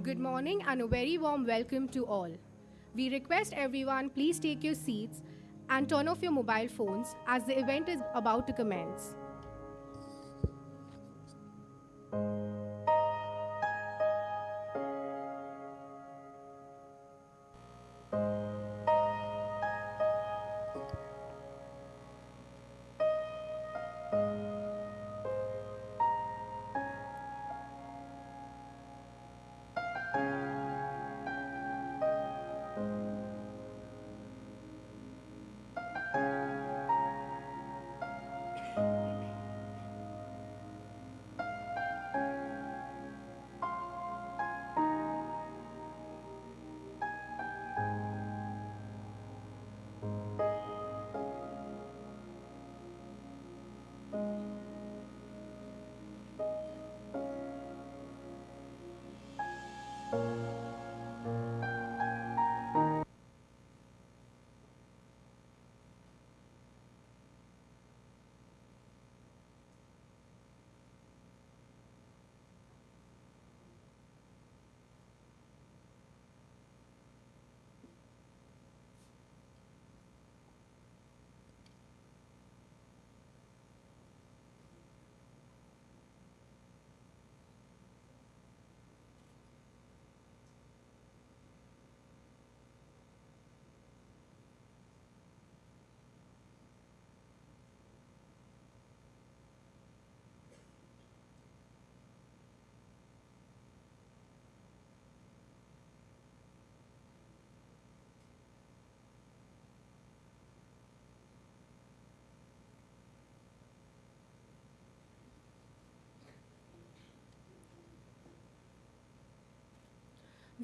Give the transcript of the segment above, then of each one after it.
Good morning and a very warm welcome to all. We request everyone please take your seats and turn off your mobile phones as the event is about to commence.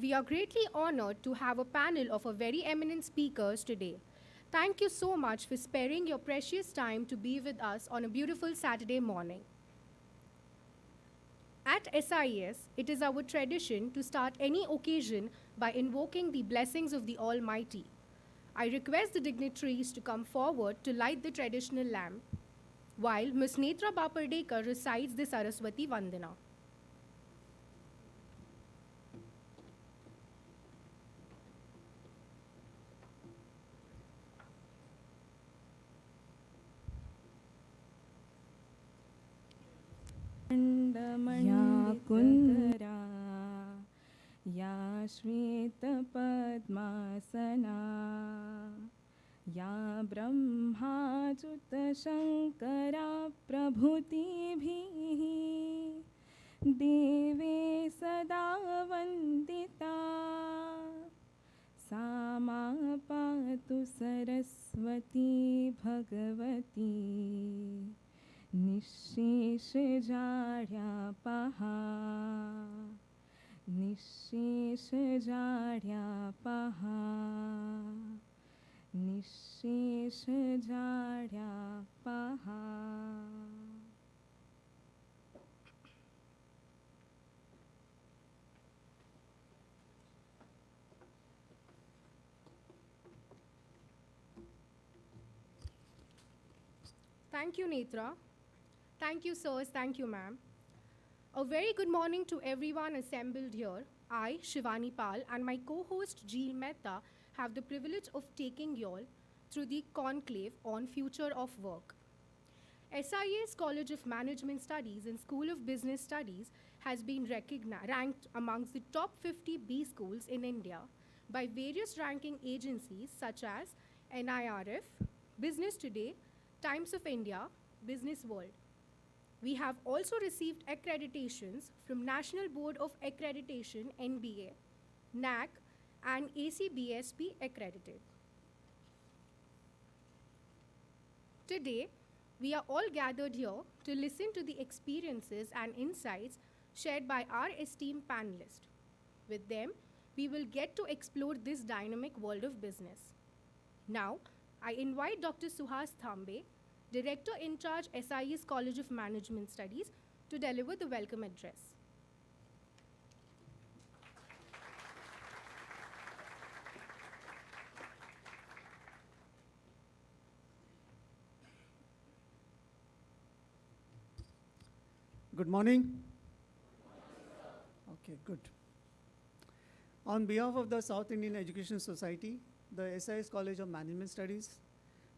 We are greatly honored to have a panel of a very eminent speakers today. Thank you so much for sparing your precious time to be with us on a beautiful Saturday morning. At SIES, it is our tradition to start any occasion by invoking the blessings of the Almighty. I request the dignitaries to come forward to light the traditional lamp while Ms. Netra Bapardekar recites the Saraswati Vandana. या कुन्दरा या श्वेतपद्मासना या ब्रह्माच्युतशङ्करा प्रभृतिभिः देवे सदा वन्दिता सा मा पातु Saraswati Bhagwati निःशेषजाड्यापहा निःशेषजाड्यापहा निःशेषजाड्यापहा. Thank you, Netra. Thank you, sirs. Thank you, ma'am. A very good morning to everyone assembled here. I, Shivani Pal, and my co-host Jeel Mehta have the privilege of taking you all through the conclave on future of work. SIES College of Management Studies and School of Business Studies has been ranked amongst the top 50 B schools in India by various ranking agencies such as NIRF, Business Today, Times of India, Business World. We have also received accreditations from National Board of Accreditation NBA, NAC, and ACBSP accredited. Today, we are all gathered here to listen to the experiences and insights shared by our esteemed panelists. With them, we will get to explore this dynamic world of business. Now, I invite Dr. Suhas Thambe, Director in charge SIES College of Management Studies, to deliver the welcome address. Good morning. Okay, good. On behalf of the South Indian Education Society, the SIS College of Management Studies,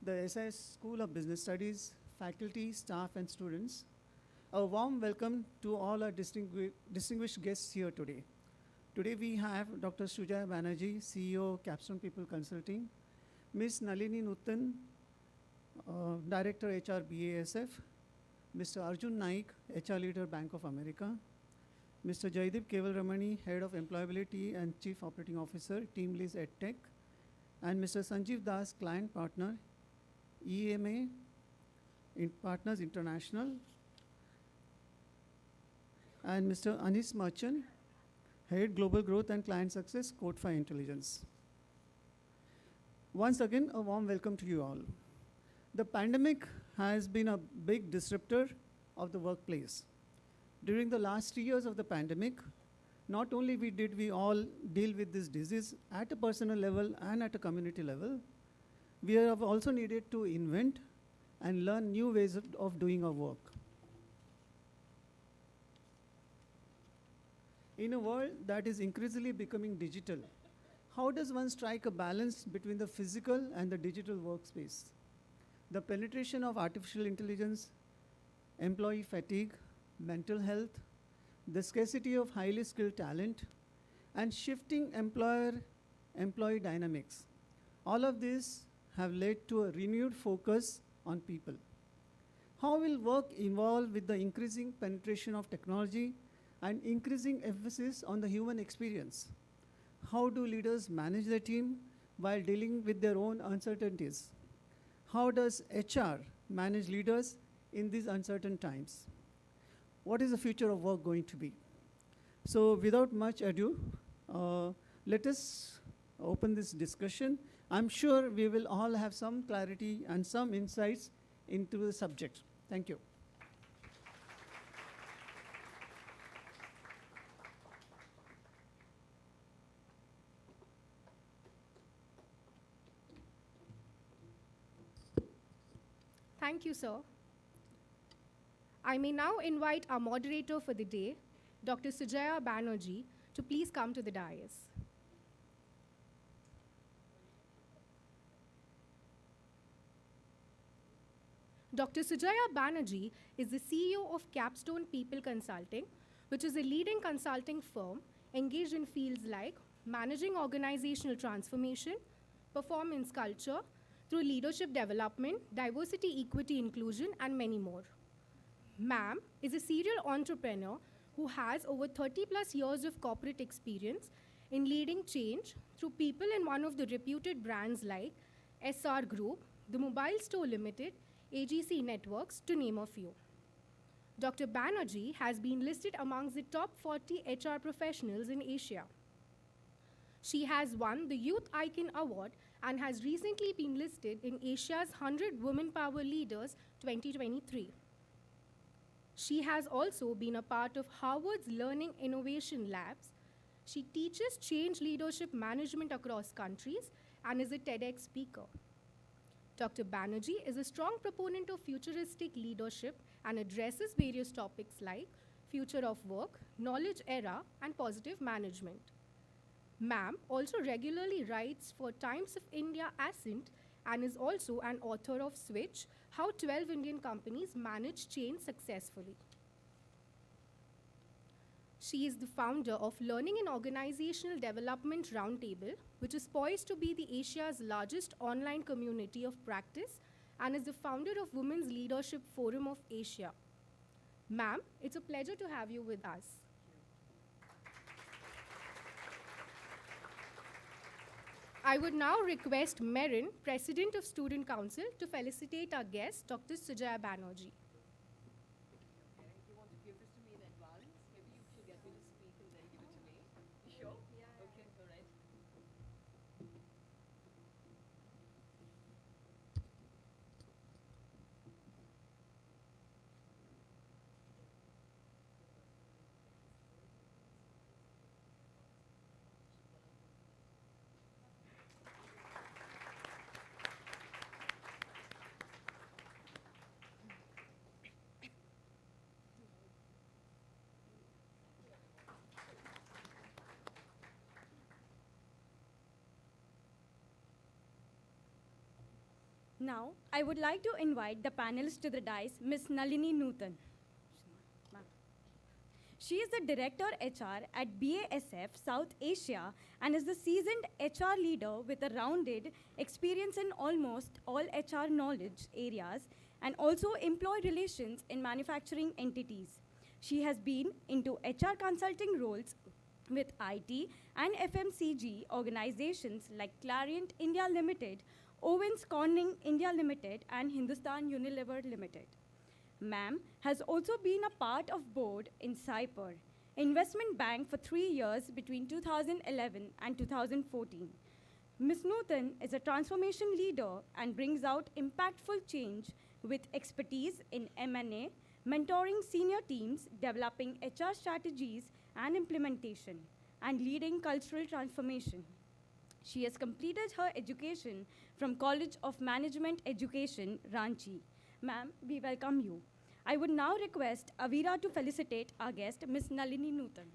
the SIS School of Business Studies, faculty, staff, and students, a warm welcome to all our distinguished guests here today. Today we have Dr. Sujaya Banerjee, CEO, Capstone People Consulting, Ms. Nalini Nuttan, Director HR BASF, Mr. Arjun Naik, HR Leader Bank of America, Mr. Jaideep Kevalramani, Head of Employability and Chief Operating Officer, Team Leads EdTech, and Mr. Sanjeev Das, Client Partner, EMA Partners International, and Mr. Anis Merchant, Head Global Growth and Client Success, Code5 Intelligence. Once again, a warm welcome to you all. The pandemic has been a big disruptor of the workplace. During the last 3 years of the pandemic, not only did we all deal with this disease at a personal level and at a community level, we have also needed to invent and learn new ways of doing our work. In a world that is increasingly becoming digital, how does one strike a balance between the physical and the digital workspace? The penetration of artificial intelligence, employee fatigue, mental health, the scarcity of highly skilled talent, and shifting employer-employee dynamics. All of this have led to a renewed focus on people. How will work evolve with the increasing penetration of technology and increasing emphasis on the human experience? How do leaders manage their team while dealing with their own uncertainties? How does HR manage leaders in these uncertain times? What is the future of work going to be? So without much ado, let us open this discussion. I'm sure we will all have some clarity and some insights into the subject. Thank you. Thank you, sir. I may now invite our moderator for the day, Dr. Sujaya Banerjee, to please come to the dais. Dr. Sujaya Banerjee is the CEO of Capstone People Consulting, which is a leading consulting firm engaged in fields like managing organizational transformation, performance culture, through leadership development, diversity, equity, inclusion, and many more. Ma'am is a serial entrepreneur who has over 30 plus years of corporate experience in leading change through people in one of the reputed brands like SR Group, the Mobile Store Limited, AGC Networks, to name a few. Dr. Banerjee has been listed amongst the top 40 HR professionals in Asia. She has won the Youth Icon Award and has recently been listed in Asia's 100 Women Power Leaders 2023. She has also been a part of Harvard's Learning Innovation Labs. She teaches change leadership management across countries and is a TEDx speaker. Dr. Banerjee is a strong proponent of futuristic leadership and addresses various topics like future of work, knowledge era, and positive management. Ma'am also regularly writes for Times of India Ascent and is also an author of Switch, How 12 Indian Companies Manage Change Successfully. She is the founder of Learning and Organizational Development Roundtable, which is poised to be the Asia's largest online community of practice and is the founder of Women's Leadership Forum of Asia. Ma'am, it's a pleasure to have you with us. I would now request Merin, President of Student Council, to felicitate our guest, Dr. Sujaya Banerjee. Do you want to give this to me in advance? Maybe you should get me to speak and then give it to me. You sure? Yeah. Okay, all right. Now, I would like to invite the panelists to the dais, Ms. Nalini Nutan. She is the Director HR at BASF South Asia and is the seasoned HR leader with a rounded experience in almost all HR knowledge areas and also employee relations in manufacturing entities. She has been into HR consulting roles with IT and FMCG organizations like Clariant India Limited, Owens Corning India Limited, and Hindustan Unilever Limited. Ma'am has also been a part of board in Cyper, investment bank for 3 years between 2011 and 2014. Ms. Nutan is a transformation leader and brings out impactful change with expertise in M&A, mentoring senior teams, developing HR strategies and implementation, and leading cultural transformation. She has completed her education from College of Management Education, Ranchi. Ma'am, we welcome you. I would now request Avira to felicitate our guest, Ms. Nalini Nutan.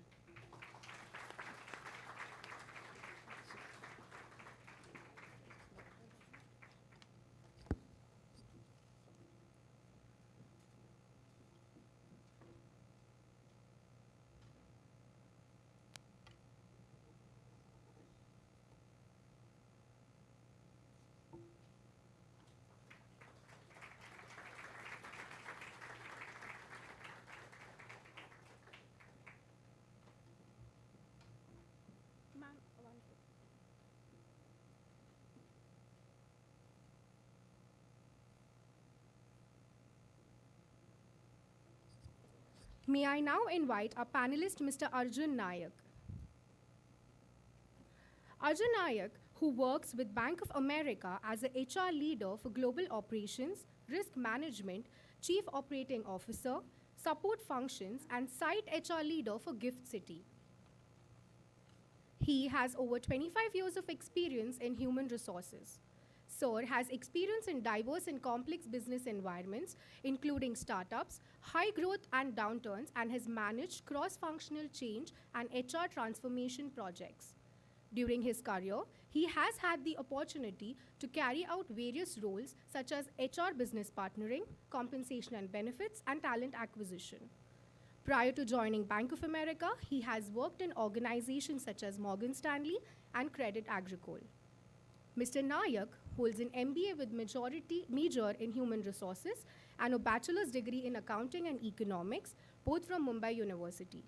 May I now invite our panelist, Mr. Arjun Nayak. Arjun Nayak, who works with Bank of America as a HR leader for global operations, risk management, chief operating officer, support functions, and site HR leader for Gift City. He has over 25 years of experience in human resources. Sir has experience in diverse and complex business environments, including startups, high growth and downturns, and has managed cross-functional change and HR transformation projects. During his career, he has had the opportunity to carry out various roles such as HR business partnering, compensation and benefits, and talent acquisition. Prior to joining Bank of America, he has worked in organizations such as Morgan Stanley and Credit Agricole. Mr. Nayak holds an MBA with major in human resources and a bachelor's degree in accounting and economics, both from Mumbai University.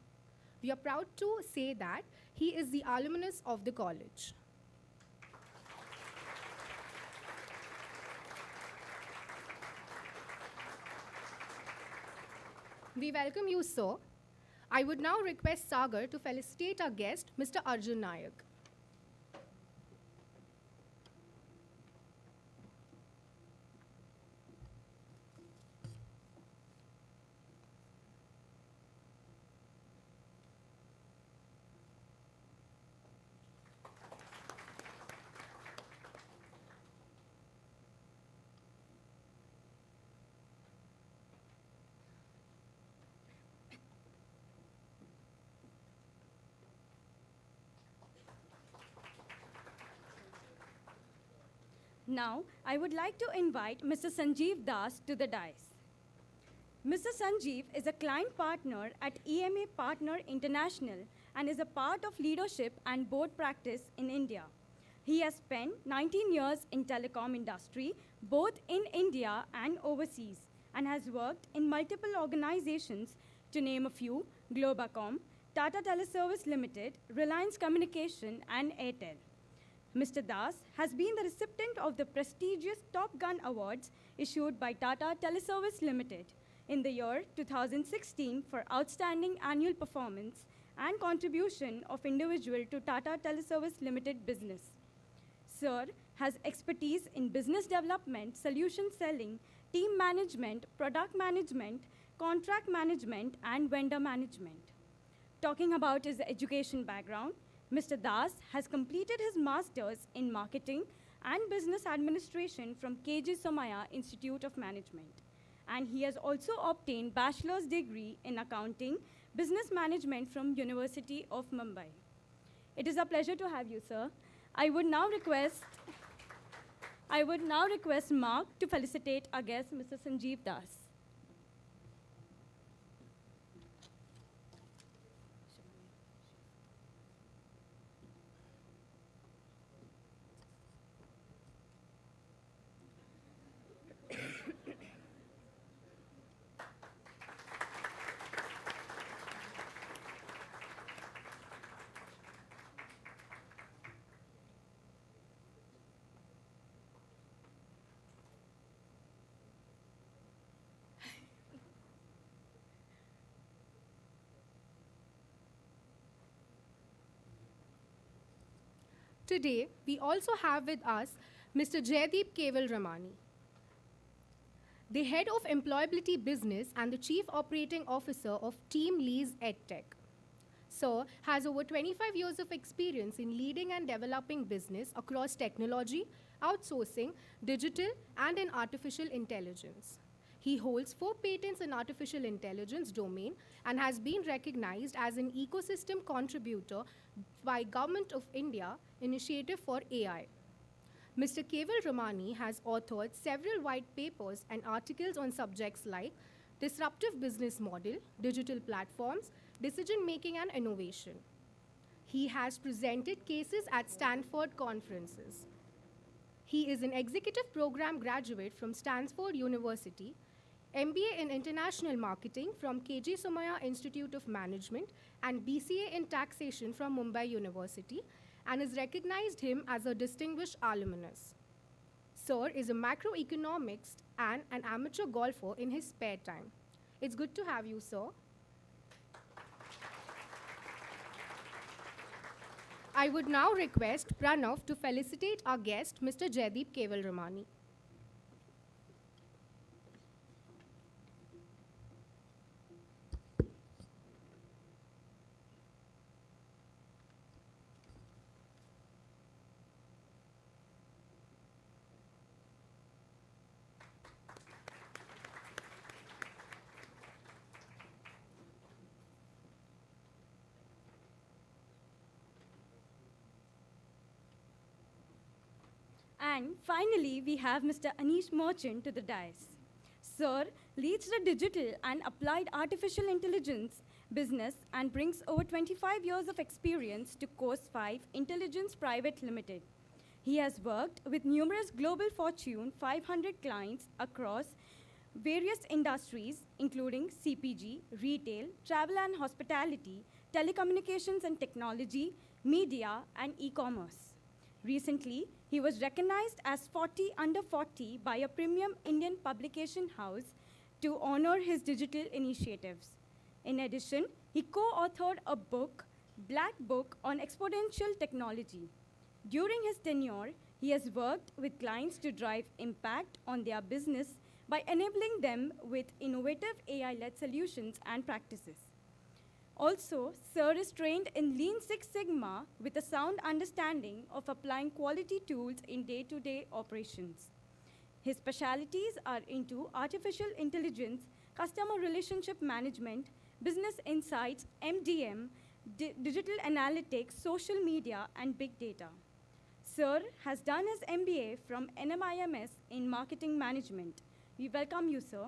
We are proud to say that he is the alumnus of the college. We welcome you, sir. I would now request Sagar to felicitate our guest, Mr. Arjun Nayak. Now, I would like to invite Mr. Sanjeev Das to the dais. Mr. Sanjeev is a client partner at EMA Partner International and is a part of leadership and board practice in India. He has spent 19 years in telecom industry, both in India and overseas, and has worked in multiple organizations, to name a few: Globacom, Tata Teleservice Limited, Reliance Communication, and Airtel. Mr. Das has been the recipient of the prestigious Top Gun Awards issued by Tata Teleservice Limited in the year 2016 for outstanding annual performance and contribution of individual to Tata Teleservice Limited business. Sir has expertise in business development, solution selling, team management, product management, contract management, and vendor management. Talking about his education background, Mr. Das has completed his master's in marketing and business administration from KG Somaya Institute of Management. And he has also obtained bachelor's degree in accounting, business management from University of Mumbai. It is a pleasure to have you, sir. I would now request I would now request Mark to felicitate our guest, Mr. Sanjeev Das. Today, we also have with us Mr. Jaideep Keval Ramani, the head of employability business and the chief operating officer of Team Lease EdTech. Sir has over 25 years of experience in leading and developing business across technology, outsourcing, digital, and in artificial intelligence. He holds 4 patents in artificial intelligence domain and has been recognized as an ecosystem contributor by Government of India Initiative for AI. Mr. Keval Ramani has authored several white papers and articles on subjects like disruptive business model, digital platforms, decision making and innovation. He has presented cases at Stanford conferences. He is an executive program graduate from Stanford University, MBA in International Marketing from KG Somaya Institute of Management, and BCA in Taxation from Mumbai University, and is recognized him as a distinguished alumnus. Sir is a macroeconomist and an amateur golfer in his spare time. It's good to have you, sir. I would now request Pranav to felicitate our guest, Mr. Jaideep Keval Ramani. And finally, we have Mr. Anish Merchant to the dais. Sir leads the digital and applied artificial intelligence business and brings over 25 years of experience to Course 5 Intelligence Private Limited. He has worked with numerous global Fortune 500 clients across various industries, including CPG, retail, travel and hospitality, telecommunications and technology, media, and e-commerce. Recently, he was recognized as 40 under 40 by a premium Indian publication house to honor his digital initiatives. In addition, he co-authored a book, Black Book, on exponential technology. During his tenure, he has worked with clients to drive impact on their business by enabling them with innovative AI-led solutions and practices. Also, Sir is trained in Lean Six Sigma with a sound understanding of applying quality tools in day-to-day operations. His specialities are into artificial intelligence, customer relationship management, business insights, MDM, digital analytics, social media, and big data. Sir has done his MBA from NMIMS in marketing management. We welcome you, sir.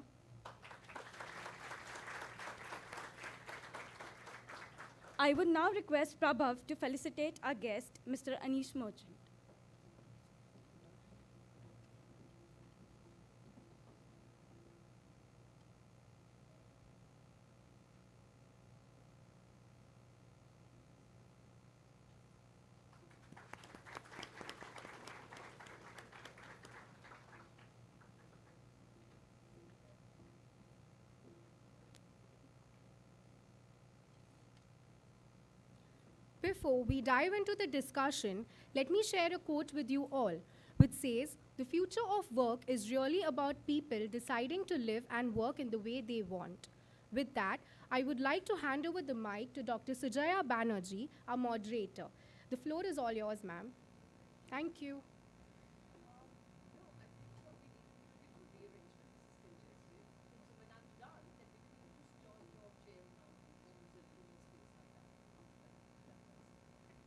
I would now request Prabhav to felicitate our guest, Mr. Anish Merchant. Before we dive into the discussion, let me share a quote with you all, which says, "The future of work is really about people deciding to live and work in the way they want." With that, I would like to hand over the mic to Dr. Sujaya Banerjee, our moderator. The floor is all yours, ma'am. Thank you.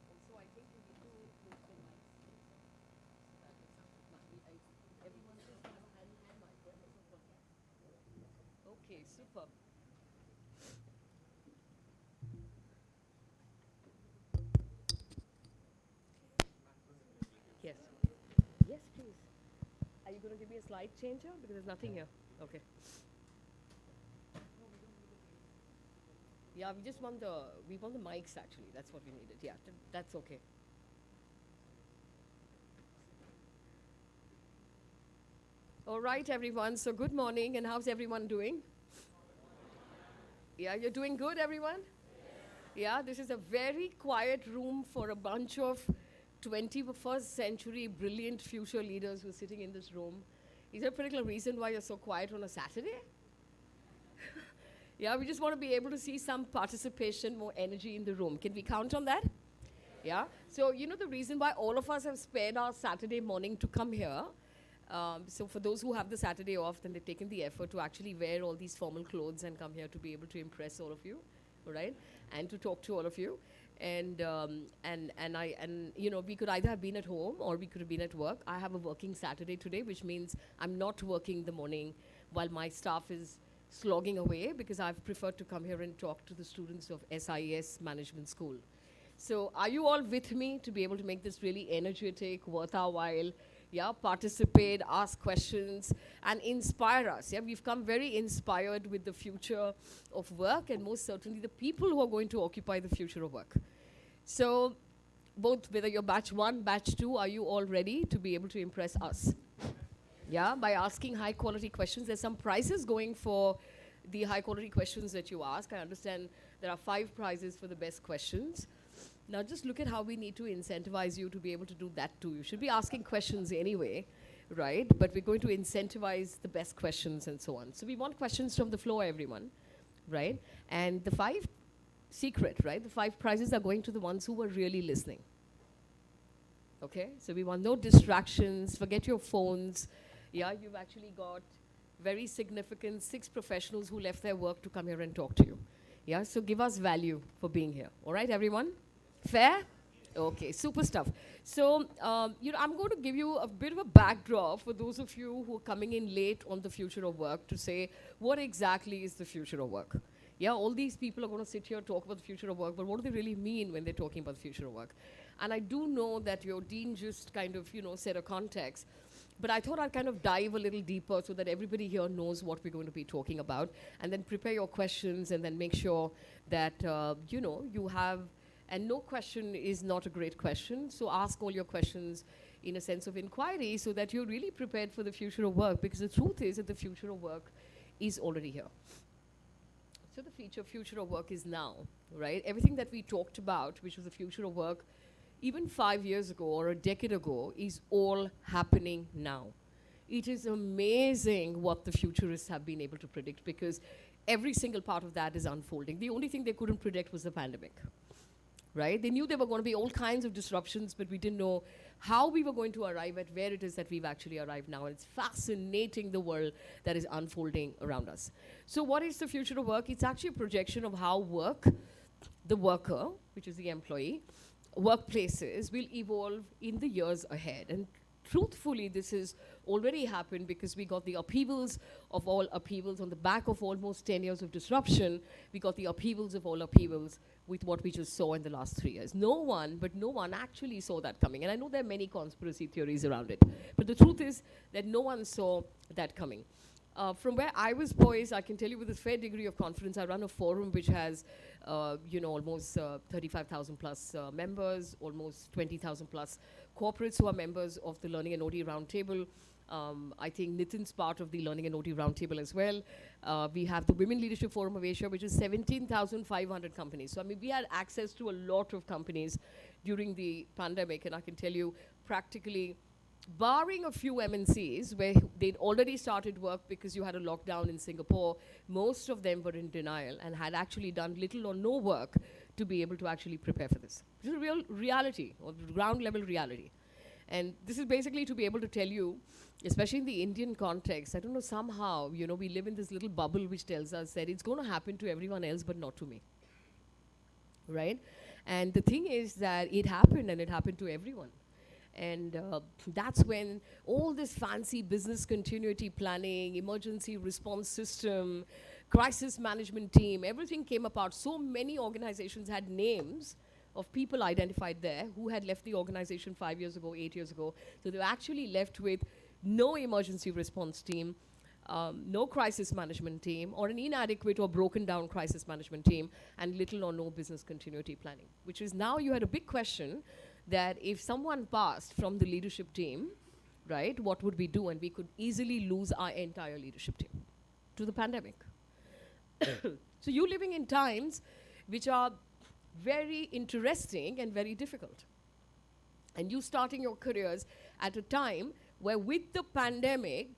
Also, I think we need to move the mics so that it's not be Okay, superb. Yes. Yes, please. Are you going to give me a slide changer? Because there's nothing here. Okay. Yeah, we want the mics actually. That's what we needed. Yeah, that's okay. All right, everyone. So good morning, and how's everyone doing? Yeah, you're doing good, everyone? Yeah, this is a very quiet room for a bunch of 21st century brilliant future leaders who are sitting in this room. Is there a particular reason why you're so quiet on a Saturday? Yeah, we just want to be able to see some participation, more energy in the room. Can we count on that? Yeah. So, you know, the reason why all of us have spared our Saturday morning to come here. So for those who have the Saturday off, then they've taken the effort to actually wear all these formal clothes and come here to be able to impress all of you, right? And to talk to all of you. And you know, we could either have been at home or we could have been at work. I have a working Saturday today, which means I'm not working the morning while my staff is slogging away, because I've preferred to come here and talk to the students of SIES Management School. So are you all with me to be able to make this really energetic, worth our while? Yeah, participate, ask questions, and inspire us. Yeah, we've come very inspired with the future of work, and most certainly the people who are going to occupy the future of work. So both, whether you're batch 1, batch 2, are you all ready to be able to impress us? Yeah, by asking high quality questions. There's some prizes going for the high quality questions that you ask. I understand there are 5 prizes for the best questions. Now just look at how we need to incentivize you to be able to do that too. You should be asking questions anyway, right? But we're going to incentivize the best questions and so on. So we want questions from the floor, everyone, right? And the 5 secret, right? The 5 prizes are going to the ones who were really listening. Okay, so we want no distractions, forget your phones. Yeah, you've actually got very significant 6 professionals who left their work to come here and talk to you. Yeah, so give us value for being here. All right, everyone? Fair? Okay, super stuff. So, you know, I'm going to give you a bit of a backdrop for those of you who are coming in late on the future of work to say, what exactly is the future of work? Yeah, all these people are going to sit here and talk about the future of work, but what do they really mean when they're talking about the future of work? And I do know that your dean just kind of, you know, set a context, but I thought I'd kind of dive a little deeper so that everybody here knows what we're going to be talking about, and then prepare your questions and then make sure that, you know, you have, and no question is not a great question, so ask all your questions in a sense of inquiry so that you're really prepared for the future of work, because the truth is that the future of work is already here. So the future of work is now, right? Everything that we talked about, which was the future of work, even 5 years ago or a decade ago, is all happening now. It is amazing what the futurists have been able to predict, because every single part of that is unfolding. The only thing they couldn't predict was the pandemic, right? They knew there were going to be all kinds of disruptions, but we didn't know how we were going to arrive at where it is that we've actually arrived now. And it's fascinating, the world that is unfolding around us. So what is the future of work? It's actually a projection of how work, the worker, which is the employee, workplaces will evolve in the years ahead. And truthfully, this has already happened, because we got the upheavals of all upheavals on the back of almost 10 years of disruption. We got the upheavals of all upheavals with what we just saw in the last 3 years. No one actually saw that coming. And I know there are many conspiracy theories around it, but the truth is that no one saw that coming. From where I was poised, I can tell you with a fair degree of confidence, I run a forum which has, you know, almost 35,000 plus members, almost 20,000 plus corporates who are members of the Learning and OT Roundtable. I think Nitin's part of the Learning and OT Roundtable as well. We have the Women Leadership Forum of Asia, which is 17,500 companies. So, I mean, we had access to a lot of companies during the pandemic, and I can tell you practically, barring a few MNCs where they'd already started work because you had a lockdown in Singapore, most of them were in denial and had actually done little or no work to be able to actually prepare for this. Which is a real reality, or ground level reality. And this is basically to be able to tell you, especially in the Indian context, I don't know, somehow, you know, we live in this little bubble which tells us that it's going to happen to everyone else but not to me, right? And the thing is that it happened, and it happened to everyone. And that's when all this fancy business continuity planning, emergency response system, crisis management team, everything came apart. So many organizations had names of people identified there who had left the organization 5 years ago, 8 years ago. So they were actually left with no emergency response team, no crisis management team, or an inadequate or broken down crisis management team, and little or no business continuity planning. Which is now you had a big question that if someone passed from the leadership team, right, what would we do? And we could easily lose our entire leadership team to the pandemic. So you're living in times which are very interesting and very difficult. And you starting your careers at a time where with the pandemic,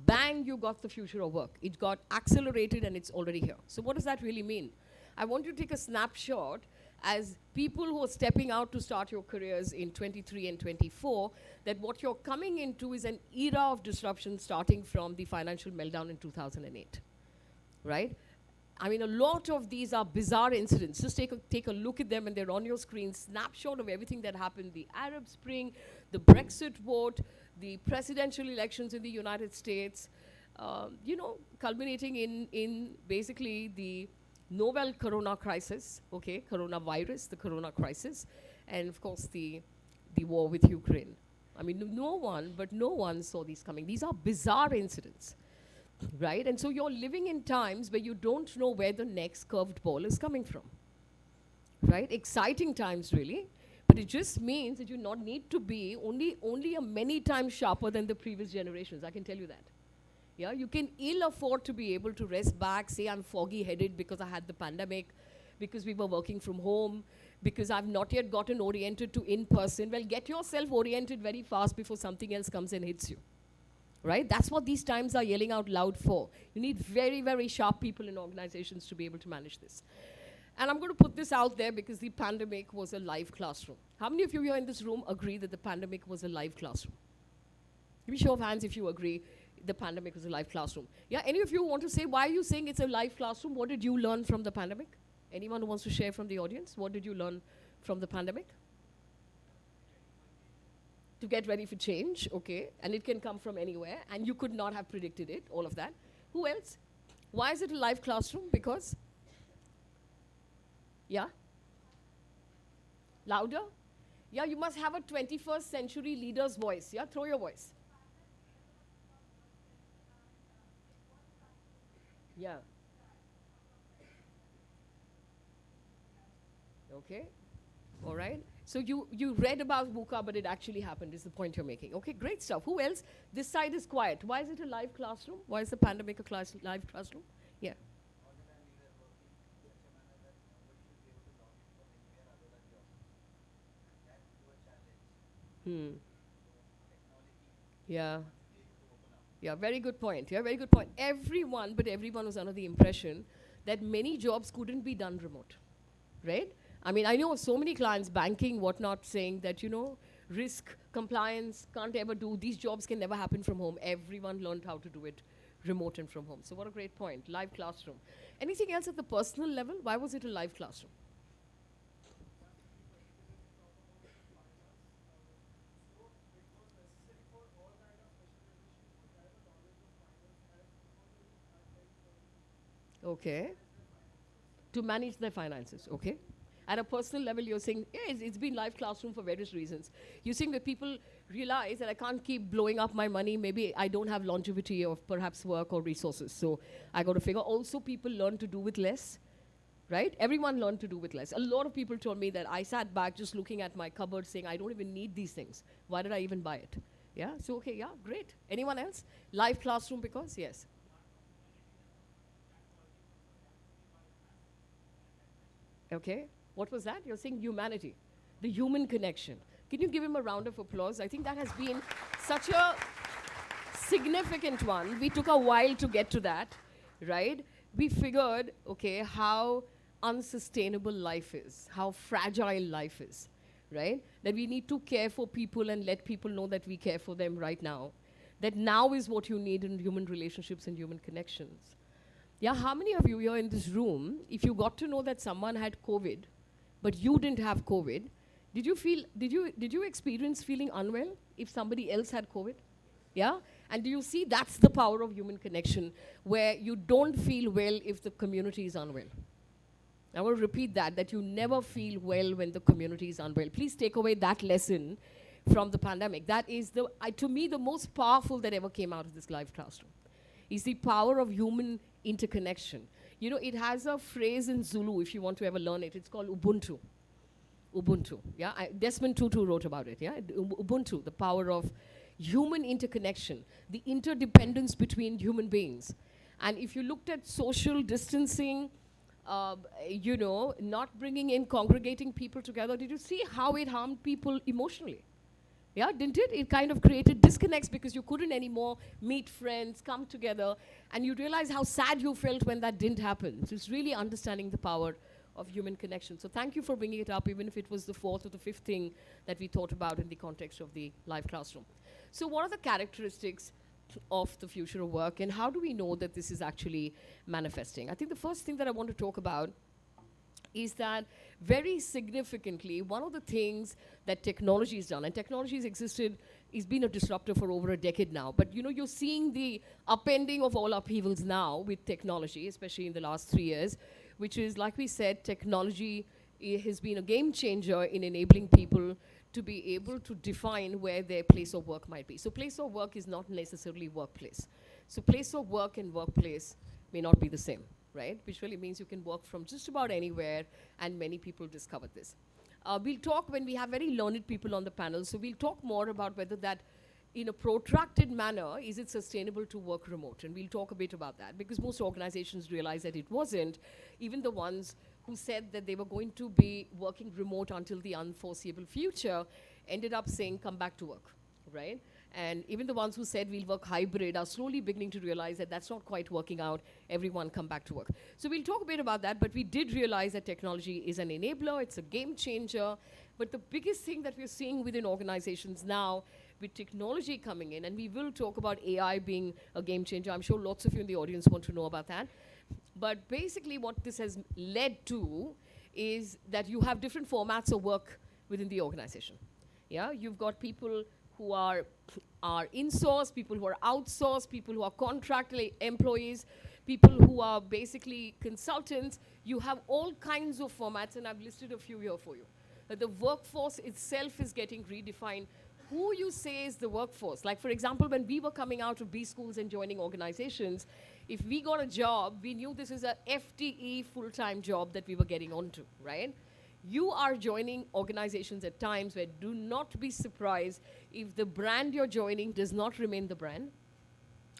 bang, you got the future of work. It got accelerated and it's already here. So what does that really mean? I want you to take a snapshot as people who are stepping out to start your careers in 23 and 24, that what you're coming into is an era of disruption starting from the financial meltdown in 2008, right? I mean, a lot of these are bizarre incidents. Just take a look at them and they're on your screen. Snapshot of everything that happened, the Arab Spring, the Brexit vote, the presidential elections in the United States, culminating in basically the novel corona crisis, okay, coronavirus, the corona crisis, and of course the war with Ukraine. I mean, no one saw these coming. These are bizarre incidents, right? And so you're living in times where you don't know where the next curved ball is coming from, right? Exciting times, really, but it just means that you not need to be only a many times sharper than the previous generations. I can tell you that. Yeah, you can ill afford to be able to rest back, say I'm foggy-headed because I had the pandemic, because we were working from home, because I've not yet gotten oriented to in-person. Well, get yourself oriented very fast before something else comes and hits you, right? That's what these times are yelling out loud for. You need very, very sharp people in organizations to be able to manage this. And I'm going to put this out there because the pandemic was a live classroom. How many of you here in this room agree that the pandemic was a live classroom? Give me a show of hands if you agree the pandemic was a live classroom. Yeah, any of you want to say, why are you saying it's a live classroom? What did you learn from the pandemic? Anyone who wants to share from the audience? What did you learn from the pandemic? To get ready for change, okay. And it can come from anywhere. And you could not have predicted it, all of that. Who else? Why is it a live classroom? Because? Yeah? Louder? Yeah, you must have a 21st century leader's voice. Yeah, throw your voice. Yeah. Okay. All right. So you read about VUCA, but it actually happened, is the point you're making. Okay, great stuff. Who else? This side is quiet. Why is it a live classroom? Why is the pandemic a live classroom? Yeah. Yeah. Yeah, very good point. Yeah, very good point. Everyone was under the impression that many jobs couldn't be done remote, right? I mean, I know of so many clients, banking, whatnot, saying that, risk, compliance, can't ever do, these jobs can never happen from home. Everyone learned how to do it remote and from home. So what a great point, live classroom. Anything else at the personal level? Why was it a live classroom? Okay. To manage their finances, okay. At a personal level, you're saying, yeah, it's been live classroom for various reasons. You're saying that people realize that I can't keep blowing up my money. Maybe I don't have longevity of perhaps work or resources. So I got to figure. Also, people learn to do with less, right? Everyone learned to do with less. A lot of people told me that I sat back just looking at my cupboard saying, I don't even need these things. Why did I even buy it? Yeah, so okay, yeah, great. Anyone else? Live classroom because, yes. Okay, what was that? You're saying humanity, the human connection. Can you give him a round of applause? I think that has been such a significant one. We took a while to get to that, right? We figured, okay, how unsustainable life is, how fragile life is, right? That we need to care for people and let people know that we care for them right now. That now is what you need in human relationships and human connections. Yeah, how many of you here in this room, if you got to know that someone had COVID, but you didn't have COVID, did you experience feeling unwell if somebody else had COVID? Yeah? And do you see that's the power of human connection, where you don't feel well if the community is unwell. I want to repeat that you never feel well when the community is unwell. Please take away that lesson from the pandemic. That is, to me, the most powerful that ever came out of this live classroom, is the power of human interconnection. You know, it has a phrase in Zulu, if you want to ever learn it. It's called Ubuntu. Ubuntu, yeah? Desmond Tutu wrote about it, yeah? Ubuntu, the power of human interconnection, the interdependence between human beings. And if you looked at social distancing, you know, not bringing in, congregating people together, did you see how it harmed people emotionally? Yeah, didn't it? It kind of created disconnects because you couldn't anymore meet friends, come together, and you realize how sad you felt when that didn't happen. So it's really understanding the power of human connection. So thank you for bringing it up, even if it was the fourth or the fifth thing that we thought about in the context of the live classroom. So what are the characteristics of the future of work, and how do we know that this is actually manifesting? I think the first thing that I want to talk about is that very significantly, one of the things that technology has done, and technology has existed, it's been a disruptor for over a decade now, but you know, you're seeing the upending of all upheavals now with technology, especially in the last 3 years, which is, like we said, technology has been a game changer in enabling people to be able to define where their place of work might be. So place of work is not necessarily workplace. So place of work and workplace may not be the same, right? Which really means you can work from just about anywhere, and many people discovered this. We'll talk when we have very learned people on the panel, so we'll talk more about whether that, in a protracted manner, is it sustainable to work remote? And we'll talk a bit about that, because most organizations realized that it wasn't. Even the ones who said that they were going to be working remote until the unforeseeable future ended up saying, come back to work, right? And even the ones who said we'll work hybrid are slowly beginning to realize that that's not quite working out. Everyone come back to work. So we'll talk a bit about that, but we did realize that technology is an enabler, it's a game changer. But the biggest thing that we're seeing within organizations now, with technology coming in, and we will talk about AI being a game changer. I'm sure lots of you in the audience want to know about that. But basically what this has led to is that you have different formats of work within the organization. Yeah, you've got people who are in-source, people who are outsourced, people who are contract employees, people who are basically consultants. You have all kinds of formats, and I've listed a few here for you. The workforce itself is getting redefined. Who you say is the workforce? Like, for example, when we were coming out of B schools and joining organizations, if we got a job, we knew this is a FTE full-time job that we were getting onto, right? You are joining organizations at times where do not be surprised if the brand you're joining does not remain the brand,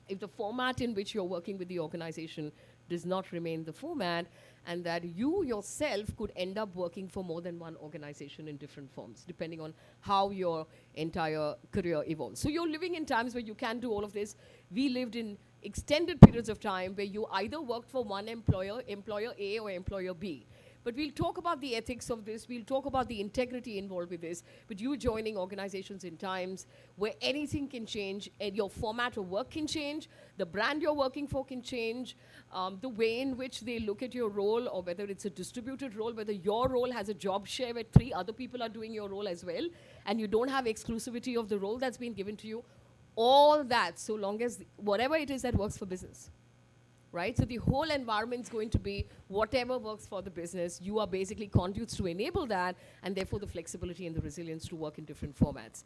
if the format in which you're working with the organization does not remain the format, and that you yourself could end up working for more than one organization in different forms, depending on how your entire career evolves. So you're living in times where you can do all of this. We lived in extended periods of time where you either worked for one employer, employer A or employer B. But we'll talk about the ethics of this, we'll talk about the integrity involved with this, but you joining organizations in times where anything can change, and your format of work can change, the brand you're working for can change, the way in which they look at your role, or whether it's a distributed role, whether your role has a job share where 3 other people are doing your role as well, and you don't have exclusivity of the role that's been given to you. All that, so long as whatever it is that works for business. Right? So the whole environment's going to be whatever works for the business. You are basically conduits to enable that, and therefore the flexibility and the resilience to work in different formats.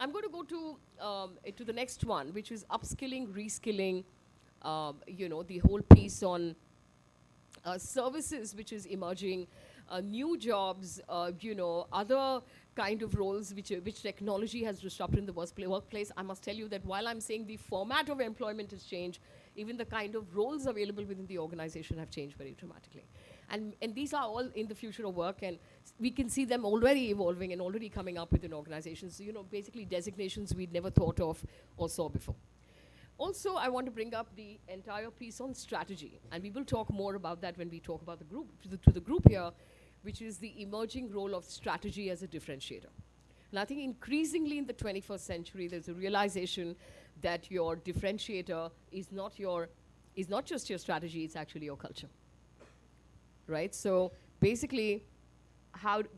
I'm going to go to the next one, which is upskilling, reskilling, you know, the whole piece on services, which is emerging, new jobs, you know, other kind of roles which technology has disrupted in the workplace. I must tell you that while I'm saying the format of employment has changed, even the kind of roles available within the organization have changed very dramatically. And these are all in the future of work, and we can see them already evolving and already coming up within organizations. So, you know, basically designations we'd never thought of or saw before. Also, I want to bring up the entire piece on strategy, and we will talk more about that when we talk about the group, to the group here, which is the emerging role of strategy as a differentiator. And I think increasingly in the 21st century, there's a realization that your differentiator is not just your strategy, it's actually your culture, right? So basically,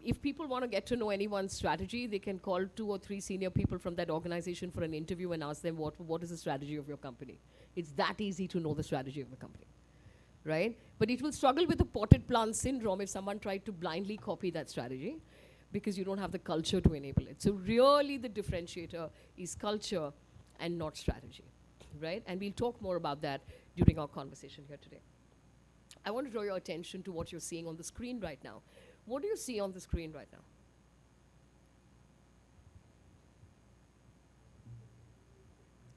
if people want to get to know anyone's strategy, they can call 2 or 3 senior people from that organization for an interview and ask them what is the strategy of your company. It's that easy to know the strategy of the company, right? But it will struggle with the potted plant syndrome if someone tried to blindly copy that strategy, because you don't have the culture to enable it. So really the differentiator is culture and not strategy, right? And we'll talk more about that during our conversation here today. I want to draw your attention to what you're seeing on the screen right now. What do you see on the screen right now?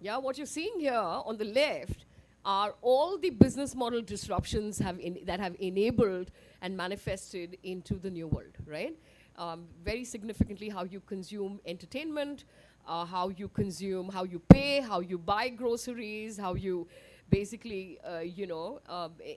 Yeah, what you're seeing here on the left are all the business model disruptions that have enabled and manifested into the new world, right? Very significantly, how you consume entertainment, how you consume, how you pay, how you buy groceries, how you basically,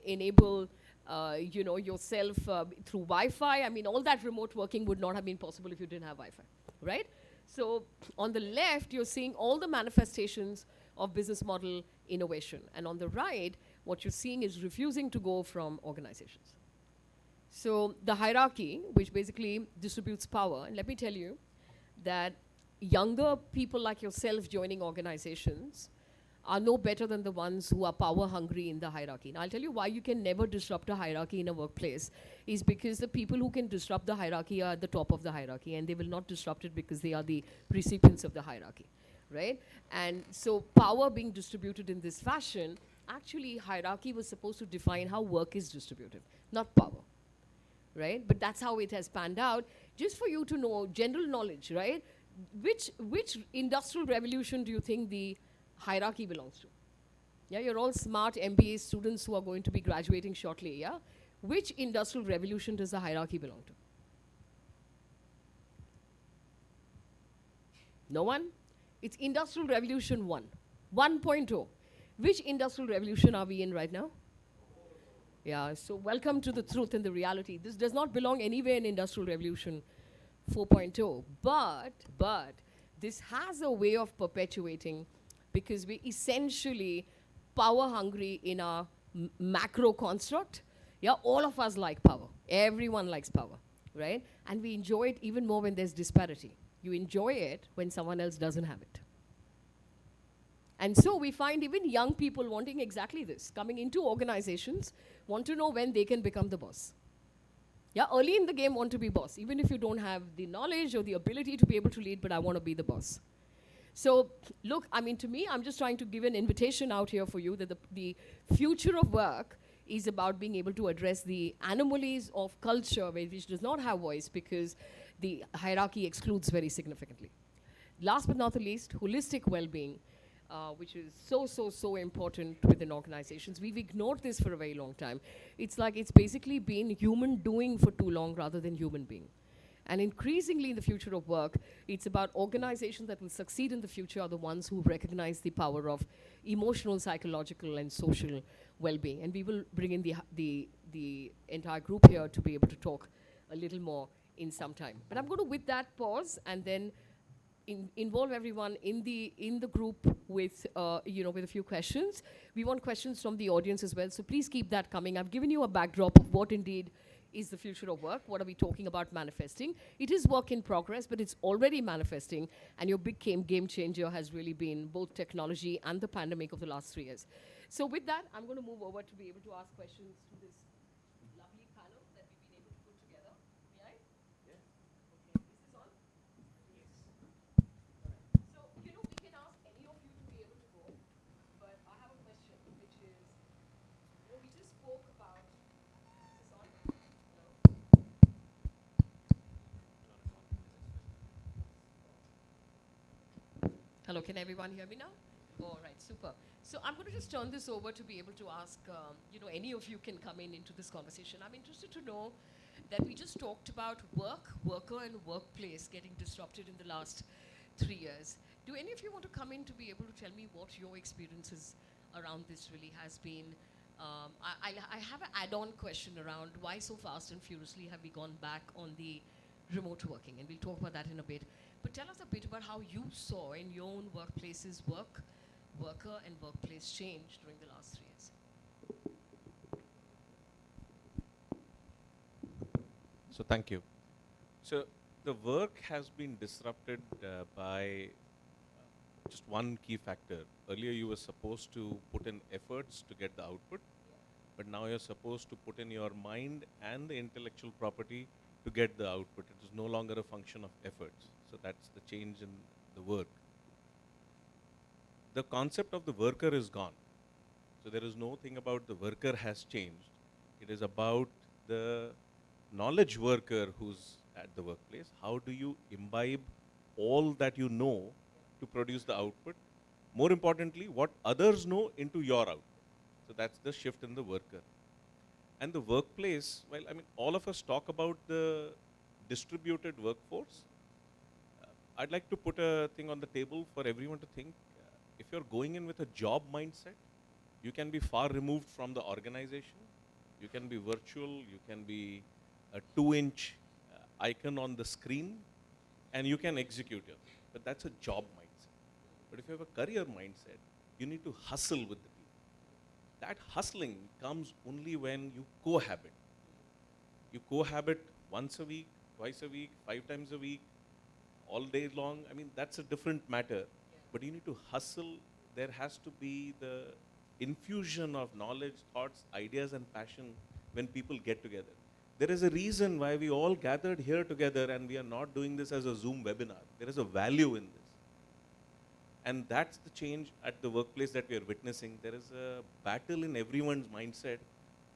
enable yourself through Wi-Fi. I mean, all that remote working would not have been possible if you didn't have Wi-Fi, right? So on the left, you're seeing all the manifestations of business model innovation. And on the right, what you're seeing is refusing to go from organizations. So the hierarchy, which basically distributes power, and let me tell you that younger people like yourself joining organizations are no better than the ones who are power hungry in the hierarchy. Now, I'll tell you why you can never disrupt a hierarchy in a workplace is because the people who can disrupt the hierarchy are at the top of the hierarchy, and they will not disrupt it because they are the recipients of the hierarchy, right? And so power being distributed in this fashion, actually hierarchy was supposed to define how work is distributed, not power, right? But that's how it has panned out. Just for you to know, general knowledge, right? Which industrial revolution do you think the hierarchy belongs to? Yeah, you're all smart MBA students who are going to be graduating shortly, yeah? Which industrial revolution does the hierarchy belong to? No one? It's Industrial Revolution 1.0. Which industrial revolution are we in right now? Yeah, so welcome to the truth and the reality. This does not belong anywhere in Industrial Revolution 4.0, but this has a way of perpetuating, because we're essentially power hungry in our macro construct. Yeah, all of us like power. Everyone likes power, right? And we enjoy it even more when there's disparity. You enjoy it when someone else doesn't have it. And so we find even young people wanting exactly this, coming into organizations, want to know when they can become the boss. Yeah, early in the game want to be boss, even if you don't have the knowledge or the ability to be able to lead, but I want to be the boss. So look, I mean, to me, I'm just trying to give an invitation out here for you that the future of work is about being able to address the anomalies of culture which does not have voice because the hierarchy excludes very significantly. Last but not the least, holistic well-being, which is so important within organizations. We've ignored this for a very long time. It's like it's basically been human doing for too long rather than human being. And increasingly in the future of work, it's about organizations that will succeed in the future are the ones who recognize the power of emotional, psychological, and social well-being. And we will bring in the entire group here to be able to talk a little more in some time. But I'm going to, with that, pause and then involve everyone in the group with with a few questions. We want questions from the audience as well, so please keep that coming. I've given you a backdrop of what indeed is the future of work. What are we talking about manifesting? It is work in progress, but it's already manifesting, and your big game changer has really been both technology and the pandemic of the last 3 years. So with that, I'm going to move over to be able to ask questions to this lovely panel that we've been able to put together. May I? Yeah. Okay, this is on? Yes. So, we can ask any of you to be able to go, but I have a question, which is, we just spoke about, is this on? Hello, can everyone hear me now? All right, super. So I'm going to just turn this over to be able to ask, any of you can come into this conversation. I'm interested to know that we just talked about worker and workplace getting disrupted in the last 3 years. Do any of you want to come in to be able to tell me what your experiences around this really has been? I have an add-on question around why so fast and furiously have we gone back on the remote working, and we'll talk about that in a bit. But tell us a bit about how you saw in your own workplaces worker and workplace change during the last 3 years. So thank you. So the work has been disrupted by just one key factor. Earlier you were supposed to put in efforts to get the output, but now you're supposed to put in your mind and the intellectual property to get the output. It is no longer a function of efforts. So that's the change in the work. The concept of the worker is gone. So there is no thing about the worker has changed. It is about the knowledge worker who's at the workplace. How do you imbibe all that you know to produce the output? More importantly, what others know into your output. So that's the shift in the worker. And the workplace, well, I mean, all of us talk about the distributed workforce. I'd like to put a thing on the table for everyone to think. If you're going in with a job mindset, you can be far removed from the organization. You can be virtual, you can be a 2-inch icon on the screen, and you can execute it. But that's a job mindset. But if you have a career mindset, you need to hustle with the people. That hustling comes only when you cohabit. You cohabit once a week, twice a week, 5 times a week, all day long. I mean, that's a different matter. But you need to hustle. There has to be the infusion of knowledge, thoughts, ideas, and passion when people get together. There is a reason why we all gathered here together and we are not doing this as a Zoom webinar. There is a value in this. And that's the change at the workplace that we are witnessing. There is a battle in everyone's mindset.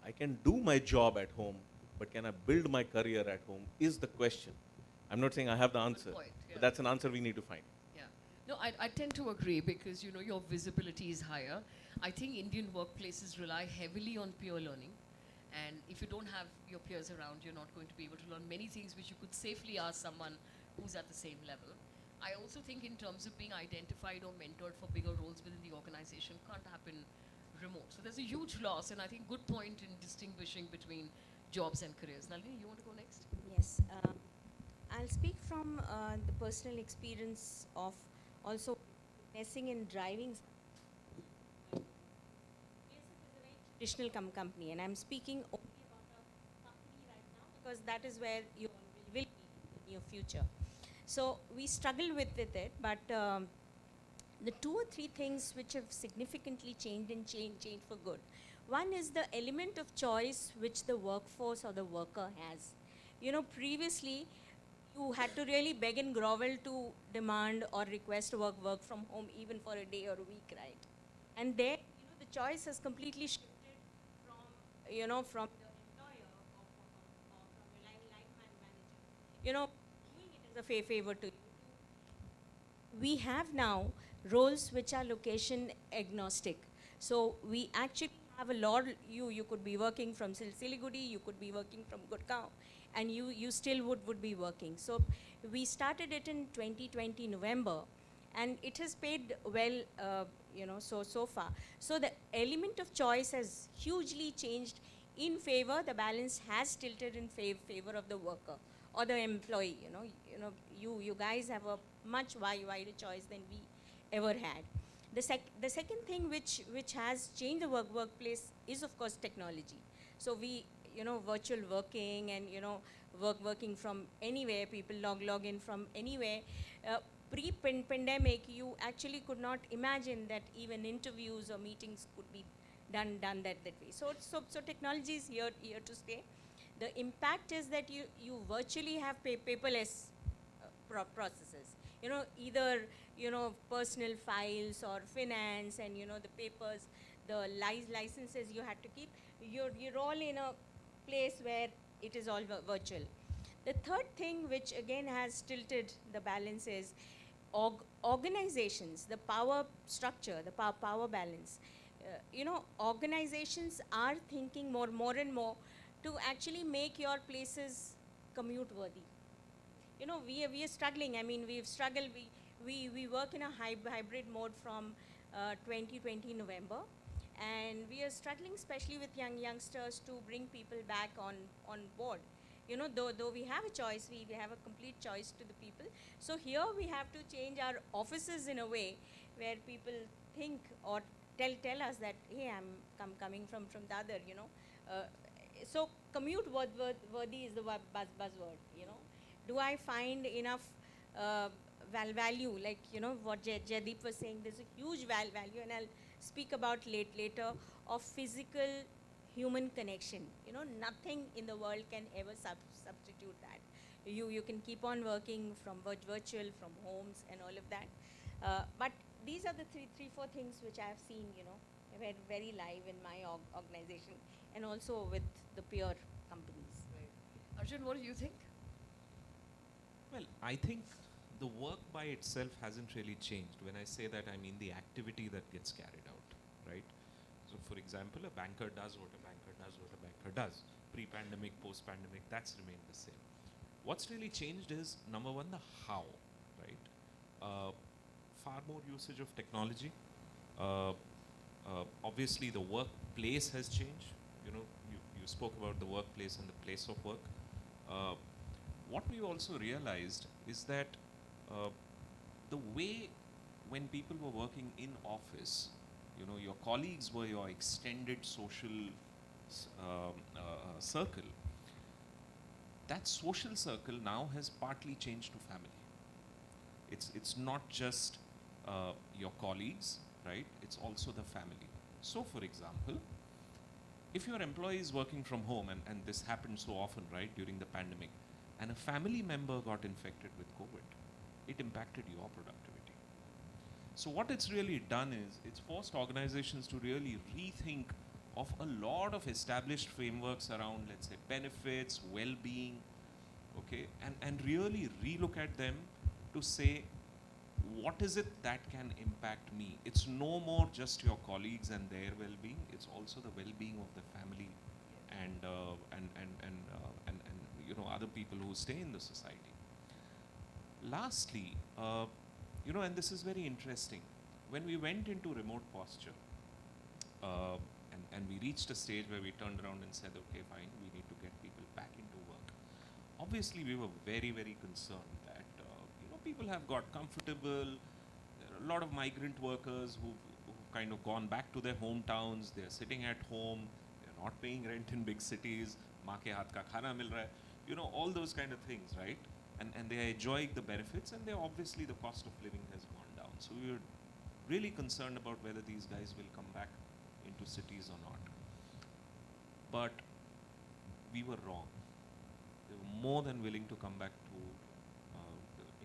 I can do my job at home, but can I build my career at home is the question. I'm not saying I have the answer, point, yeah. but that's an answer we need to find. Yeah. No, I tend to agree because, you know, your visibility is higher. I think Indian workplaces rely heavily on peer learning. And if you don't have your peers around, you're not going to be able to learn many things which you could safely ask someone who's at the same level. I also think in terms of being identified or mentored for bigger roles within the organization can't happen remote. So there's a huge loss, and I think good point in distinguishing between jobs and careers. Nalini, you want to go next? Yes, I'll speak from the personal experience of also witnessing and driving. SIES is a very traditional company, and I'm speaking only about a company right now because that is where you will be in your future. So we struggle with it, but the 2 or 3 things which have significantly changed and changed for good. One is the element of choice which the workforce or the worker has. You know, previously you had to really beg and grovel to demand or request work from home even for a day or a week, right? And there, you know, the choice has completely shifted from, you know, from the employer or from the line manager. You know, doing it as a favor to you. We have now roles which are location agnostic. So we actually have a lot, you could be working from Siliguri, you could be working from Gurgaon, and you still would be working. So we started it in 2020 November, and it has paid well, you know, so far. So the element of choice has hugely changed in favor, the balance has tilted in favor of the worker or the employee, you guys have a much wider choice than we ever had. The second thing which has changed the workplace is, of course, technology. So we, virtual working and, working from anywhere, people log in from anywhere. Pre-pandemic, you actually could not imagine that even interviews or meetings could be done that way. So technology is here to stay. The impact is that you virtually have paperless processes. Either personal files or finance and the papers, the licenses you had to keep. You're all in a place where it is all virtual. The third thing, which again has tilted the balance, is organizations, the power structure, the power balance. Organizations are thinking more and more to actually make your places commute worthy. We are struggling. I mean, we've struggled. We work in a hybrid mode from 2020 November, and we are struggling, especially with youngsters, to bring people back on board. Though we have a choice, we have a complete choice to the people. So here we have to change our offices in a way where people think or tell us that, hey, I'm coming from the other. So commute worthy is the buzzword. Do I find enough value, like, you know, what Jaideep was saying, there's a huge value, and I'll speak about later, of physical human connection. You know, nothing in the world can ever substitute that. You can keep on working from virtual, from homes and all of that. But these are the four things which I have seen, you know, very live in my organization, and also with the peer companies. Arjun, what do you think? Well, I think the work by itself hasn't really changed. When I say that, I mean the activity that gets carried out, right? So, for example, a banker does what a banker does, what a banker does. Pre-pandemic, post-pandemic, that's remained the same. What's really changed is, number one, the how, right? Far more usage of technology. Obviously, the workplace has changed. You know, you spoke about the workplace and the place of work. What we also realized is that the way when people were working in office, you know, your colleagues were your extended social circle. That social circle now has partly changed to family. It's not just your colleagues, right? It's also the family. So, for example, if your employee is working from home, and this happened so often, right, during the pandemic, and a family member got infected with COVID, it impacted your productivity. So what it's really done is, it's forced organizations to really rethink of a lot of established frameworks around, let's say, benefits, well-being, okay, and really relook at them to say, what is it that can impact me? It's no more just your colleagues and their well-being, it's also the well-being of the family and you know, other people who stay in the society. Lastly, you know, and this is very interesting, when we went into remote posture, and we reached a stage where we turned around and said, okay, fine, we need to get people back into work. Obviously, we were very, very concerned that, you know, people have got comfortable. There are a lot of migrant workers who've kind of gone back to their hometowns. They're sitting at home. They're not paying rent in big cities. Maa ke haath ka khana mil raha hai. You know, all those kind of things, right? And they are enjoying the benefits, and they're obviously the cost of living has gone down. So we were really concerned about whether these guys will come back into cities or not. But we were wrong. They were more than willing to come back to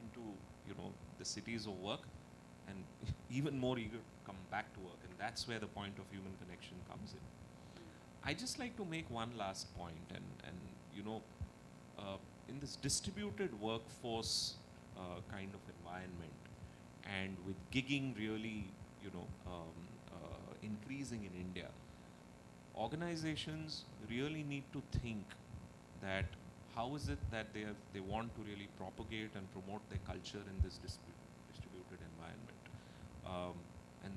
into, you know, the cities of work, and even more eager to come back to work. And that's where the point of human connection comes in. I just like to make one last point, and you know, in this distributed workforce kind of environment, and with gigging really, you know, increasing in India, organizations really need to think that how is it that they want to really propagate and promote their culture in this distributed environment. And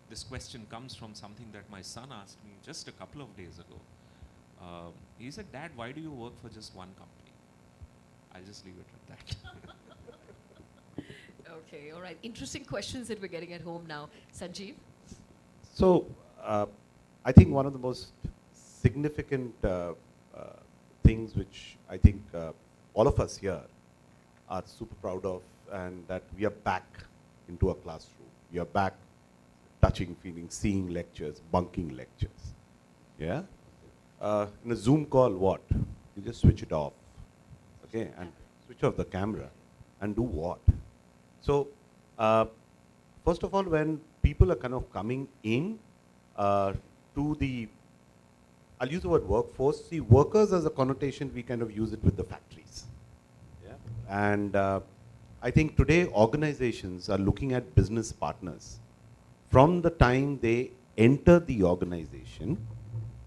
this question comes from something that my son asked me just a couple of days ago. He said, Dad, why do you work for just one company? I'll just leave it at that. Okay, all right. Interesting questions that we're getting at home now. Sanjeev? So, I think one of the most significant things which I think all of us here are super proud of, and that we are back into a classroom. We are back touching, feeling, seeing lectures, bunking lectures. Yeah? In a Zoom call, what? You just switch it off, okay, and switch off the camera, and do what? So, first of all, when people are kind of coming in to the, I'll use the word workforce. See, workers as a connotation, we kind of use it with the factories. Yeah? And I think today organizations are looking at business partners. From the time they enter the organization,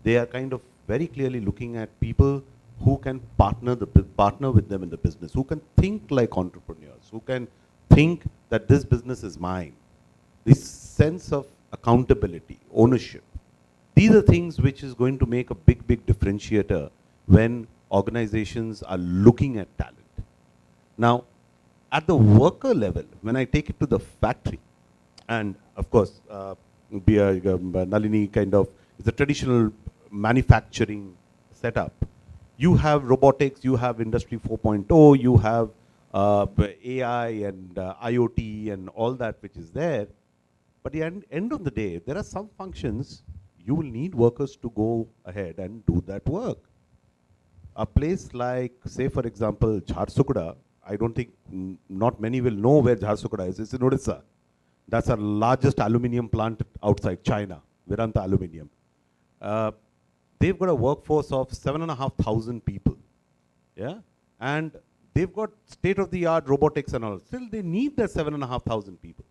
they are kind of very clearly looking at people who can partner with them in the business, who can think like entrepreneurs, who can think that this business is mine. This sense of accountability, ownership. These are things which is going to make a big, big differentiator when organizations are looking at talent. Now, at the worker level, when I take it to the factory, and of course, Nalini kind of is a traditional manufacturing setup, You have robotics, you have Industry 4.0, you have AI and IoT and all that which is there. But at the end of the day, there are some functions you will need workers to go ahead and do that work. A place like, say for example, Jharsuguda, I don't think, not many will know where Jharsuguda is. It's in Odisha. That's our largest aluminium plant outside China, Vedanta Aluminium. They've got a workforce of 7,500 people, yeah? And they've got state-of-the-art robotics and all. Still, they need that 7,500 people.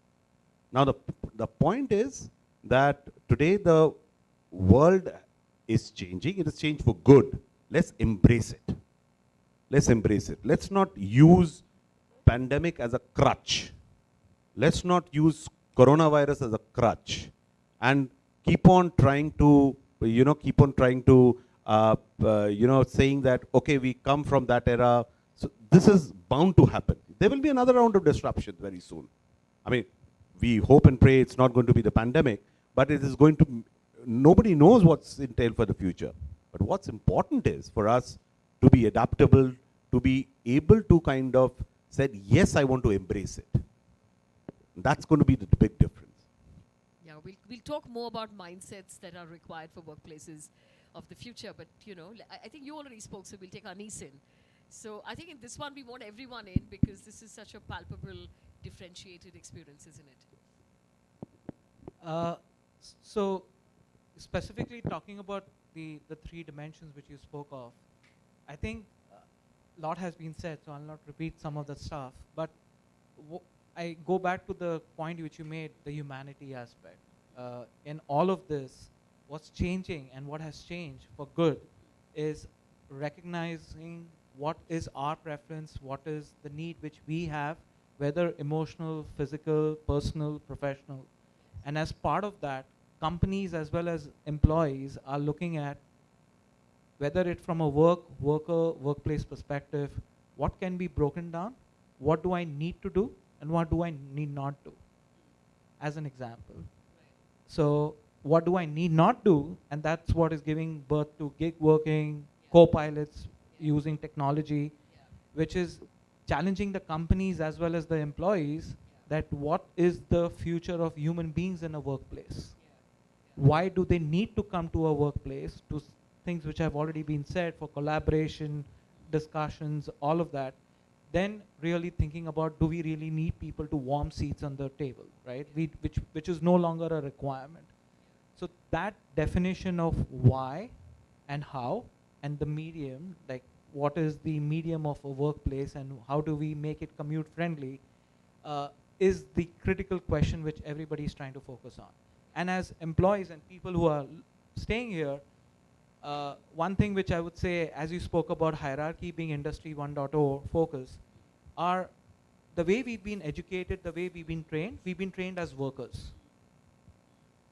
Now, the point is that today the world is changing. It has changed for good. Let's embrace it. Let's embrace it. Let's not use pandemic as a crutch. Let's not use coronavirus as a crutch and keep on trying to, saying that, okay, we come from that era. So this is bound to happen. There will be another round of disruption very soon. I mean, we hope and pray it's not going to be the pandemic, but it is going to, nobody knows what's entailed for the future. But what's important is for us to be adaptable, to be able to kind of say, yes, I want to embrace it. That's going to be the big difference. Yeah, we'll talk more about mindsets that are required for workplaces of the future. But, I think you already spoke, so we'll take our niece in. So I think in this one, we want everyone in because this is such a palpable, differentiated experience, isn't it? So specifically talking about the three dimensions which you spoke of, I think a lot has been said, so I'll not repeat some of the stuff. But I go back to the point which you made, the humanity aspect. In all of this, what's changing and what has changed for good is recognizing what is our preference, what is the need which we have, whether emotional, physical, personal, professional. And as part of that, companies as well as employees are looking at whether it from a workplace perspective, what can be broken down, what do I need to do, and what do I need not do, as an example. So what do I need not do, and that's what is giving birth to gig working, co-pilots using technology, which is challenging the companies as well as the employees that what is the future of human beings in a workplace? Why do they need to come to a workplace? To things which have already been said for collaboration, discussions, all of that. Then really thinking about, do we really need people to warm seats on the table, right? Which is no longer a requirement. So that definition of why and how and the medium, like what is the medium of a workplace and how do we make it commute friendly, is the critical question which everybody is trying to focus on. And as employees and people who are staying here, one thing which I would say, as you spoke about hierarchy being Industry 1.0 focus, are the way we've been educated, the way we've been trained as workers.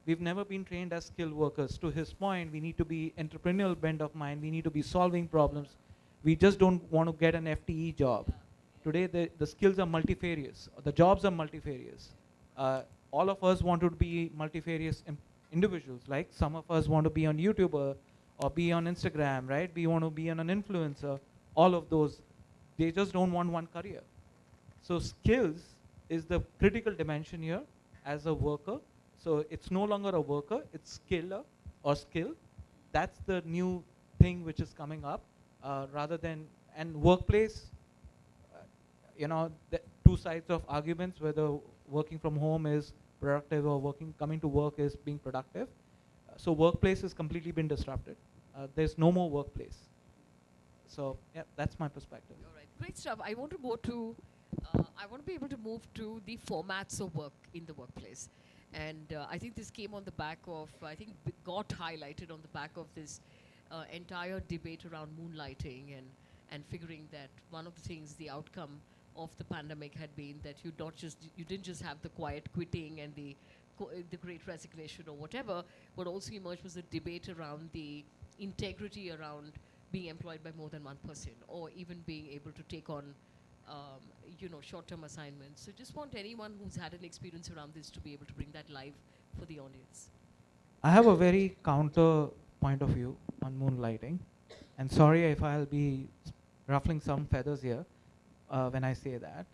We've never been trained as skilled workers. To his point, we need to be entrepreneurial bent of mind, we need to be solving problems. We just don't want to get an FTE job. Today, the skills are multifarious, the jobs are multifarious. All of us want to be multifarious individuals, like some of us want to be on YouTube or be on Instagram, right? We want to be an influencer, all of those. They just don't want one career. So skills is the critical dimension here as a worker. So it's no longer a worker, it's skiller or skill. That's the new thing which is coming up rather than, and workplace, the two sides of arguments, whether working from home is productive or coming to work is being productive. So workplace has completely been disrupted. There's no more workplace. So yeah, that's my perspective. All right, great stuff. I want to go to, I want to be able to move to the formats of work in the workplace. And I think this came on the back of, I think got highlighted on the back of this entire debate around moonlighting and figuring that one of the things, the outcome of the pandemic had been that you didn't just have the quiet quitting and the great resignation or whatever, but also emerged was a debate around the integrity around being employed by more than one person or even being able to take on short-term assignments. So just want anyone who's had an experience around this to be able to bring that live for the audience. I have a very counter point of view on moonlighting. and sorry if I'll be ruffling some feathers here when I say that.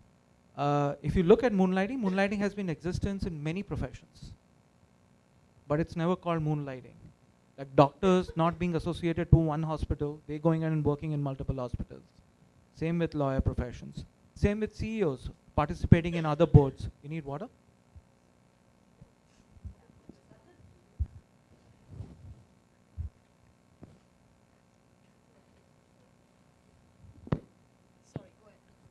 If you look at moonlighting, moonlighting has been in existence in many professions, but it's never called moonlighting. Like doctors not being associated to one hospital, they going in and working in multiple hospitals. Same with lawyer professions. Same with CEOs participating in other boards. You need water?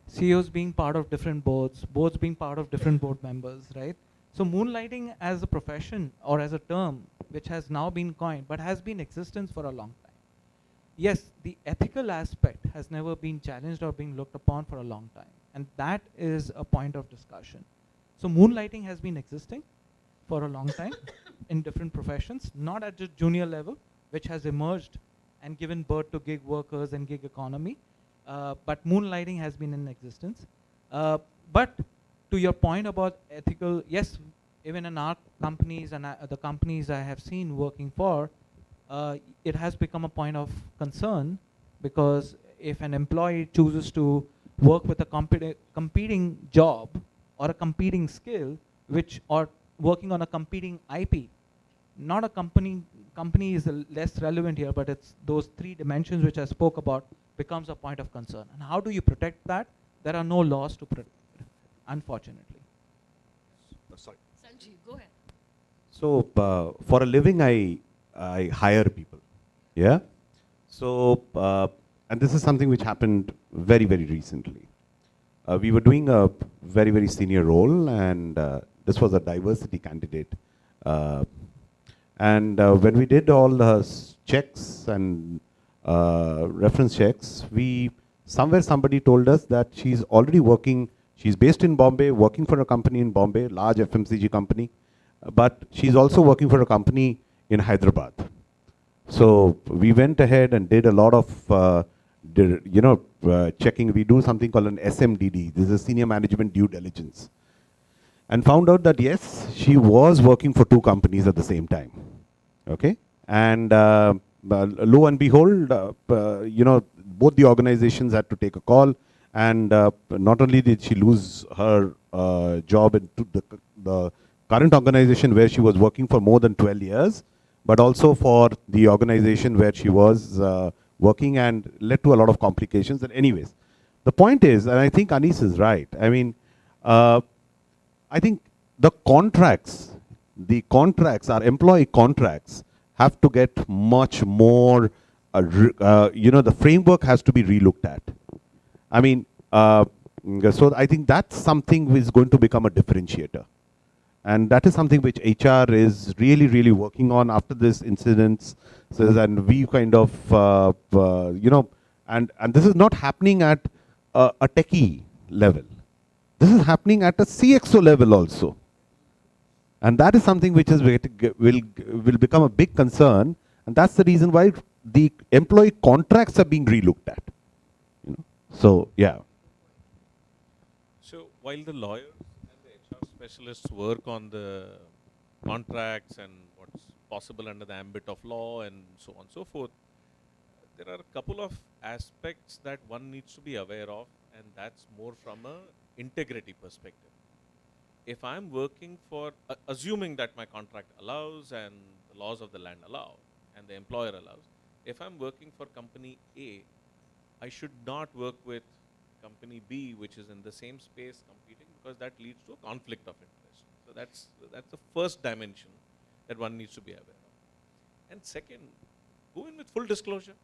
CEOs being part of different boards, boards being part of different board members, right? So moonlighting as a profession or as a term, which has now been coined, but has been in existence for a long time. Yes, the ethical aspect has never been challenged or been looked upon for a long time. And that is a point of discussion. So moonlighting has been existing for a long time in different professions, not at the junior level, which has emerged and given birth to gig workers and gig economy. But moonlighting has been in existence. But to your point about ethical, yes, even in our companies and the companies I have seen working for, it has become a point of concern, because if an employee chooses to work with a competing job or a competing skill, or working on a competing IP, not a company is less relevant here, but it's those three dimensions which I spoke about becomes a point of concern. And how do you protect that? There are no laws to protect it, unfortunately. Sorry. Sanjeev, go ahead. So for a living, I hire people. Yeah. So and this is something which happened very, very recently. We were doing a very, very senior role, and this was a diversity candidate. And when we did all the checks and reference checks, somebody told us that she's already working. She's based in Bombay, working for a company in Bombay, large FMCG company, but she's also working for a company in Hyderabad. So we went ahead and did a lot of, checking. We do something called an SMDD. This is Senior Management Due Diligence. And found out that yes, she was working for two companies at the same time. Okay? And lo and behold, both the organizations had to take a call. And not only did she lose her job into the current organization where she was working for more than 12 years, but also for the organization where she was working, and led to a lot of complications. And anyways, the point is, and I think Anis is right, I mean, I think the contracts, our employee contracts have to get much more, the framework has to be relooked at. I mean, so I think that's something which is going to become a differentiator. And that is something which HR is really, really working on after this incident. So, and we kind of, and this is not happening at a techie level. This is happening at a CXO level also. And that is something which will become a big concern. And that's the reason why the employee contracts are being relooked at. So, yeah. So while the lawyers and the HR specialists work on the contracts and what's possible under the ambit of law and so on and so forth, there are a couple of aspects that one needs to be aware of, and that's more from a integrity perspective. If I'm working for, assuming that my contract allows and the laws of the land allow and the employer allows, if I'm working for company A, I should not work with company B, which is in the same space competing, because that leads to a conflict of interest. So that's the first dimension that one needs to be aware of. And second, go in with full disclosure.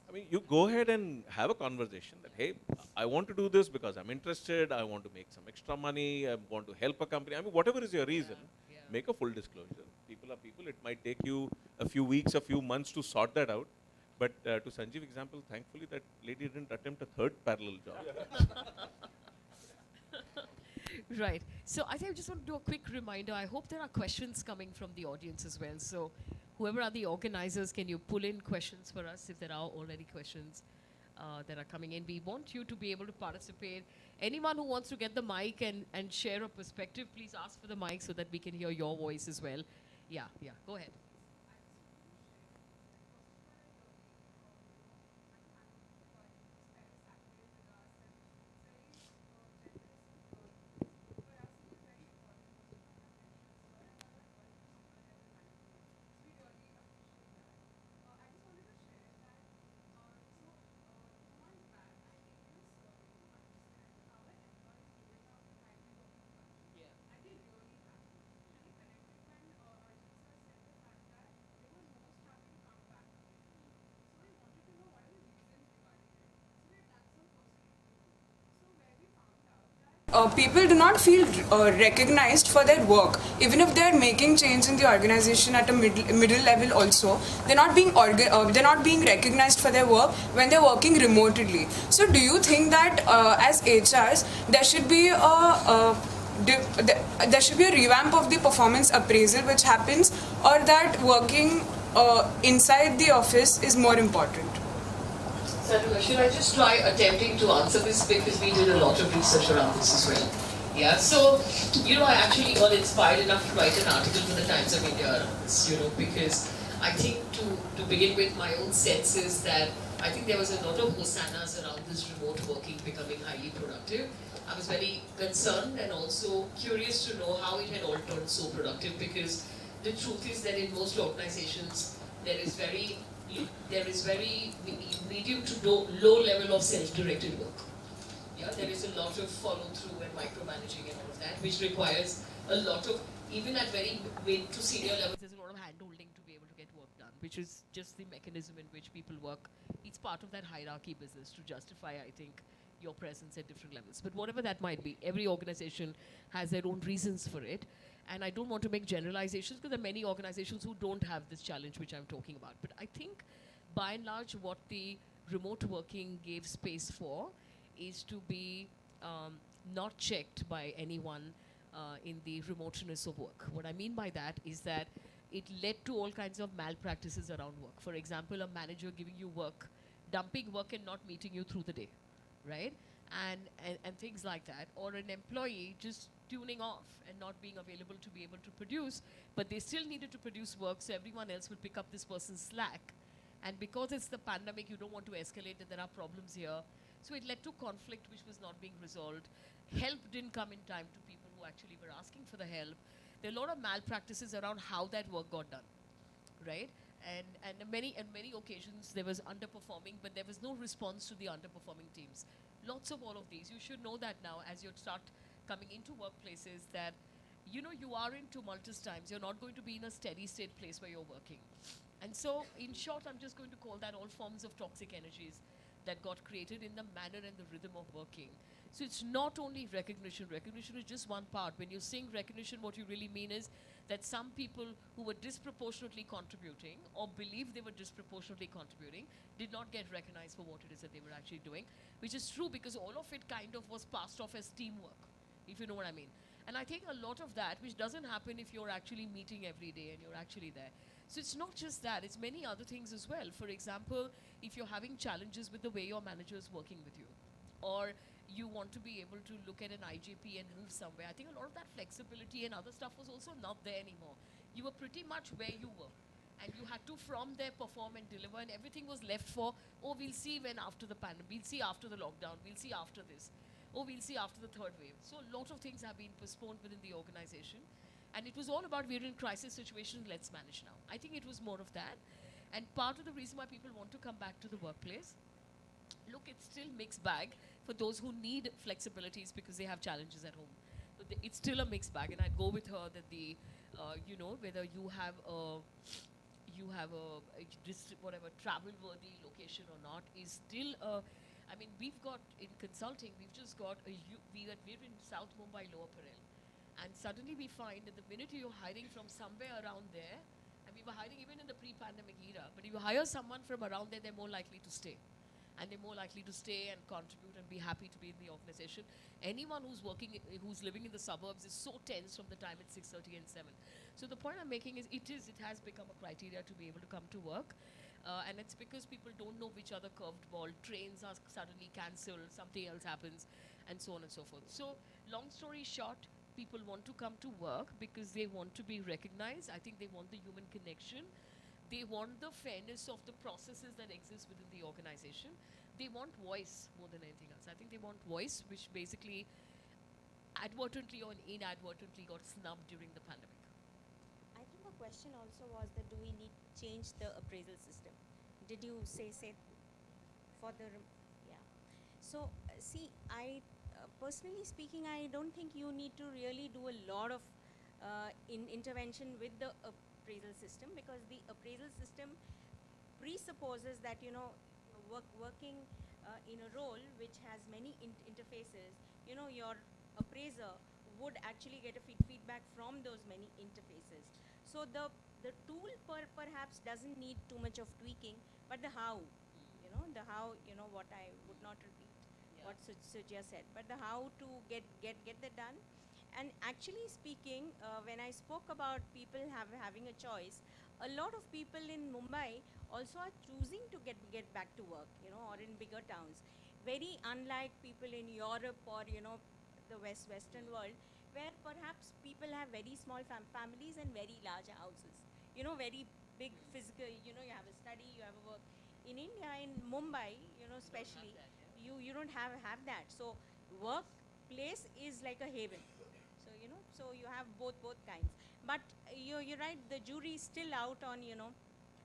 I mean, you go ahead and have a conversation that, hey, I want to do this because I'm interested, I want to make some extra money, I want to help a company. I mean, whatever is your reason, make a full disclosure. People are people. It might take you a few weeks, a few months to sort that out. But to Sanjeev's example, thankfully that lady didn't attempt a third parallel job. Right. So I think I just want to do a quick reminder. I hope there are questions coming from the audience as well. So whoever are the organizers, can you pull in questions for us if there are already questions that are coming in? We want you to be able to participate. Anyone who wants to get the mic and share a perspective, please ask for the mic so that we can hear your voice as well. Yeah, go ahead. people do not feel recognized for their work, even if they are making change in the organization at a middle level. Also, they're not being recognized for their work when they're working remotely. So, do you think that as HRs there should be there should be a revamp of the performance appraisal which happens, or that working inside the office is more important? Should I just try attempting to answer this, because we did a lot of research around this as well. Yeah, so, I actually got inspired enough to write an article for the Times of India around this, because I think to begin with, my own sense is that I think there was a lot of hosannas around this remote working becoming highly productive. I was very concerned and also curious to know how it had all turned so productive, because the truth is that in most organizations, there is very medium to low level of self-directed work. Yeah, there is a lot of follow-through and micromanaging and all of that, which requires a lot of, even at very mid to senior levels, there's a lot of hand-holding to be able to get work done, which is just the mechanism in which people work. It's part of that hierarchy business to justify, I think, your presence at different levels. But whatever that might be, every organization has their own reasons for it. And I don't want to make generalizations, because there are many organizations who don't have this challenge which I'm talking about. But I think, by and large, what the remote working gave space for is to be not checked by anyone in the remoteness of work. What I mean by that is that it led to all kinds of malpractices around work. For example, a manager giving you work, dumping work and not meeting you through the day, right? And things like that. Or an employee just tuning off and not being available to be able to produce, but they still needed to produce work, so everyone else will pick up this person's slack. And because it's the pandemic, you don't want to escalate that there are problems here. So it led to conflict which was not being resolved. Help didn't come in time to people who actually were asking for the help. There are a lot of malpractices around how that work got done, right? And many occasions there was underperforming, but there was no response to the underperforming teams. Lots of all of these. You should know that now as you start coming into workplaces, that you are in tumultuous times. You're not going to be in a steady state place where you're working. And so, in short, I'm just going to call that all forms of toxic energies that got created in the manner and the rhythm of working. So it's not only recognition. Recognition is just one part. When you're saying recognition, what you really mean is that some people who were disproportionately contributing or believed they were disproportionately contributing did not get recognized for what it is that they were actually doing, which is true because all of it kind of was passed off as teamwork, if you know what I mean. And I think a lot of that, which doesn't happen if you're actually meeting every day and you're actually there. So it's not just that, it's many other things as well. For example, if you're having challenges with the way your manager is working with you, or you want to be able to look at an IJP and move somewhere, I think a lot of that flexibility and other stuff was also not there anymore. You were pretty much where you were, and you had to from there perform and deliver, and everything was left for, oh, we'll see when after the pandemic, we'll see after the lockdown, we'll see after this, oh, we'll see after the third wave. So a lot of things have been postponed within the organization. And it was all about, we're in crisis situation, let's manage now. I think it was more of that. And part of the reason why people want to come back to the workplace, look, it's still mixed bag for those who need flexibilities because they have challenges at home. So it's still a mixed bag, and I'd go with her that the, whether you have a whatever travel-worthy location or not is still I mean, we've got, in consulting, we've just got we're in South Mumbai, Lower Parel. And suddenly we find that the minute you're hiring from somewhere around there, and we were hiring even in the pre-pandemic era, but if you hire someone from around there, they're more likely to stay. And they're more likely to stay and contribute and be happy to be in the organization. Anyone who's living in the suburbs is so tense from the time it's 6:30 and 7. So the point I'm making is, it has become a criteria to be able to come to work. And it's because people don't know which other curved ball. Trains are suddenly cancelled, something else happens, and so on and so forth. So long story short, people want to come to work because they want to be recognized. I think they want the human connection. They want the fairness of the processes that exist within the organization. They want voice more than anything else. I think they want voice, which basically advertently or inadvertently got snubbed during the pandemic. I think the question also was that do we need to change the appraisal system? Did you say for the, yeah. So see, personally speaking, I don't think you need to really do a lot of intervention with the appraisal system, because the appraisal system presupposes that working in a role which has many interfaces. Your appraiser would actually get a feedback from those many interfaces. So the tool perhaps doesn't need too much of tweaking, but the how, the how, what I would not repeat what Sujya said, but the how to get that done. And actually speaking, when I spoke about people having a choice, a lot of people in Mumbai also are choosing to get back to work, or in bigger towns. Very unlike people in Europe or, the Western world, where perhaps people have very small families and very large houses. Very big physical, you have a study, you have a work. In India, in Mumbai, especially, you don't have that. So workplace is like a haven. So you have both kinds. But you're right, the jury is still out on,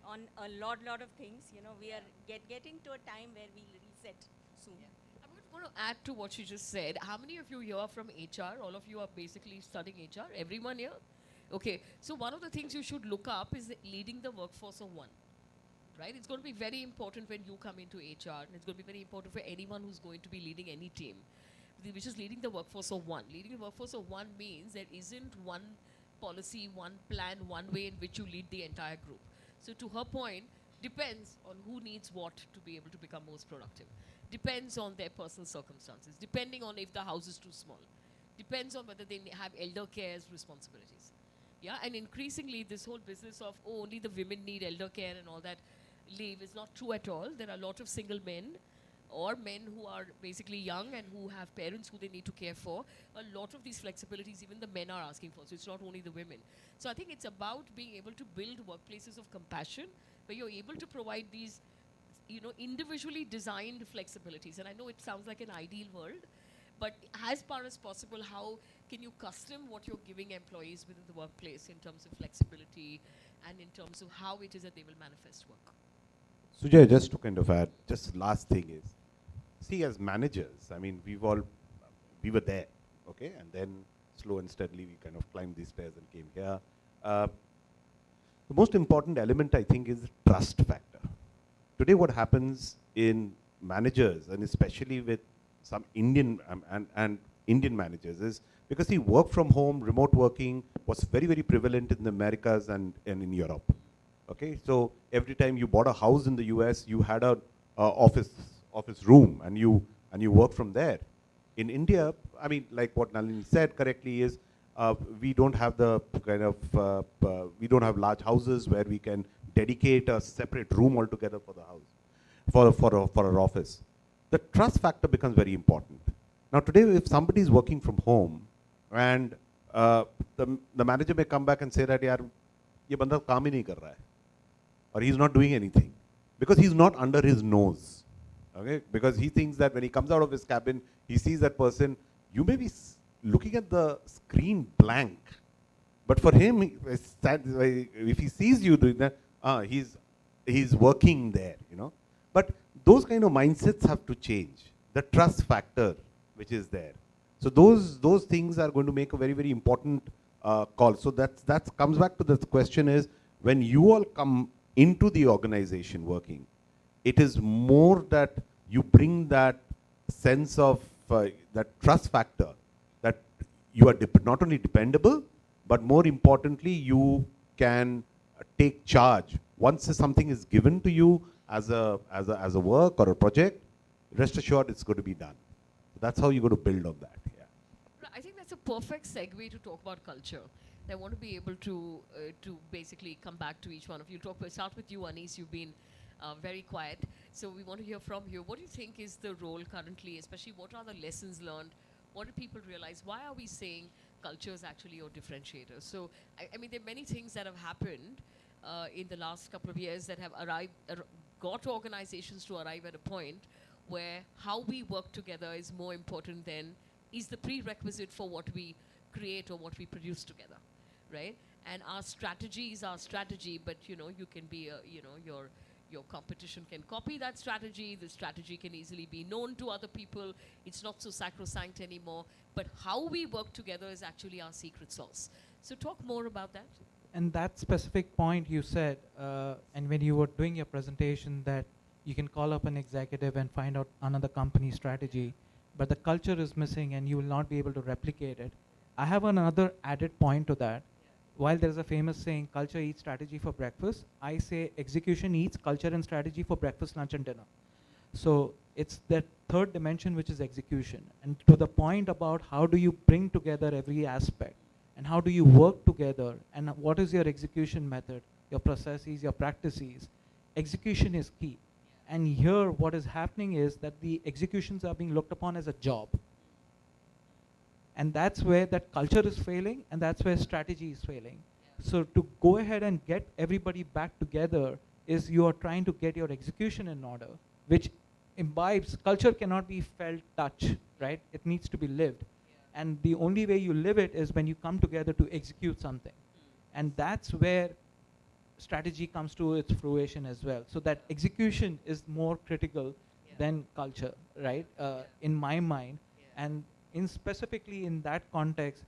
on a lot of things. We are getting to a time where we'll reset soon. I would want to add to what you just said. How many of you here are from HR? All of you are basically studying HR? Everyone here? Okay, so one of the things you should look up is leading the workforce of one. Right? It's going to be very important when you come into HR, and it's going to be very important for anyone who's going to be leading any team, which is leading the workforce of one. Leading the workforce of one means there isn't one policy, one plan, one way in which you lead the entire group. So to her point, depends on who needs what to be able to become most productive. Depends on their personal circumstances. Depending on if the house is too small. Depends on whether they have elder care's responsibilities. Yeah, and increasingly this whole business of, oh, only the women need elder care and all that leave is not true at all. There are a lot of single men or men who are basically young and who have parents who they need to care for. A lot of these flexibilities even the men are asking for, so it's not only the women. So I think it's about being able to build workplaces of compassion where you're able to provide these, individually designed flexibilities. And I know it sounds like an ideal world, but as far as possible, how can you custom what you're giving employees within the workplace in terms of flexibility and in terms of how it is that they will manifest work? Sujay, just to kind of add, just last thing is, see, as managers, I mean, we were there, okay, and then slow and steadily we kind of climbed these stairs and came here. The most important element, I think, is the trust factor. Today what happens in managers, and especially with some Indian and Indian managers, is because work from home, remote working was very, very prevalent in the Americas and in Europe. Okay, so every time you bought a house in the US, you had a office room, and you work from there. In India, I mean, like what Nalini said correctly is, we don't have the kind of we don't have large houses where we can dedicate a separate room altogether for the house, for our office. The trust factor becomes very important. Now today, if somebody is working from home, and the manager may come back and say that, yaar, ye banda kaam hi nahi kar raha hai, or he's not doing anything, because he's not under his nose. Okay, because he thinks that when he comes out of his cabin, he sees that person. You may be looking at the screen blank, but for him, if he sees you doing that, he's working there, But those kind of mindsets have to change. The trust factor, which is there. So those things are going to make a very, very important call. So that comes back to the question is, when you all come into the organization working, it is more that you bring that sense of that trust factor, that you are not only dependable, but more importantly, you can take charge. Once something is given to you as a work or a project, rest assured it's going to be done. That's how you're going to build on that. Yeah. I think that's a perfect segue to talk about culture. I want to be able to basically come back to each one of you. Start with you, Anis. You've been very quiet. So we want to hear from you. What do you think is the role currently, especially what are the lessons learned? What do people realize? Why are we saying culture is actually your differentiator? So, I mean, there are many things that have happened in the last couple of years that have got organizations to arrive at a point where how we work together is more important than is the prerequisite for what we create or what we produce together, right? And our strategy is our strategy, but you can be your competition can copy that strategy. The strategy can easily be known to other people. It's not so sacrosanct anymore. But how we work together is actually our secret sauce. So talk more about that. And that specific point you said, and when you were doing your presentation, that you can call up an executive and find out another company strategy. but the culture is missing and you will not be able to replicate it. I have another added point to that. While there's a famous saying, culture eats strategy for breakfast, I say execution eats culture and strategy for breakfast, lunch, and dinner. So it's that third dimension, which is execution. And to the point about how do you bring together every aspect, and how do you work together, and what is your execution method, your processes, your practices, execution is key. And here what is happening is that the executions are being looked upon as a job. And that's where that culture is failing, and that's where strategy is failing. So to go ahead and get everybody back together is you are trying to get your execution in order, which imbibes, culture cannot be felt, touch, right? It needs to be lived. And the only way you live it is when you come together to execute something. And that's where strategy comes to its fruition as well. So that execution is more critical than culture, right? In my mind. And specifically in that context,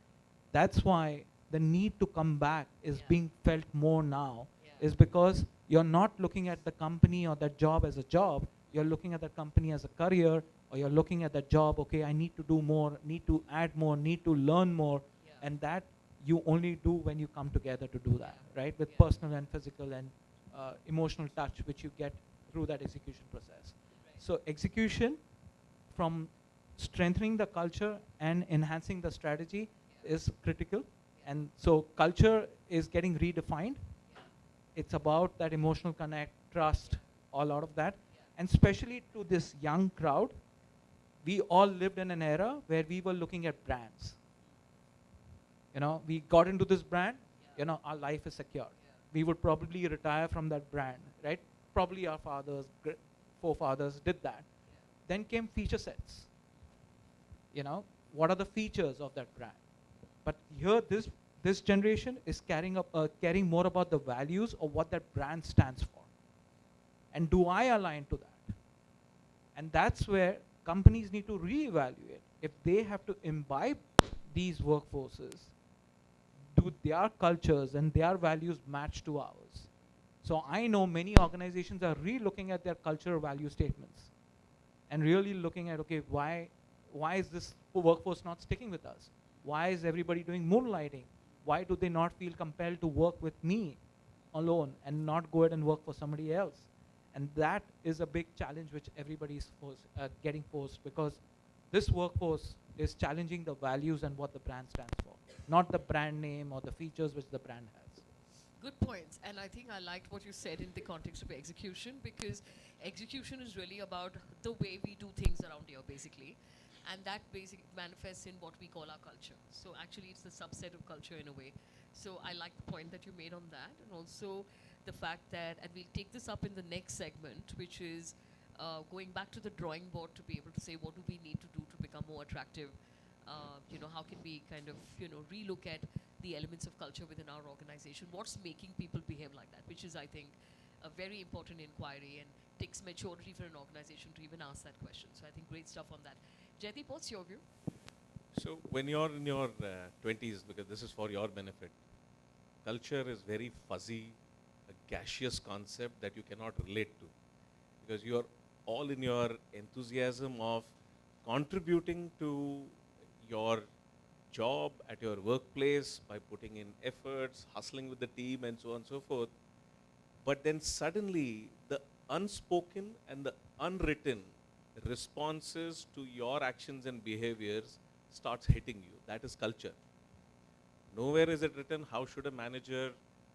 that's why the need to come back is being felt more now, is because you're not looking at the company or that job as a job, you're looking at the company as a career, or you're looking at that job, okay, I need to do more, need to add more, need to learn more, and that you only do when you come together to do that, right? With personal and physical and emotional touch, which you get through that execution process. So execution from strengthening the culture and enhancing the strategy is critical. And so culture is getting redefined. It's about that emotional connect, trust, all out of that. And especially to this young crowd, we all lived in an era where we were looking at brands. You know, we got into this brand, you know, our life is secure. We would probably retire from that brand, right? Probably our fathers, forefathers did that. Then came feature sets. You know, what are the features of that brand? But here, this generation is caring more about the values of what that brand stands for. And do I align to that? And that's where companies need to reevaluate. If they have to imbibe these workforces, do their cultures and their values match to ours? So I know many organizations are re-looking at their cultural value statements and really looking at, okay, why is this workforce not sticking with us? Why is everybody doing moonlighting? Why do they not feel compelled to work with me alone and not go ahead and work for somebody else? And that is a big challenge which everybody is getting posed, because this workforce is challenging the values and what the brand stands for, not the brand name or the features which the brand has. Good points. And I think I liked what you said in the context of execution, because execution is really about the way we do things around here, basically. And that basically manifests in what we call our culture. So actually it's the subset of culture in a way. So I like the point that you made on that, and also the fact that, and we'll take this up in the next segment, which is going back to the drawing board to be able to say what do we need to do to become more attractive. You know, how can we kind of, you know, relook at the elements of culture within our organization? What's making people behave like that? Which is, I think, a very important inquiry, and takes maturity for an organization to even ask that question. So I think great stuff on that. Jaideep, what's your view? So when you're in your 20s, because this is for your benefit, culture is very fuzzy, a gaseous concept that you cannot relate to, because you are all in your enthusiasm of contributing to your job at your workplace by putting in efforts, hustling with the team, and so on and so forth. But then suddenly the unspoken and the unwritten responses to your actions and behaviors starts hitting you. That is culture. Nowhere is it written how should a manager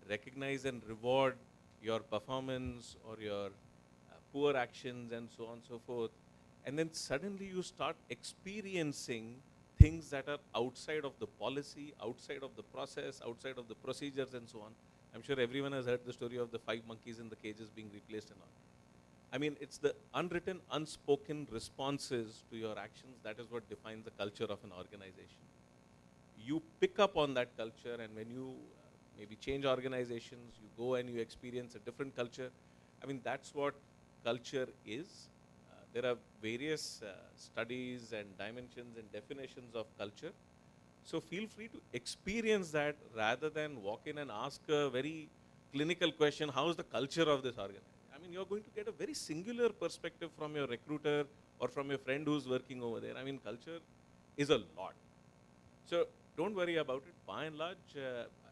recognize and reward your performance or your poor actions and so on and so forth. And then suddenly you start experiencing things that are outside of the policy, outside of the process, outside of the procedures and so on. I'm sure everyone has heard the story of the 5 monkeys in the cages being replaced and all. I mean, it's the unwritten, unspoken responses to your actions that is what defines the culture of an organization. You pick up on that culture, and when you maybe change organizations, you go and you experience a different culture. I mean, that's what culture is. There are various studies and dimensions and definitions of culture. So feel free to experience that rather than walk in and ask a very clinical question, how is the culture of this organization? I mean, you're going to get a very singular perspective from your recruiter or from your friend who's working over there. I mean, culture is a lot. So don't worry about it. By and large,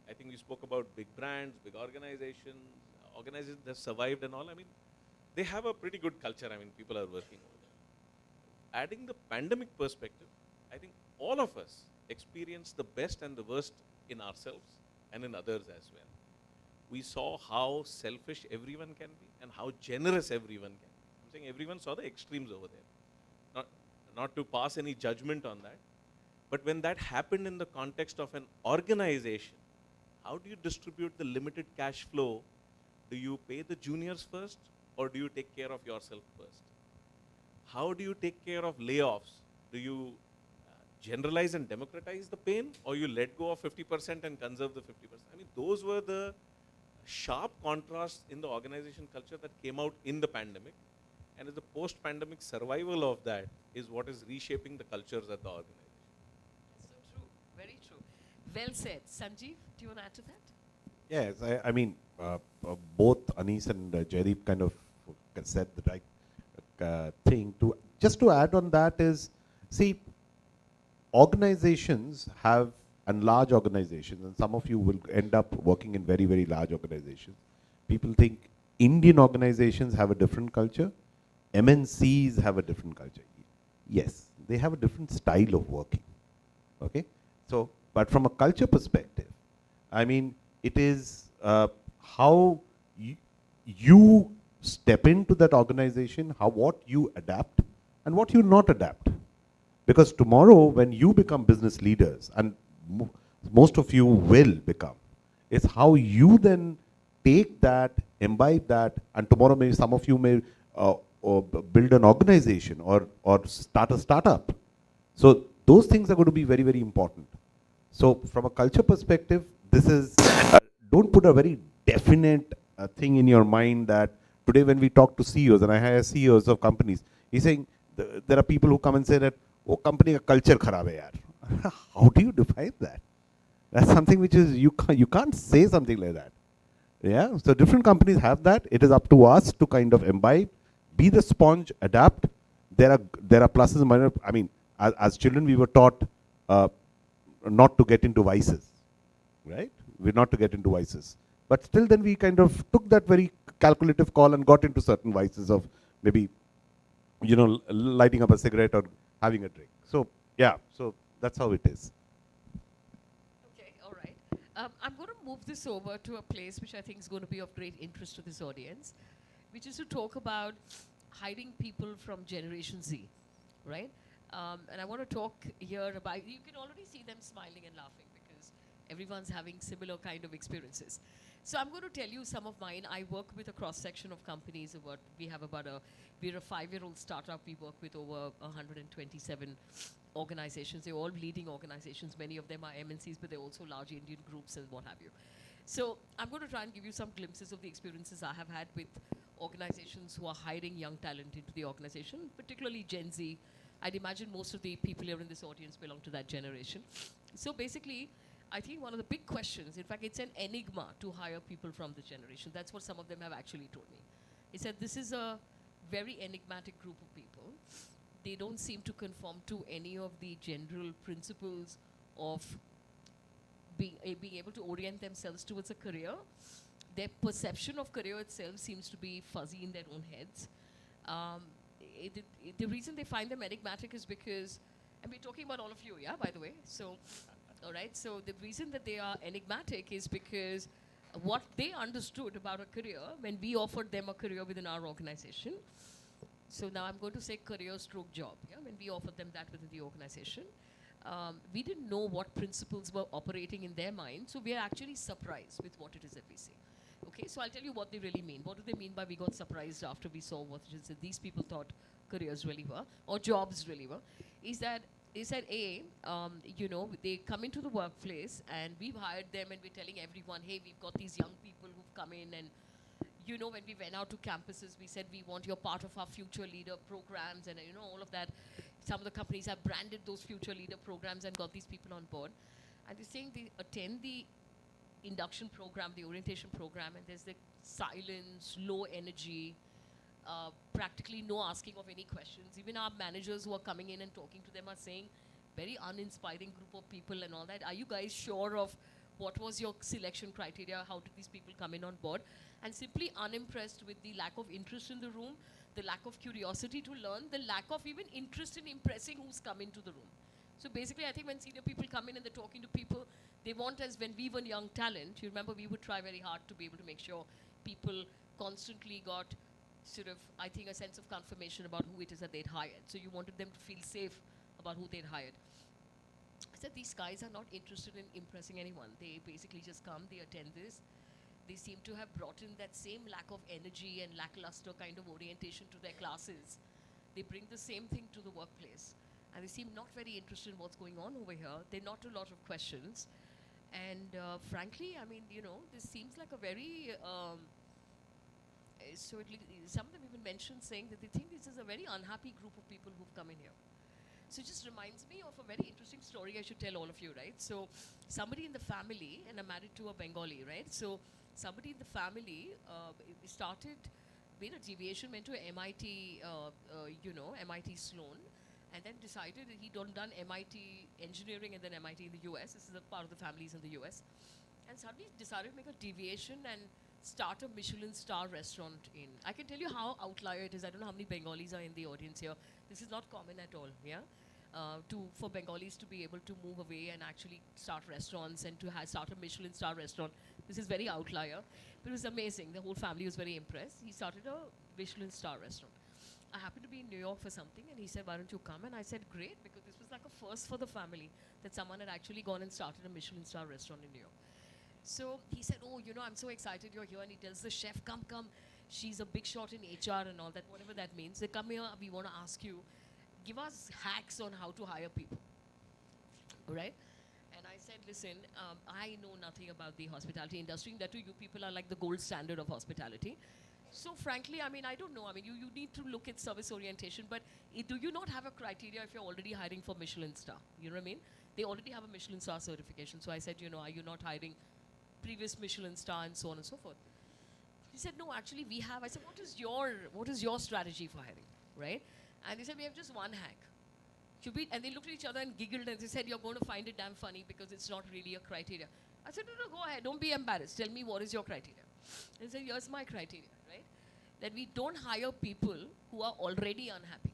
I think we spoke about big brands, big organizations that survived and all. I mean, they have a pretty good culture. I mean, people are working over there. Adding the pandemic perspective, I think all of us experience the best and the worst in ourselves and in others as well. We saw how selfish everyone can be and how generous everyone can be. I'm saying everyone saw the extremes over there. Not to pass any judgment on that, but when that happened in the context of an organization, how do you distribute the limited cash flow? Do you pay the juniors first, or do you take care of yourself first? How do you take care of layoffs? Do you generalize and democratize the pain, or you let go of 50% and conserve the 50%? I mean, those were the sharp contrasts in the organization culture that came out in the pandemic. And the post-pandemic survival of that is what is reshaping the cultures at the organization. So true, very true. Well said. Sanjeev, do you want to add to that? Yes, I mean, both Anis and Jaideep kind of said the right thing. Just to add on that is, see, organizations have, and large organizations, and some of you will end up working in very, very large organizations. People think Indian organizations have a different culture. MNCs have a different culture. Yes, they have a different style of working. Okay? So, but from a culture perspective, I mean, it is how you step into that organization, what you adapt and what you not adapt. Because tomorrow, when you become business leaders, and most of you will become, it's how you then take that, imbibe that, and tomorrow maybe some of you may or build an organization or start a startup. So those things are going to be very, very important. So from a culture perspective, this is, don't put a very definite thing in your mind that today when we talk to CEOs, and I hire CEOs of companies, he's saying, there are people who come and say that, oh, company ka culture kharab hai yaar. How do you define that? That's something which is, you can't say something like that. Yeah, so different companies have that. It is up to us to kind of imbibe, be the sponge, adapt. There are pluses and minuses. I mean, as children, we were taught not to get into vices, right? We're not to get into vices. But still then we kind of took that very calculative call and got into certain vices of maybe, you know, lighting up a cigarette or having a drink. So, yeah, so that's how it is. Okay, all right. I'm going to move this over to a place which I think is going to be of great interest to this audience, which is to talk about hiding people from Generation Z, right? And I want to talk here about, you can already see them smiling and laughing because everyone's having similar kind of experiences. So I'm going to tell you some of mine. I work with a cross-section of companies. We're a 5-year-old startup. We work with over 127 organizations. They're all leading organizations. Many of them are MNCs, but they're also large Indian groups and what have you. So I'm going to try and give you some glimpses of the experiences I have had with organizations who are hiring young talent into the organization, particularly Gen Z. I'd imagine most of the people here in this audience belong to that generation. So basically, I think one of the big questions, in fact, it's an enigma to hire people from this generation. That's what some of them have actually told me. They said this is a very enigmatic group of people. They don't seem to conform to any of the general principles of being able to orient themselves towards a career. Their perception of career itself seems to be fuzzy in their own heads. The reason they find them enigmatic is because, and we're talking about all of you, yeah, by the way. So, all right, so the reason that they are enigmatic is because what they understood about a career when we offered them a career within our organization. So now I'm going to say career stroke job, yeah, when we offered them that within the organization. We didn't know what principles were operating in their mind, so we are actually surprised with what it is that we say. Okay, so I'll tell you what they really mean. What do they mean by we got surprised after we saw what it is that these people thought careers really were, or jobs really were, is that you know, they come into the workplace and we've hired them and we're telling everyone, hey, we've got these young people who've come in, and you know, when we went out to campuses, we said we want you part of our future leader programs, and you know, all of that. Some of the companies have branded those future leader programs and got these people on board. And they're saying they attend the induction program, the orientation program, and there's the silence, low energy, practically no asking of any questions. Even our managers who are coming in and talking to them are saying, very uninspiring group of people and all that. Are you guys sure of what was your selection criteria? How did these people come in on board? And simply unimpressed with the lack of interest in the room, the lack of curiosity to learn, the lack of even interest in impressing who's come into the room. So basically, I think when senior people come in and they're talking to people, they want, as when we were young talent, you remember we would try very hard to be able to make sure people constantly got sort of, I think, a sense of confirmation about who it is that they'd hired. So you wanted them to feel safe about who they'd hired. I said, these guys are not interested in impressing anyone. They basically just come, they attend this. They seem to have brought in that same lack of energy and lackluster kind of orientation to their classes. They bring the same thing to the workplace. And they seem not very interested in what's going on over here. They're not a lot of questions. And frankly, I mean, you know, this seems like a very, some of them even mentioned saying that they think this is a very unhappy group of people who've come in here. So it just reminds me of a very interesting story I should tell all of you, right? So somebody in the family, and I'm married to a Bengali, right? So somebody in the family made a deviation, went to MIT, MIT Sloan, and then decided that he'd done MIT engineering and then MIT in the US. This is a part of the families in the US. And suddenly decided to make a deviation and start a Michelin star restaurant in. I can tell you how outlier it is. I don't know how many Bengalis are in the audience here. This is not common at all, yeah? For Bengalis to be able to move away and actually start restaurants and to start a Michelin star restaurant. This is very outlier, but it was amazing. The whole family was very impressed. He started a Michelin star restaurant. I happened to be in New York for something, and he said, why don't you come? And I said, great, because this was like a first for the family, that someone had actually gone and started a Michelin star restaurant in New York. So he said, oh, you know, I'm so excited you're here. And he tells the chef, come. She's a big shot in HR and all that, whatever that means. They come here, we want to ask you, give us hacks on how to hire people, right? And I said, listen, I know nothing about the hospitality industry. That too, you people are like the gold standard of hospitality. So frankly, I mean, I don't know. I mean, you need to look at service orientation, but do you not have a criteria if you're already hiring for Michelin star? You know what I mean? They already have a Michelin star certification. So I said, you know, are you not hiring previous Michelin star and so on and so forth? He said, no, actually we have. I said, what is your strategy for hiring, right? And they said, we have just one hack. And they looked at each other and giggled and they said, you're going to find it damn funny because it's not really a criteria. I said, no, go ahead, don't be embarrassed. Tell me what is your criteria. And he said, here's my criteria, right? That we don't hire people who are already unhappy.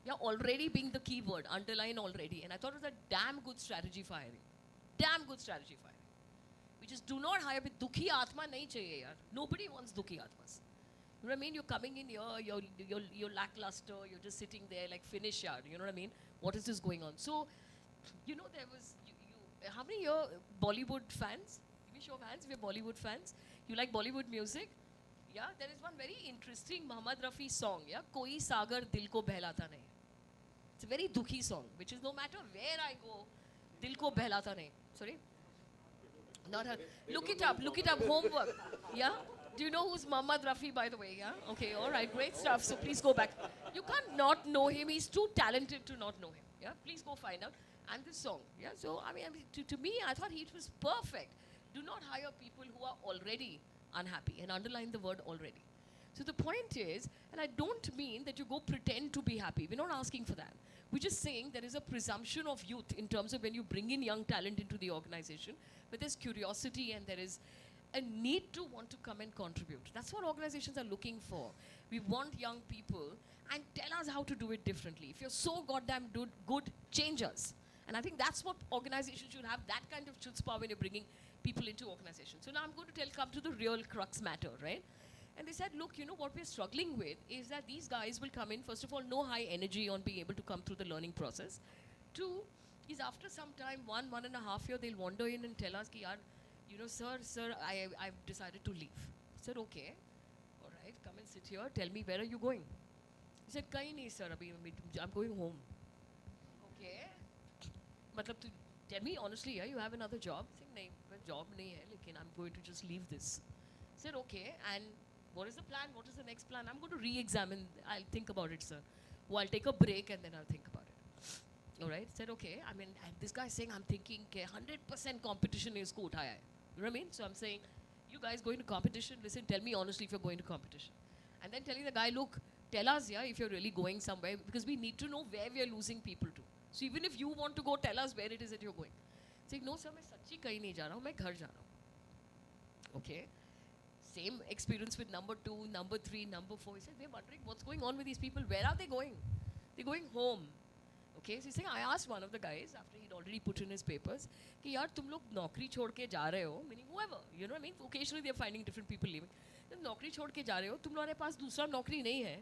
Yeah, already being the key word, underline already. And I thought it was a damn good strategy for hiring. Damn good strategy for hiring. We just do not hire with dukhi atma nahi chahiye yaar. Nobody wants dukhi atmas. You know what I mean? You're coming in here, you're lackluster, you're just sitting there like finish yaar. You know what I mean? What is this going on? So, you know, there was, how many here Bollywood fans? Give me show of hands if you're Bollywood fans. You like Bollywood music? Yeah, there is one very interesting Muhammad Rafi song, yeah? Koi Sagar Dil Ko Behlata Nahi. It's a very dukhi song, which is no matter where I go, Dil Ko Behlata Nahi. Sorry? Not her. Look it up, homework. Yeah? Do you know who's Muhammad Rafi, by the way? Yeah? Okay, all right, great stuff. So please go back. You can't not know him. He's too talented to not know him. Yeah? Please go find out. And this song. Yeah? So, I mean to me, I thought it was perfect. Do not hire people who are already unhappy, and underline the word already. So the point is, and I don't mean that you go pretend to be happy. We're not asking for that. We're just saying there is a presumption of youth in terms of when you bring in young talent into the organization, but there's curiosity and there is a need to want to come and contribute. That's what organizations are looking for. We want young people, and tell us how to do it differently. If you're so goddamn good, change us. And I think that's what organizations should have, that kind of chutzpah when you're bringing people into organizations. So now I'm going to come to the real crux matter, right? And they said, look, you know, what we're struggling with is that these guys will come in, first of all, no high energy on being able to come through the learning process. Two, is after some time, 1.5 years, they'll wander in and tell us, you know, sir, I've decided to leave. I said, okay, all right, come and sit here, tell me, where are you going? He said, kahin nahi, sir, I'm going home. Okay. Matlab, tell me honestly, yeah, you have another job? I said, nahi, job nahi hai, lekin I'm going to just leave this. I said, okay, and what is the plan? What is the next plan? I'm going to re-examine. I'll think about it, sir. Well, I'll take a break and then I'll think about it. All right. I said, okay. I mean, and this guy's saying, I'm thinking, 100% competition is ko uthaya hai. You know what I mean? So I'm saying, you guys going to competition? Listen, tell me honestly if you're going to competition. And then telling the guy, look, tell us, yeah, if you're really going somewhere, because we need to know where we are losing people to. So even if you want to go, tell us where it is that you're going. Saying, no, sir, मैं सच्ची कहीं नहीं जा रहा हूँ, मैं घर जा रहा हूँ. Okay. Same experience with number 2, number 3, number 4. He said, we're wondering what's going on with these people. Where are they going? They're going home. Okay, so he's saying, I asked one of the guys after he'd already put in his papers, कि यार तुम लोग नौकरी छोड़ के जा रहे हो, meaning whoever, you know what I mean? Occasionally they're finding different people leaving. तुम नौकरी छोड़ के जा रहे हो, तुम्हारे पास दूसरा नौकरी नहीं है,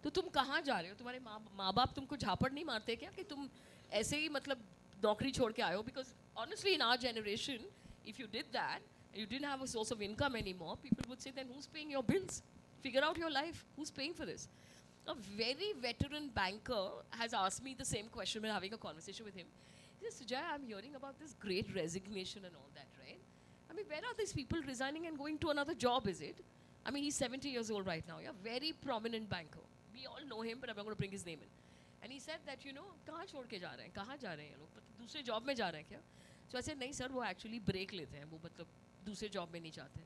तो तुम कहाँ जा रहे हो? तुम्हारे माँ बाप तुमको झापड़ नहीं मारते क्या कि तुम ऐसे ही मतलब नौकरी छोड़ के आए हो? Because honestly in our generation, if you did that, and you didn't have a source of income anymore, people would say, then who's paying your bills? Figure out your life. Who's paying for this? A very veteran banker has asked me the same question when having a conversation with him. He says, Sujay, I'm hearing about this great resignation and all that, right? I mean, where are these people resigning and going to another job, is it? I mean, he's 70 years old right now, yeah? Very prominent banker. We all know him, but I'm not going to bring his name in. And he said that, you know, कहाँ छोड़ के जा रहे हैं? कहाँ जा रहे हैं ये लोग? दूसरे जॉब में जा रहे हैं क्या? So I said, नहीं सर, वो actually break लेते हैं. वो मतलब दूसरे जॉब में नहीं जाते.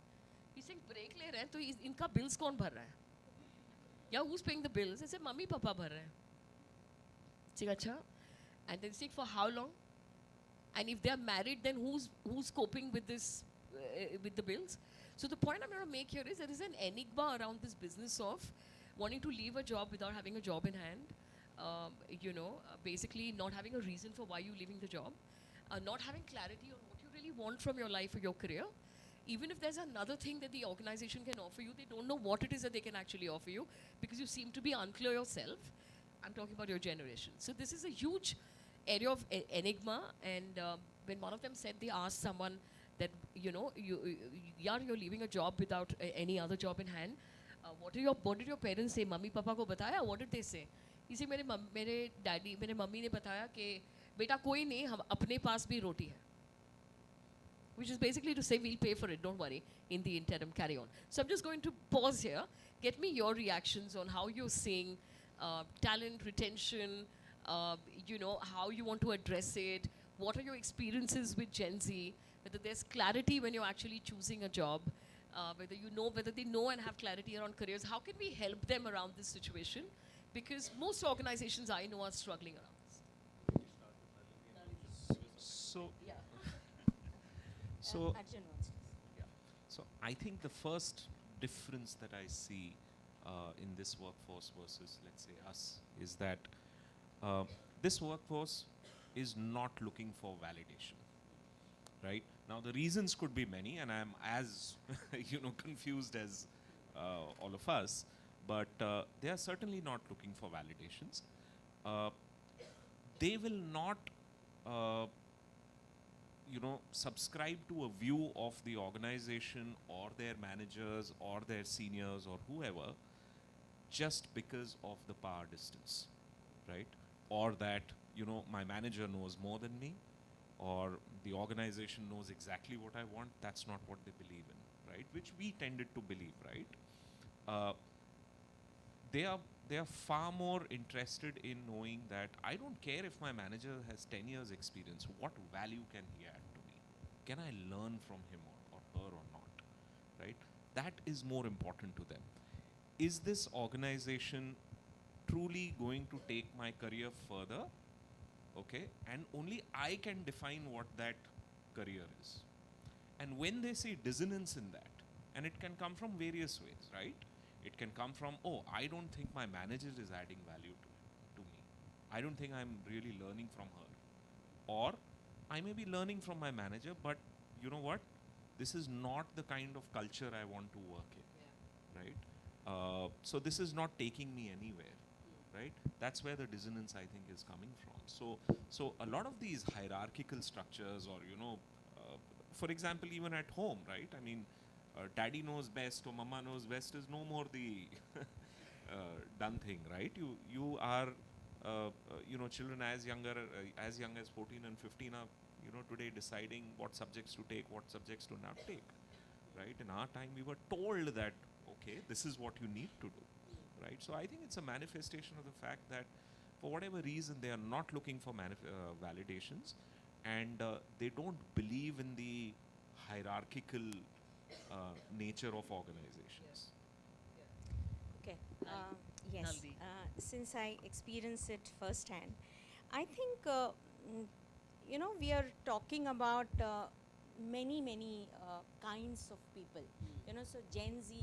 He's saying, break ले रहे हैं, तो इनका bills कौन भर रहा है? Yeah, who's paying the bills? I said, mummy, papa bhar rahe hain. Saying, acha. And then saying, for how long? And if they are married, then who's coping with this, with the bills? So the point I'm going to make here is there is an enigma around this business of wanting to leave a job without having a job in hand. Basically not having a reason for why you're leaving the job. Not having clarity on what you really want from your life or your career. Even if there's another thing that the organization can offer you, they don't know what it is that they can actually offer you because you seem to be unclear yourself. I'm talking about your generation. So this is a huge area of enigma. And when one of them said, they asked someone that, you're leaving a job without any other job in hand. What did your parents say? Mummy, papa ko bataya? What did they say? He said, मेरे mummy ने बताया कि बेटा कोई नहीं, हम अपने पास भी रोटी है. Which is basically to say, we'll pay for it, don't worry, in the interim, carry on. So I'm just going to pause here. Get me your reactions on how you're seeing talent, retention, how you want to address it, what are your experiences with Gen Z, whether there's clarity when you're actually choosing a job, whether they know and have clarity around careers. How can we help them around this situation? Because most organizations I know are struggling around this. So, Yeah. So, Arjun wants to. so I think the first difference that I see in this workforce versus, let's say, us, is that this workforce is not looking for validation, right? Now, the reasons could be many, and I'm as, confused as all of us, but they are certainly not looking for validations. They will not subscribe to a view of the organization or their managers or their seniors or whoever just because of the power distance, right? Or that, my manager knows more than me, or the organization knows exactly what I want. That's not what they believe in, right? Which we tended to believe, right? They are far more interested in knowing that I don't care if my manager has 10 years experience, what value can he add to me? Can I learn from him or her or not, right? That is more important to them. Is this organization truly going to take my career further? Okay, and only I can define what that career is. And when they see dissonance in that, and it can come from various ways, right? It can come from, oh, I don't think my manager is adding value to me. I don't think I'm really learning from her. Or I may be learning from my manager, but you know what? This is not the kind of culture I want to work in, right? So this is not taking me anywhere, right? That's where the dissonance, I think, is coming from. So a lot of these hierarchical structures, or for example, even at home, right? I mean, daddy knows best or mama knows best is no more the done thing, right? You are, children as young as 14 and 15 are, today deciding what subjects to take, what subjects to not take, right? In our time, we were told that, okay, this is what you need to do, right? So I think it's a manifestation of the fact that for whatever reason, they are not looking for validations, and they don't believe in the hierarchical nature of organizations. Okay. Yes. Naldi. Since I experience it firsthand, I think we are talking about many kinds of people. So Gen Z,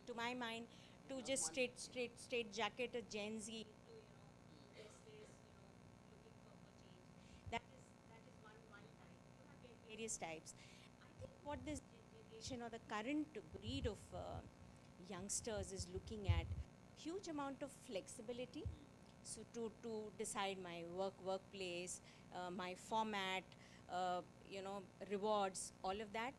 to my mind, to just straight jacket a Gen Z to restless, looking for change. That is one type. You have various types. I think what this generation or the current breed of youngsters is looking at huge amount of flexibility, so to decide my workplace, my format, rewards, all of that.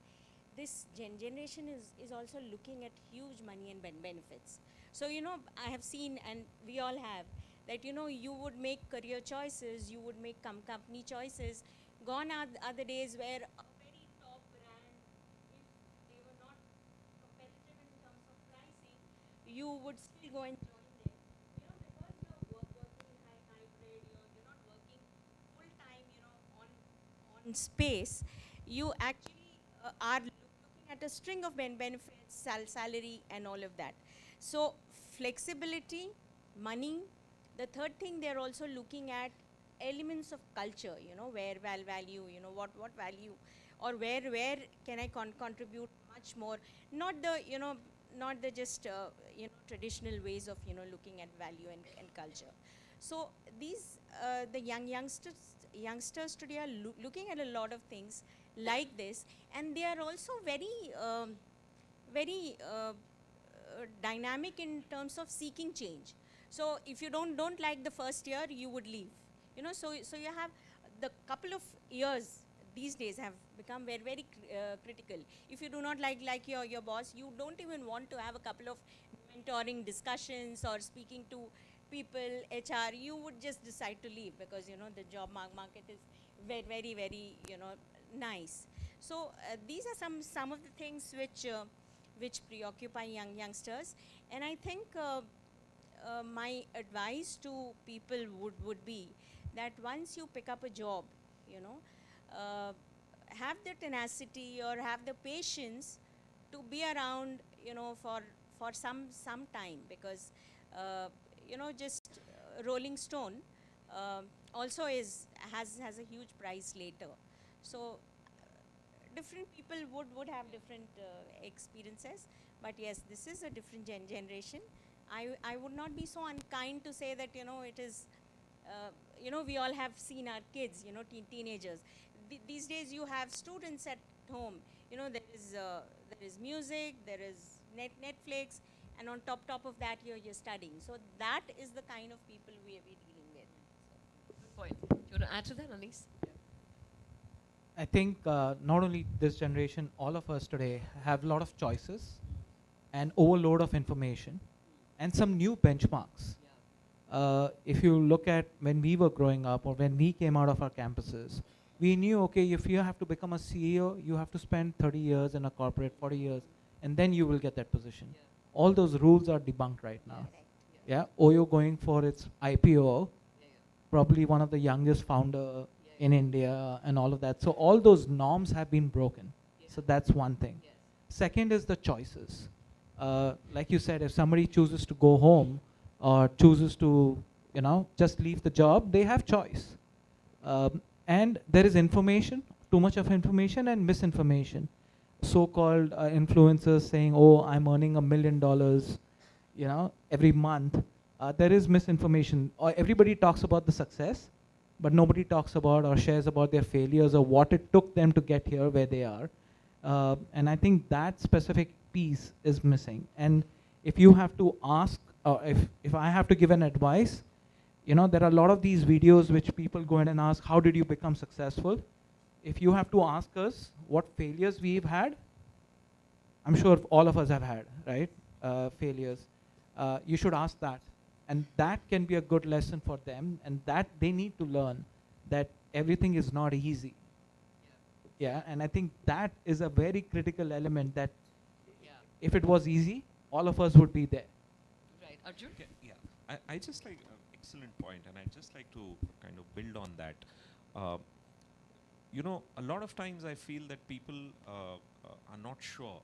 This generation is also looking at huge money and benefits. So I have seen, and we all have, that you would make career choices, you would make company choices. Gone are the days where a very top brand, if they were not competitive in terms of pricing, you would still go and join them. Because you're working in hybrid, you're not working full time, on space, you actually are looking at a string of benefits, salary, and all of that. So flexibility, money. The third thing, they're also looking at elements of culture. Where value. What value, or where can I contribute much more. Not the just traditional ways of looking at value and culture. So these the youngsters today are looking at a lot of things like this, and they are also very dynamic in terms of seeking change. So if you don't like the first year, you would leave. So you have the couple of years these days have become very critical. If you do not like your boss, you don't even want to have a couple of mentoring discussions or speaking to people, HR. You would just decide to leave because the job market is very nice. So these are some of the things which preoccupy youngsters, and I think my advice to people would be that once you pick up a job, have the tenacity or have the patience to be around, for some time, because just rolling stone also has a huge price later. So different people would have different experiences, but yes, this is a different generation. I would not be so unkind to say that it is we all have seen our kids, teenagers. These days you have students at home. There is music, there is Netflix, and on top of that you're studying. So that is the kind of people we're dealing with. Good point. Do you want to add to that, Anis? I think not only this generation, all of us today have a lot of choices and overload of information and some new benchmarks. If you look at when we were growing up or when we came out of our campuses, we knew, okay, if you have to become a CEO, you have to spend 30 years in a corporate, 40 years, and then you will get that position. Yeah. All those rules are debunked right now. Correct. Yeah, Oyo going for its IPO, probably one of the youngest founder in India and all of that. So all those norms have been broken. So that's one thing. Yes. Second is the choices. Like you said, if somebody chooses to go home or chooses to, just leave the job, they have choice. And there is information, too much of information and misinformation. So-called influencers saying, oh, I'm earning $1 million, every month. There is misinformation. Or everybody talks about the success, but nobody talks about or shares about their failures or what it took them to get here where they are. And I think that specific piece is missing. And if you have to ask, or if I have to give an advice, there are a lot of these videos which people go in and ask, how did you become successful? If you have to ask us what failures we've had, I'm sure all of us have had, right? Failures. You should ask that. And that can be a good lesson for them, and that they need to learn that everything is not easy. Yeah, and I think that is a very critical element that if it was easy, all of us would be there. Right. Arjun? Yeah. I just like, excellent point, and I just like to kind of build on that. you know, a lot of times I feel that people are not sure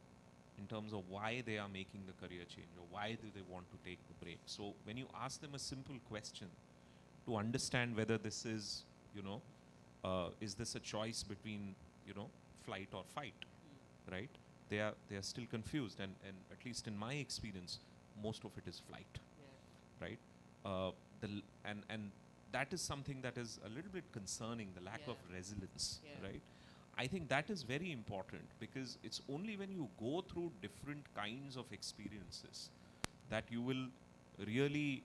in terms of why they are making the career change or why do they want to take the break. So when you ask them a simple question to understand whether this is, you know, is this a choice between, you know, flight or fight, right? They are still confused, and at least in my experience, most of it is flight, right? And that is something that is a little bit concerning, the lack of resilience, right? I think that is very important, because it's only when you go through different kinds of experiences that you will really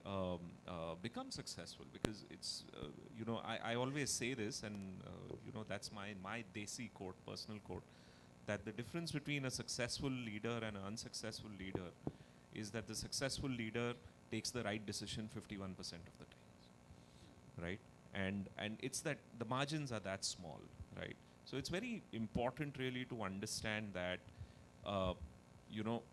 become successful. Because it's, you know, I always say this, and you know, that's my desi quote, personal quote, that the difference between a successful leader and an unsuccessful leader is that the successful leader takes the right decision 51% of the time, right? And it's that the margins are that small, right? So it's very important really to understand that, you know,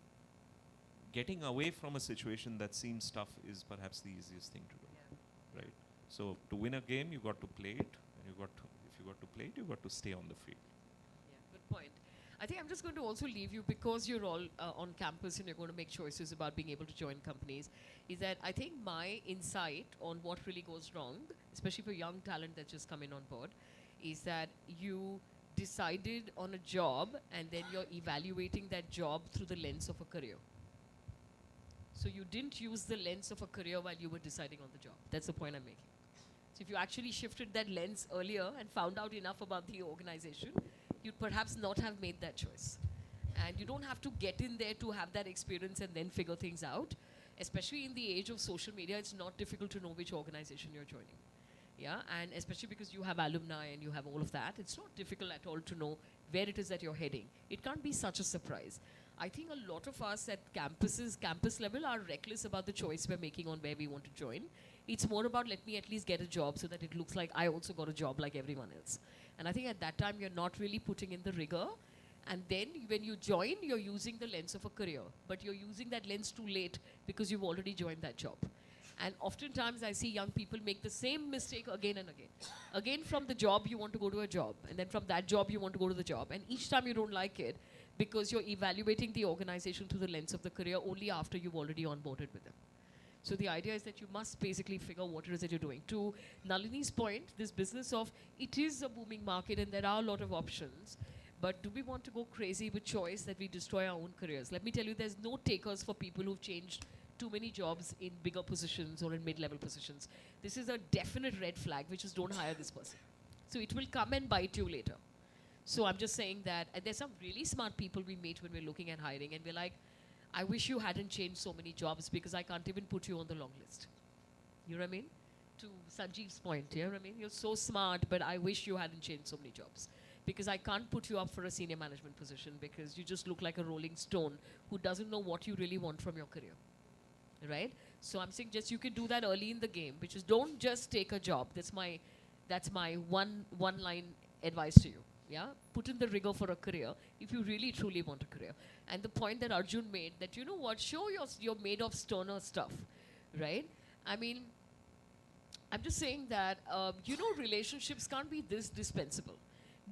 getting away from a situation that seems tough is perhaps the easiest thing to do, right? So to win a game, you got to play it, and if you got to play it, you got to stay on the field. Yeah, good point. I think I'm just going to also leave you, because you're all on campus and you're going to make choices about being able to join companies, is that I think my insight on what really goes wrong, especially for young talent that's just come in on board, is that you decided on a job and then you're evaluating that job through the lens of a career. So you didn't use the lens of a career while you were deciding on the job. That's the point I'm making. So if you actually shifted that lens earlier and found out enough about the organization, you'd perhaps not have made that choice. And you don't have to get in there to have that experience and then figure things out. Especially in the age of social media, it's not difficult to know which organization you're joining. Yeah, and especially because you have alumni and you have all of that, it's not difficult at all to know where it is that you're heading. It can't be such a surprise. I think a lot of us at campus level, are reckless about the choice we're making on where we want to join. It's more about, let me at least get a job so that it looks like I also got a job like everyone else. And I think at that time, you're not really putting in the rigor. And then when you join, you're using the lens of a career. But you're using that lens too late because you've already joined that job. And oftentimes I see young people make the same mistake again and again. Again, from the job, you want to go to a job. And then from that job, you want to go to the job. And each time you don't like it, because you're evaluating the organization through the lens of the career only after you've already onboarded with them. So the idea is that you must basically figure what it is that you're doing. To Nalini's point, this business of it is a booming market and there are a lot of options, but do we want to go crazy with choice that we destroy our own careers? Let me tell you, there's no takers for people who've changed too many jobs in bigger positions or in mid-level positions. This is a definite red flag, which is don't hire this person. So it will come and bite you later. So I'm just saying that, and there's some really smart people we meet when we're looking at hiring, and we're like, I wish you hadn't changed so many jobs because I can't even put you on the long list. You know what I mean? To Sanjeev's point, you know what I mean? You're so smart, but I wish you hadn't changed so many jobs. Because I can't put you up for a senior management position because you just look like a rolling stone who doesn't know what you really want from your career. Right? So I'm saying just you can do that early in the game, which is don't just take a job. That's my one line advice to you. Yeah, put in the rigor for a career if you really truly want a career. And the point that Arjun made, that you know what, show you're made of sterner stuff, right? I mean, I'm just saying that you know, relationships can't be this dispensable.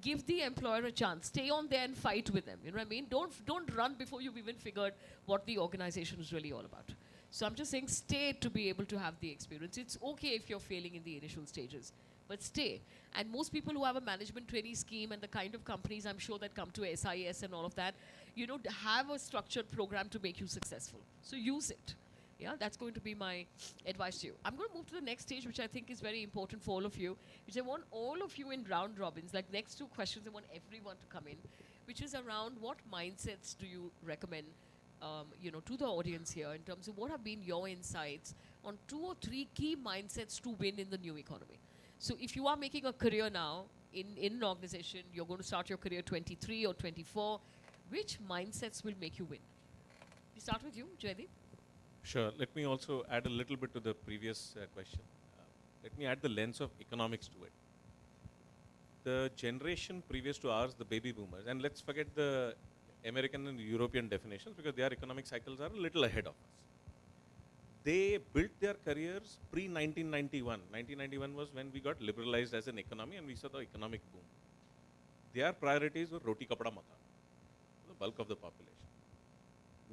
Give the employer a chance. Stay on there and fight with them. You know what I mean? Don't run before you've even figured what the organization is really all about. So I'm just saying, stay to be able to have the experience. It's okay if you're failing in the initial stages, but stay. And most people who have a management trainee scheme and the kind of companies I'm sure that come to SIES and all of that, you know, have a structured program to make you successful. So use it. Yeah, that's going to be my advice to you. I'm going to move to the next stage, which I think is very important for all of you, which I want all of you in round robins, like next two questions, I want everyone to come in, which is around what mindsets do you recommend you know, to the audience here in terms of what have been your insights on 2 or 3 key mindsets to win in the new economy. So if you are making a career now in an organization, you're going to start your career 23 or 24, which mindsets will make you win? We start with you, Jaydeep. Sure. Let me also add a little bit to the previous question. Let me add the lens of economics to it. The generation previous to ours, the baby boomers, and let's forget the American and European definitions because their economic cycles are a little ahead of us. They built their careers pre-1991. 1991 was when we got liberalized as an economy and we saw the economic boom. their priorities were roti kapda makan, the bulk of the population.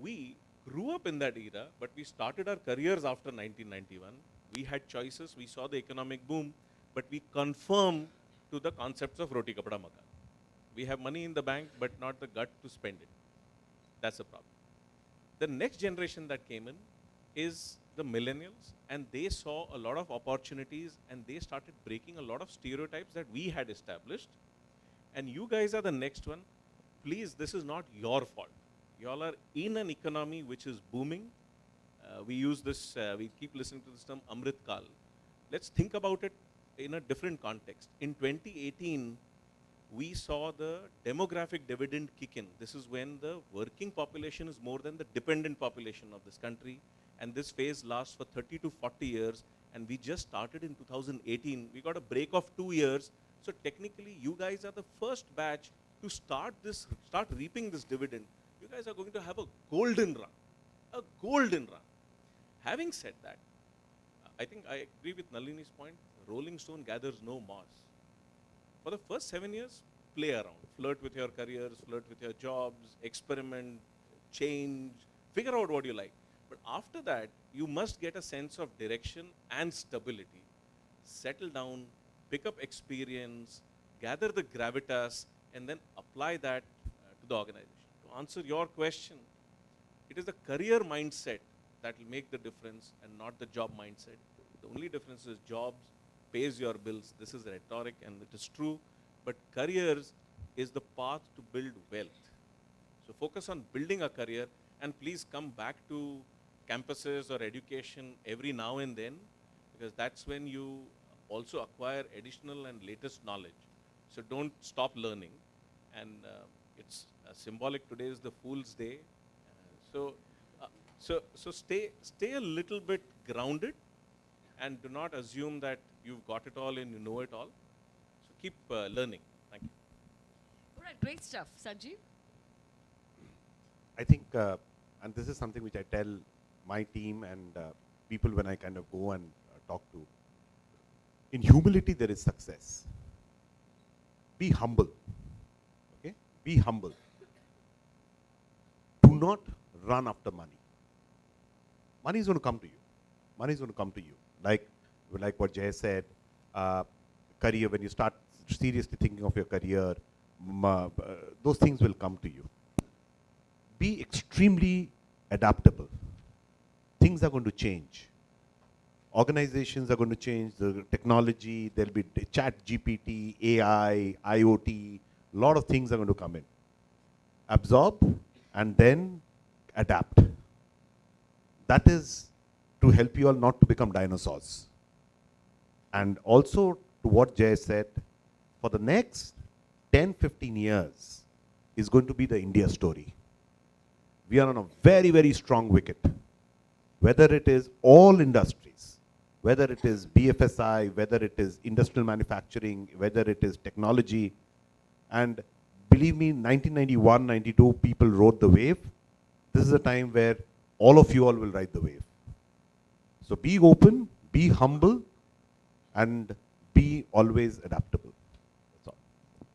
We grew up in that era, but we started our careers after 1991. We had choices, we saw the economic boom, but we conform to the concepts of roti kapda makan. We have money in the bank, but not the gut to spend it. That's the problem. The next generation that came in is the millennials, and they saw a lot of opportunities, and they started breaking a lot of stereotypes that we had established. And you guys are the next one. Please, this is not your fault. You all are in an economy which is booming. We use this, we keep listening to this term Amrit Kal. Let's think about it in a different context. In 2018, we saw the demographic dividend kick in. This is when the working population is more than the dependent population of this country. And this phase lasts for 30 to 40 years. And we just started in 2018. We got a break of 2 years. So technically, you guys are the first batch to start reaping this dividend. You guys are going to have a golden run. A golden run. Having said that, I think I agree with Nalini's point. Rolling stone gathers no moss. For the first 7 years, play around. Flirt with your careers, flirt with your jobs, experiment, change, figure out what you like. But after that, you must get a sense of direction and stability. Settle down, pick up experience, gather the gravitas, and then apply that to the organization. To answer your question, it is the career mindset that will make the difference and not the job mindset. The only difference is jobs pays your bills. This is rhetoric and it is true, but careers is the path to build wealth. So focus on building a career, and please come back to campuses or education every now and then, because that's when you also acquire additional and latest knowledge. So don't stop learning. And it's symbolic, today is the Fool's Day. So stay a little bit grounded, and do not assume that you've got it all and you know it all. So keep learning. Thank you. All right, great stuff. Sanjeev? I think, and this is something which I tell my team and people when I kind of go and talk to. In humility, there is success. Be humble. Okay? Be humble. Do not run after money. Money is going to come to you. Money is going to come to you. Like what Jay said, career, when you start seriously thinking of your career, those things will come to you. Be extremely adaptable. Things are going to change. Organizations are going to change, the technology, there'll be chat GPT, AI, IoT, a lot of things are going to come in. Absorb and then adapt. That is to help you all not to become dinosaurs. And also to what Jay said, for the next 10, 15 years is going to be the India story. We are on a very, very strong wicket. Whether it is all industries, whether it is BFSI, whether it is industrial manufacturing, whether it is technology. And believe me, 1991, 92, people rode the wave. This is a time where all of you all will ride the wave. So be open, be humble, and be always adaptable. That's all.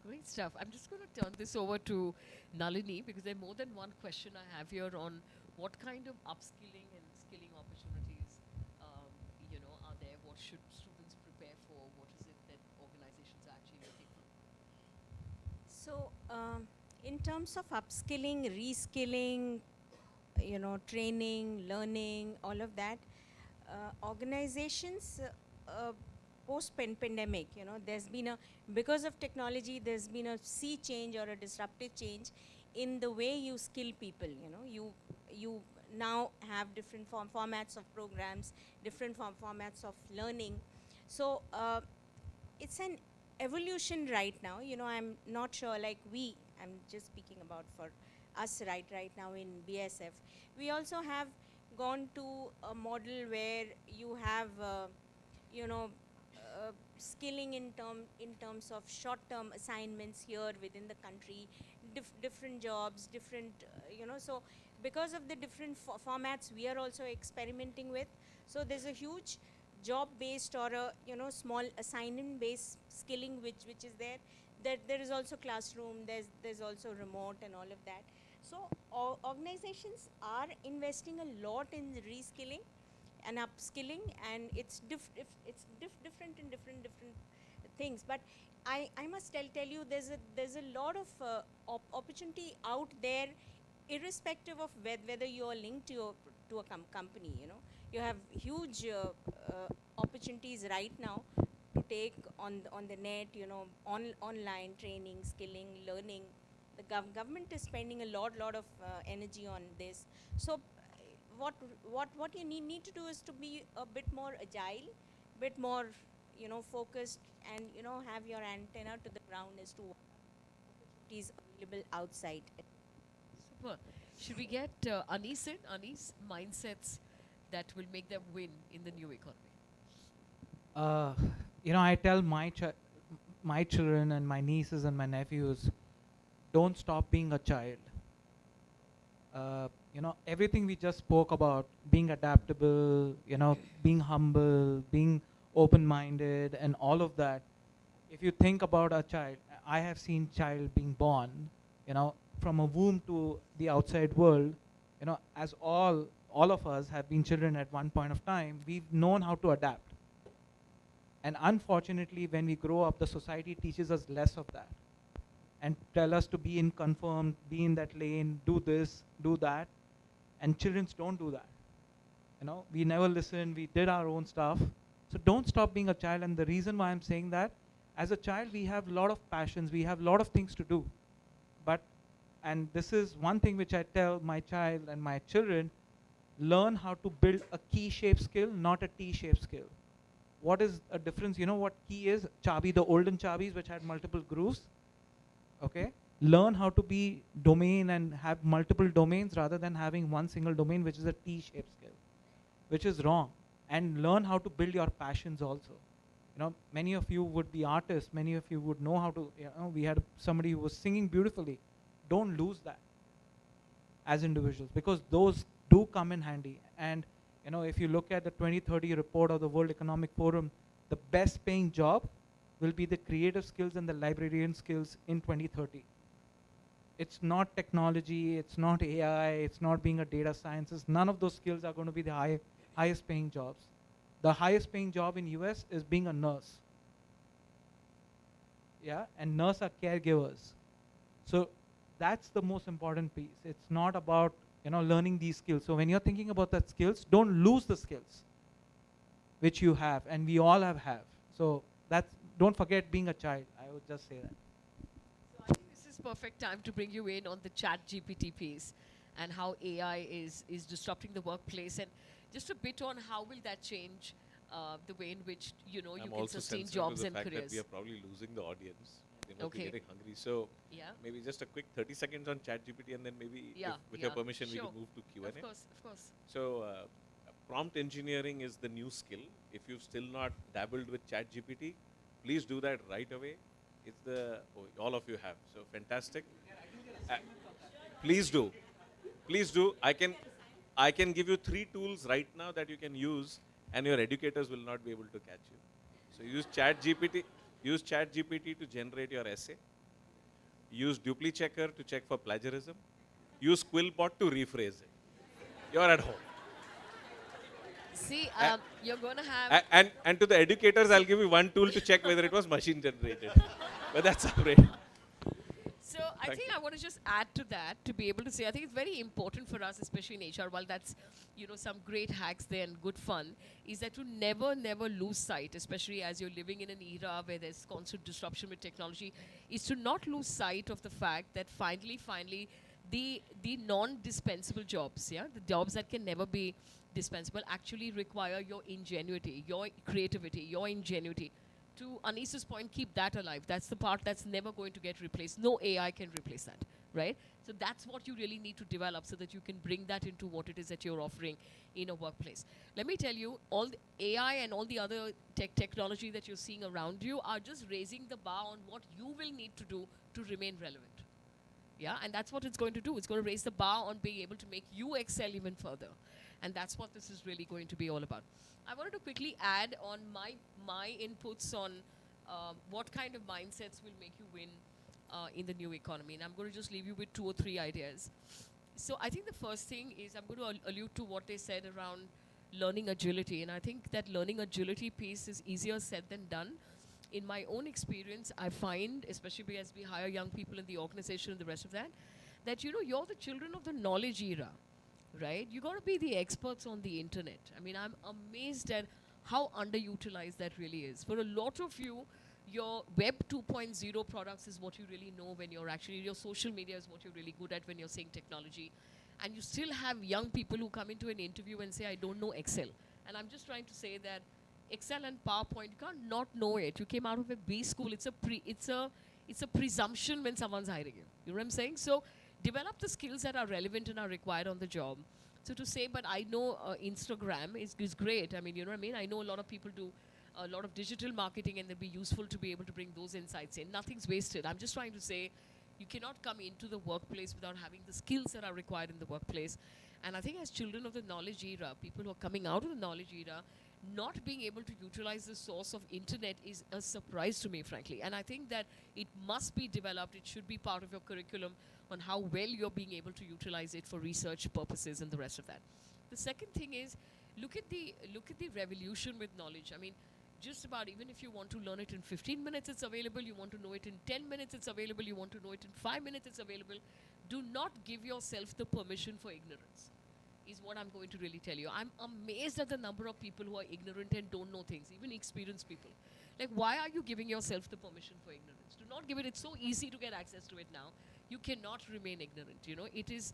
Great stuff. I'm just going to turn this over to Nalini, because there are more than one question I have here on what kind of upskilling and skilling opportunities are there. What should students prepare for? What is it that organizations are actually looking for? So, in terms of upskilling, reskilling, training, learning, all of that, organizations post-pandemic, there's been because of technology, there's been a sea change or a disruptive change in the way you skill people. You now have different formats of programs, different formats of learning. So it's an evolution right now. I'm not sure, I'm just speaking about for us right now in BSF. We also have gone to a model where you have, skilling in terms of short-term assignments here within the country, different jobs, different, so because of the different formats we are also experimenting with. So there's a huge job-based or a small assignment-based skilling which is there. There is also classroom. There's also remote and all of that. So organizations are investing a lot in reskilling and upskilling, and it's different in different things. But I must tell you, there's a lot of opportunity out there, irrespective of whether you are linked to a company. You have huge opportunities right now to take on the net, online training, skilling, learning. The government is spending a lot of energy on this. So what you need to do is to be a bit more agile, bit more focused, and have your antenna to the ground as to what opportunities available outside. Super. Should we get Anis in? Anis, mindsets that will make them win in the new economy. I tell my children and my nieces and my nephews, don't stop being a child. Everything we just spoke about, being adaptable, being humble, being open-minded, and all of that. If you think about a child, I have seen child being born, from a womb to the outside world, as all of us have been children at one point of time, we've known how to adapt. And unfortunately, when we grow up, the society teaches us less of that and tell us to be in conform, be in that lane, do this, do that. And children don't do that. We never listen, we did our own stuff. So don't stop being a child. And the reason why I'm saying that, as a child, we have a lot of passions, we have a lot of things to do. And this is one thing which I tell my child and my children, learn how to build a key-shaped skill, not a T-shaped skill. What is a difference? You know what key is? Chabi, the olden chabis which had multiple grooves. Okay? Learn how to be domain and have multiple domains rather than having one single domain which is a T-shaped skill, which is wrong. And learn how to build your passions also. Many of you would be artists, many of you would know how to, we had somebody who was singing beautifully. Don't lose that as individuals, because those do come in handy. And if you look at the 2030 report of the World Economic Forum, the best paying job will be the creative skills and the librarian skills in 2030. It's not technology, it's not AI, it's not being a data scientist. None of those skills are going to be the highest paying jobs. The highest paying job in US is being a nurse. Yeah, and nurse are caregivers. So that's the most important piece. It's not about learning these skills. So when you're thinking about that skills, don't lose the skills which you have, and we all have. So don't forget being a child. I would just say that. So I think this is perfect time to bring you in on the chat GPT piece and how AI is disrupting the workplace, and just a bit on how will that change the way in which you can sustain jobs and careers. careers. That we are probably losing the audience. They must be Okay. getting hungry. So Yeah. maybe just a quick 30 seconds on ChatGPT, and then maybe, with your permission, we Sure. can move to Q&A. Of course. So prompt engineering is the new skill. If you've still not dabbled with ChatGPT, please do that right away. It's all of you have. So fantastic. Please do. I can give you 3 tools right now that you can use, and your educators will not be able to catch you. So use ChatGPT. Use ChatGPT to generate your essay. Use DupliChecker to check for plagiarism. Use Quillbot to rephrase it. You're at home. See, you're going to have... And to the educators, I'll give you one tool to check whether it was machine generated. But that's separate. So I think I want to just add to that, to be able to say, I think it's very important for us, especially in HR, while that's, some great hacks there and good fun, is that to never lose sight, especially as you're living in an era where there's constant disruption with technology, is to not lose sight of the fact that finally, the non-dispensable jobs, the jobs that can never be dispensable actually require your ingenuity, your creativity, your ingenuity. To Anis's point, keep that alive. That's the part that's never going to get replaced. No AI can replace that, right? So that's what you really need to develop so that you can bring that into what it is that you're offering in a workplace. Let me tell you, all the AI and all the other technology that you're seeing around you are just raising the bar on what you will need to do to remain relevant. Yeah, and that's what it's going to do. It's going to raise the bar on being able to make you excel even further. And that's what this is really going to be all about. I wanted to quickly add on my inputs on what kind of mindsets will make you win in the new economy. And I'm going to just leave you with 2 or 3 ideas. So I think the first thing is I'm going to allude to what they said around learning agility. And I think that learning agility piece is easier said than done. In my own experience, I find, especially as we hire young people in the organization and the rest of that, that, you know, you're the children of the knowledge era, right? You got to be the experts on the internet. I mean, I'm amazed at how underutilized that really is. For a lot of you, your web 2.0 products is what you really know when you're actually, your social media is what you're really good at when you're saying technology. And you still have young people who come into an interview and say, I don't know Excel. And I'm just trying to say that Excel and PowerPoint, you can't not know it. You came out of a B school. It's a presumption when someone's hiring you. You know what I'm saying? So develop the skills that are relevant and are required on the job. So to say, but I know Instagram is great. I mean, you know what I mean? I know a lot of people do a lot of digital marketing, and it'll be useful to be able to bring those insights in. Nothing's wasted. I'm just trying to say you cannot come into the workplace without having the skills that are required in the workplace. And I think as children of the knowledge era, people who are coming out of the knowledge era, not being able to utilize the source of internet is a surprise to me, frankly. And I think that it must be developed. It should be part of your curriculum on how well you're being able to utilize it for research purposes and the rest of that. The second thing is look at the revolution with knowledge. I mean, just about, even if you want to learn it in 15 minutes, it's available. You want to know it in 10 minutes, it's available. You want to know it in 5 minutes, it's available. Do not give yourself the permission for ignorance, is what I'm going to really tell you. I'm amazed at the number of people who are ignorant and don't know things, even experienced people. Like, why are you giving yourself the permission for ignorance? Do not give it. It's so easy to get access to it now. You cannot remain ignorant, you know. It is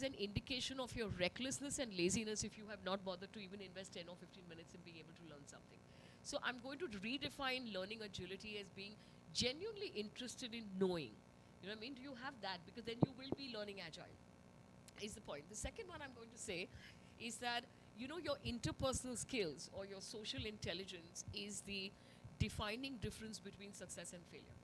an indication of your recklessness and laziness if you have not bothered to even invest 10 or 15 minutes in being able to learn something. So I'm going to redefine learning agility as being genuinely interested in knowing. You know what I mean? Do you have that? Because then you will be learning agile, is the point. The second one I'm going to say is that, you know, your interpersonal skills or your social intelligence is the defining difference between success and failure.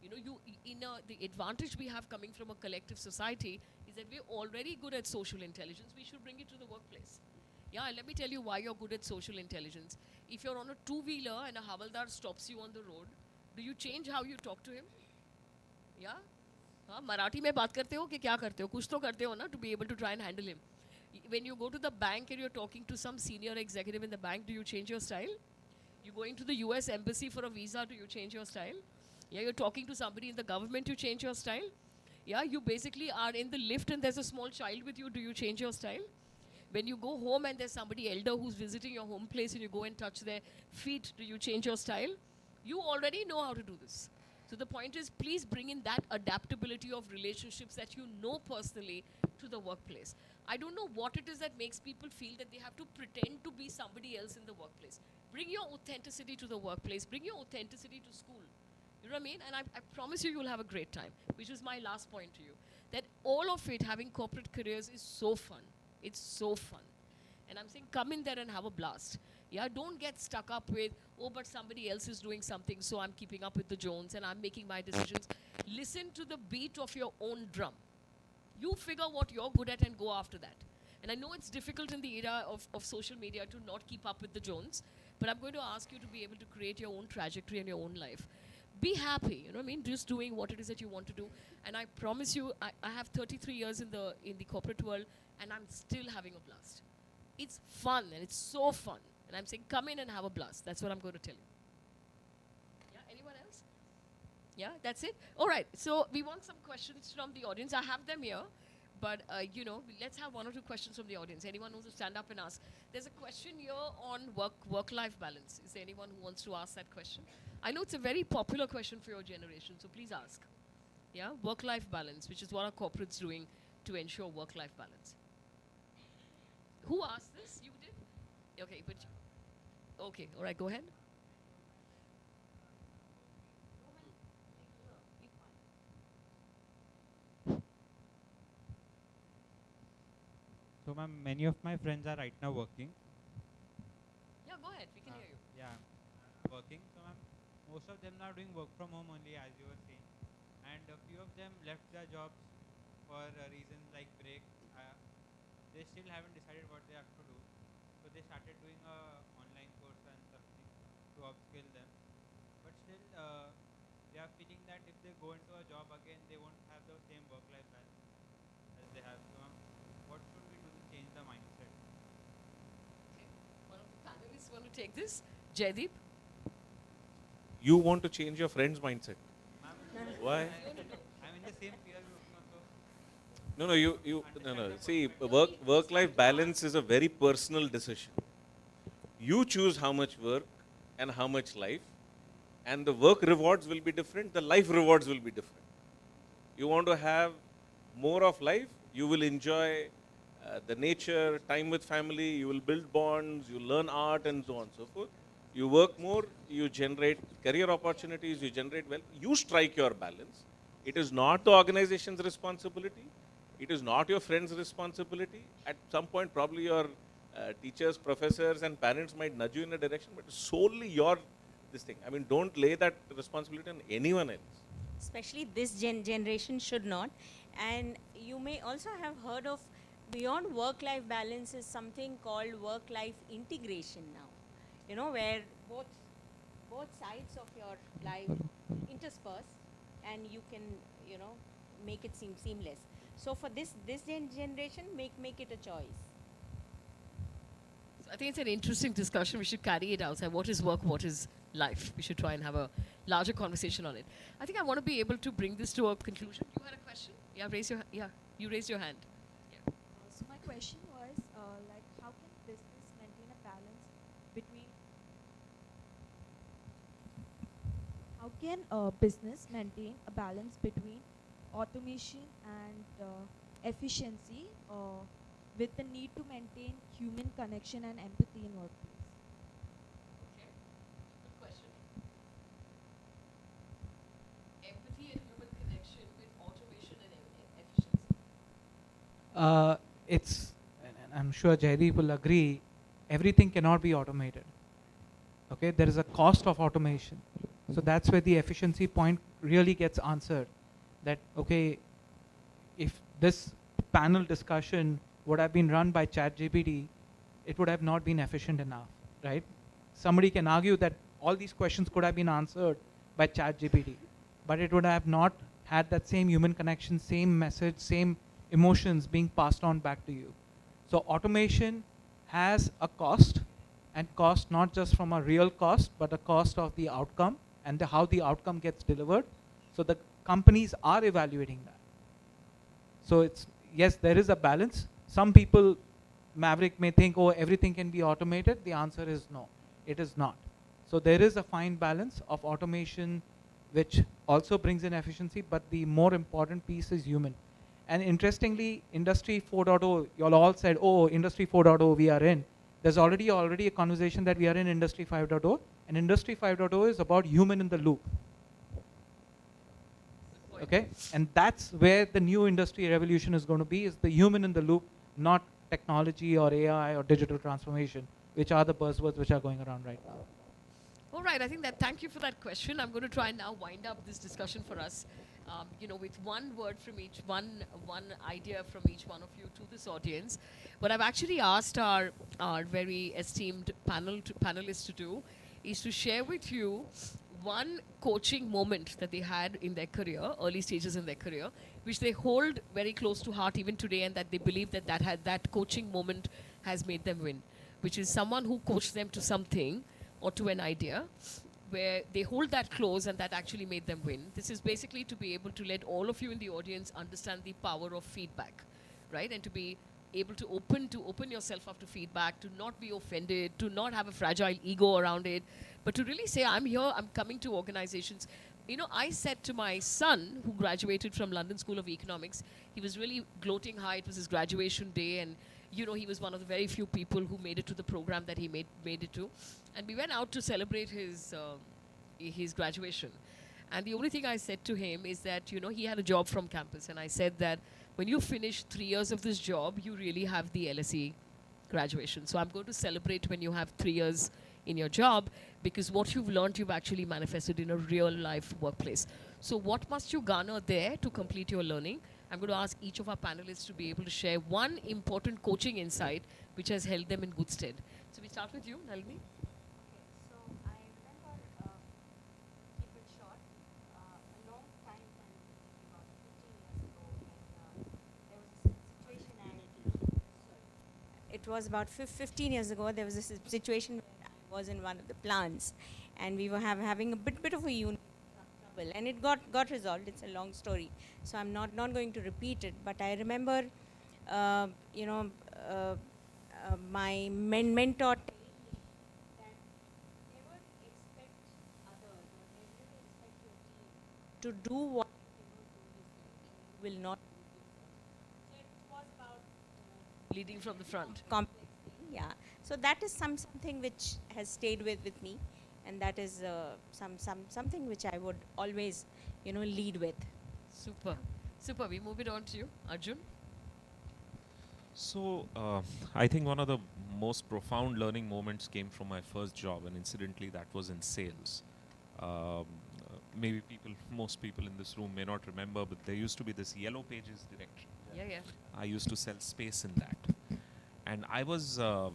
You know, the advantage we have coming from a collective society is that we're already good at social intelligence. We should bring it to the workplace. Yeah, and let me tell you why you're good at social intelligence. If you're on a two-wheeler and a havaldar stops you on the road, do you change how you talk to him? Yeah? Marathi mein baat karte ho ki kya karte ho? Kuch to karte ho na, to be able to try and handle him. When you go to the bank and you're talking to some senior executive in the bank, do you change your style? You're going to the US embassy for a visa, do you change your style? Yeah, you're talking to somebody in the government, you change your style? Yeah, you basically are in the lift and there's a small child with you, do you change your style? When you go home and there's somebody elder who's visiting your home place and you go and touch their feet, do you change your style? You already know how to do this. So the point is, please bring in that adaptability of relationships that you know personally to the workplace. I don't know what it is that makes people feel that they have to pretend to be somebody else in the workplace. Bring your authenticity to the workplace. Bring your authenticity to school. You know what I mean? And I promise you'll have a great time, which is my last point to you. That all of it, having corporate careers, is so fun. It's so fun. And I'm saying come in there and have a blast. Yeah, don't get stuck up with, oh, but somebody else is doing something, so I'm keeping up with the Jones and I'm making my decisions. Listen to the beat of your own drum. You figure what you're good at and go after that. And I know it's difficult in the era of social media to not keep up with the Jones, but I'm going to ask you to be able to create your own trajectory and your own life. Be happy, you know what I mean? Just doing what it is that you want to do. And I promise you, I have 33 years in the corporate world, and I'm still having a blast. It's fun, and it's so fun. And I'm saying, come in and have a blast. That's what I'm going to tell you. Yeah, anyone else? Yeah, that's it? All right, so we want some questions from the audience. I have them here, but, you know, let's have 1 or 2 questions from the audience. Anyone who wants to stand up and ask? There's a question here on work-life balance. Is there anyone who wants to ask that question? I know it's a very popular question for your generation, so please ask. Yeah, work-life balance, which is what are corporates doing to ensure work-life balance. Who asked this? You did? Okay, but okay, all right, go ahead. So, ma'am, many of my friends are right now working. Yeah, go ahead. We can hear you. Yeah, working. So, ma'am, most of them are doing work from home only, as you were saying, and a few of them left their jobs for reasons like break. they still haven't decided what they have to do. So they started doing a online course and something to upskill them. But still, they are feeling that if they go into a job again, they won't have the same work-life balance as they have. So, what should we do to change the mindset? One of the panelists want to take this? Jaideep? You want to change your friend's mindset. Why? I'm in the same peer group, so No. See, work-life balance is a very personal decision. You choose how much work and how much life, and the work rewards will be different, the life rewards will be different. You want to have more of life, you will enjoy the nature, time with family, you will build bonds, you learn art and so on and so forth. You work more, you generate career opportunities, you generate wealth, you strike your balance. It is not the organization's responsibility. It is not your friend's responsibility. At some point, probably your teachers, professors, and parents might nudge you in a direction, but solely your this thing. I mean, don't lay that responsibility on anyone else. Especially this generation should not. And you may also have heard of beyond work-life balance is something called work-life integration now. You know, where both sides of your life intersperse, and you can, you know, make it seem seamless. So for this generation, make it a choice. So I think it's an interesting discussion. We should carry it outside. What is work? What is life? We should try and have a larger conversation on it. I think I want to be able to bring this to a conclusion. You had a question? Yeah, you raised your hand. Yeah. So my question was, like, how can business maintain a balance between? How can business maintain a balance between automation and efficiency, with the need to maintain human connection and empathy in workplace? Okay. Good question. Empathy and human connection with automation and efficiency. And I'm sure Jaideep will agree, everything cannot be automated. Okay, there is a cost of automation. So that's where the efficiency point really gets answered. That, okay, if this panel discussion would have been run by ChatGPT, it would have not been efficient enough, right? Somebody can argue that all these questions could have been answered by ChatGPT, but it would have not had that same human connection, same message, same emotions being passed on back to you. So automation has a cost, and cost not just from a real cost, but a cost of the outcome and how the outcome gets delivered. So the companies are evaluating that. So it's, yes, there is a balance. Some people, Maverick, may think, oh, everything can be automated. The answer is no, it is not. So there is a fine balance of automation, which also brings in efficiency, but the more important piece is human. And interestingly, Industry 4.0, you all said, oh, Industry 4.0 we are in. There's already a conversation that we are in Industry 5.0, and Industry 5.0 is about human in the loop. Okay, and that's where the new industry revolution is going to be, is the human in the loop, not technology or AI or digital transformation, which are the buzzwords which are going around right now. All right, I think that, thank you for that question. I'm going to try and now wind up this discussion for us, you know, with one word from each, one idea from each one of you to this audience. What I've actually asked our very esteemed panelists to do is to share with you one coaching moment that they had in their career, early stages in their career, which they hold very close to heart even today, and that they believe that coaching moment has made them win, which is someone who coached them to something or to an idea where they hold that close and that actually made them win. This is basically to be able to let all of you in the audience understand the power of feedback, right? And to be able to open yourself up to feedback, to not be offended, to not have a fragile ego around it, but to really say, I'm here, I'm coming to organizations. You know, I said to my son, who graduated from London School of Economics, he was really gloating high. It was his graduation day, and you know, he was one of the very few people who made it to the program that he made it to. And we went out to celebrate his graduation. And the only thing I said to him is that, you know, he had a job from campus. And I said that when you finish 3 years of this job, you really have the LSE graduation. So I'm going to celebrate when you have 3 years in your job, because what you've learned, you've actually manifested in a real life workplace. So what must you garner there to complete your learning? I'm going to ask each of our panelists to be able to share one important coaching insight which has held them in good stead. So we start with you, Nalini. So I remember, keep it short, a long time, and about 15 years ago, when there was a situation, and it was about 15 years ago, there was a situation where I was in one of the plants, and we were having a bit of a unit trouble, and it got resolved. It's a long story, so I'm not going to repeat it, but I remember, you know, my mentor telling me that never expect others or never expect your team to do what you cannot do yourself, and you will not do it yourself. So it was about Leading from the front. complex thing, yeah. So that is something which has stayed with me, and that is something which I would always, lead with. Super. Super. We move it on to you, Arjun. So, I think one of the most profound learning moments came from my first job, and incidentally, that was in sales. Maybe most people in this room may not remember, but there used to be this Yellow Pages directory. Yeah. I used to sell space in that. And I was, so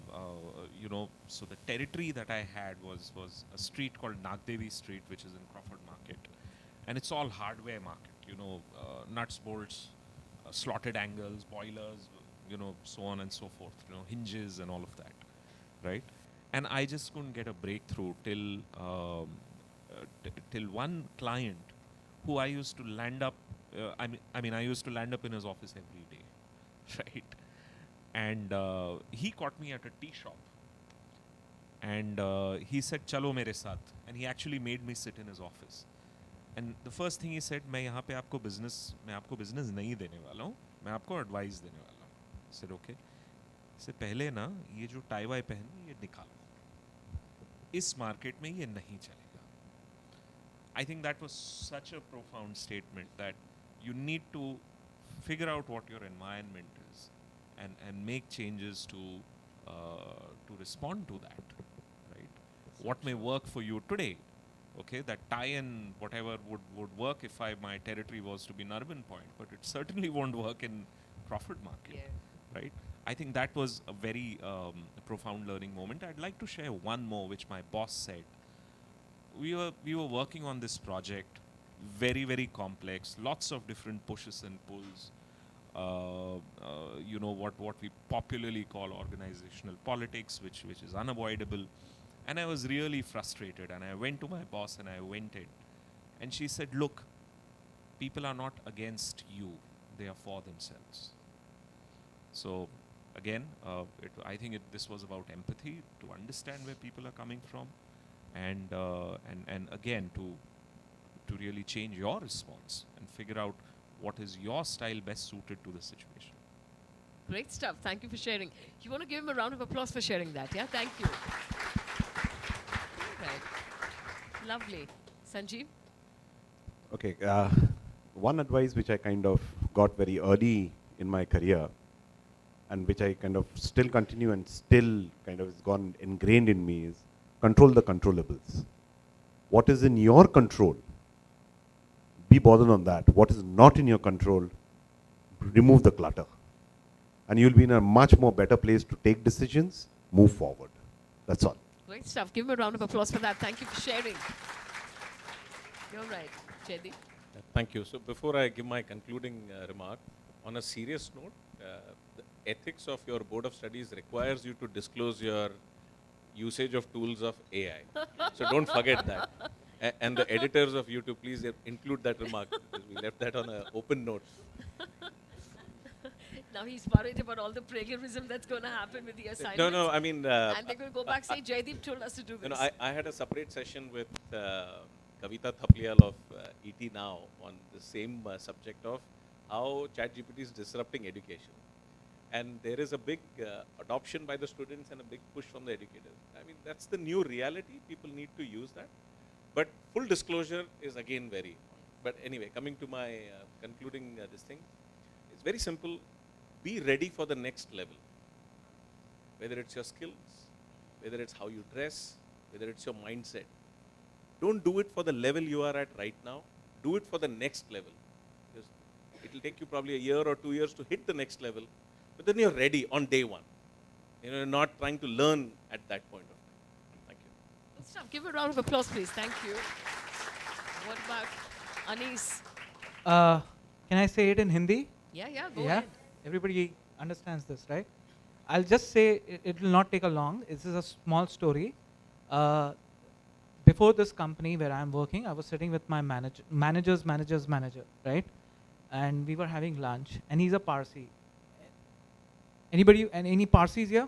the territory that I had was a street called Nagdevi Street, which is in Crawford Market. And it's all hardware market, nuts, bolts, slotted angles, boilers, so on and so forth, hinges and all of that, right? And I just couldn't get a breakthrough till one client who I used to land up, I used to land up in his office every day, right? And he caught me at a tea shop, and he said, "Chalo mere saath," and he actually made me sit in his office. And the first thing he said, मैं आपको business नहीं देने वाला हूँ, मैं आपको advice देने वाला हूँ. I said, okay. इससे पहले ना ये जो tie वाई पहन ये निकालो. इस market में ये नहीं चलेगा. I think that was such a profound statement that you need to figure out what your environment is and make changes to respond to that, right? What may work for you today, okay, that tie and whatever would work if my territory was to be Narban Point, but it certainly won't work in Crawford Market, right? I think that was a very profound learning moment. I'd like to share one more, which my boss said. We were working on this project, very, very complex, lots of different pushes and pulls. What we popularly call organizational politics, which is unavoidable. And I was really frustrated, and I went to my boss and I vented. And she said, look, people are not against you, they are for themselves. So again, I think this was about empathy, to understand where people are coming from, and again to really change your response and figure out what is your style best suited to the situation. Great stuff. Thank you for sharing. You want to give him a round of applause for sharing that, yeah? Thank you. Right. Lovely. Sanjeev? Okay, one advice which I kind of got very early in my career, and which I kind of still continue and still kind of has gone ingrained in me, is control the controllables. What is in your control? Be bothered on that. What is not in your control, remove the clutter. And you'll be in a much more better place to take decisions, move forward. That's all. Great stuff. Give him a round of applause for that. Thank you for sharing. You're right. Jaideep? Thank you. So before I give my concluding remark, on a serious note, the ethics of your board of studies requires you to disclose your usage of tools of AI. So don't forget that. And the editors of YouTube, please include that remark, because we left that on an open note. Now he's worried about all the plagiarism that's going to happen with the assignments. No, I mean... and they're going to go back and say, Jaideep told us to do this. I had a separate session with Kavita Thapliyal of ET Now on the same subject of how ChatGPT is disrupting education. And there is a big adoption by the students and a big push from the educators. I mean, that's the new reality. People need to use that. But full disclosure is again very important. But anyway, coming to my concluding this thing, it's very simple. Be ready for the next level. Whether it's your skills, whether it's how you dress, whether it's your mindset. Don't do it for the level you are at right now. Do it for the next level. Because It will take you probably a year or 2 years to hit the next level, but then you're ready on day one. You're not trying to learn at that point of time. Thank you. Good stuff. Give a round of applause, please. Thank you. What about Anis? Can I say it in Hindi? Yeah, go ahead. Everybody understands this, right? I'll just say it will not take a long. This is a small story. Before this company where I'm working, I was sitting with my manager, right? And we were having lunch, and he's a Parsi. Anybody, and any Parsis here?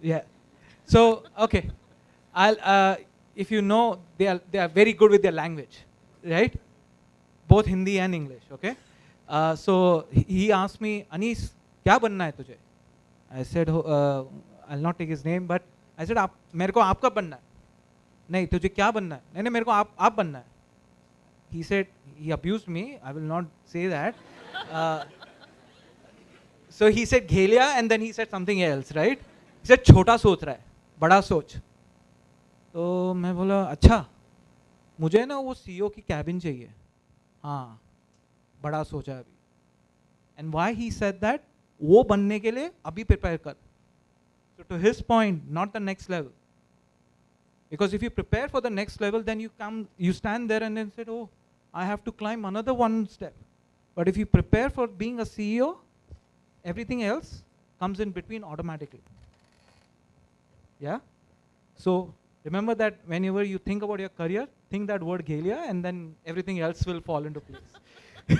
Yeah. So, okay. If you know, they are very good with their language, right? Both Hindi and English, okay? So he asked me, Anis, क्या बनना है तुझे? I said, I'll not take his name, but I said, मेरे को आपका बनना है. नहीं, तुझे क्या बनना है? नहीं, मेरे को आप बनना है. He said, he abused me. I will not say that. So he said Ghelia, and then he said something else, right? He said छोटा सोच रहा है, बड़ा सोच. तो मैं बोला अच्छा, मुझे ना वो CEO की कैबिन चाहिए. हाँ, बड़ा सोचा अभी. And why he said that? वो बनने के लिए अभी prepare कर. So to his point, not the next level. Because if you prepare for the next level, then you stand there and then say, oh, I have to climb another one step. But if you prepare for being a CEO, everything else comes in between automatically. Yeah? So remember that whenever you think about your career, think that word Ghelia, and then everything else will fall into place.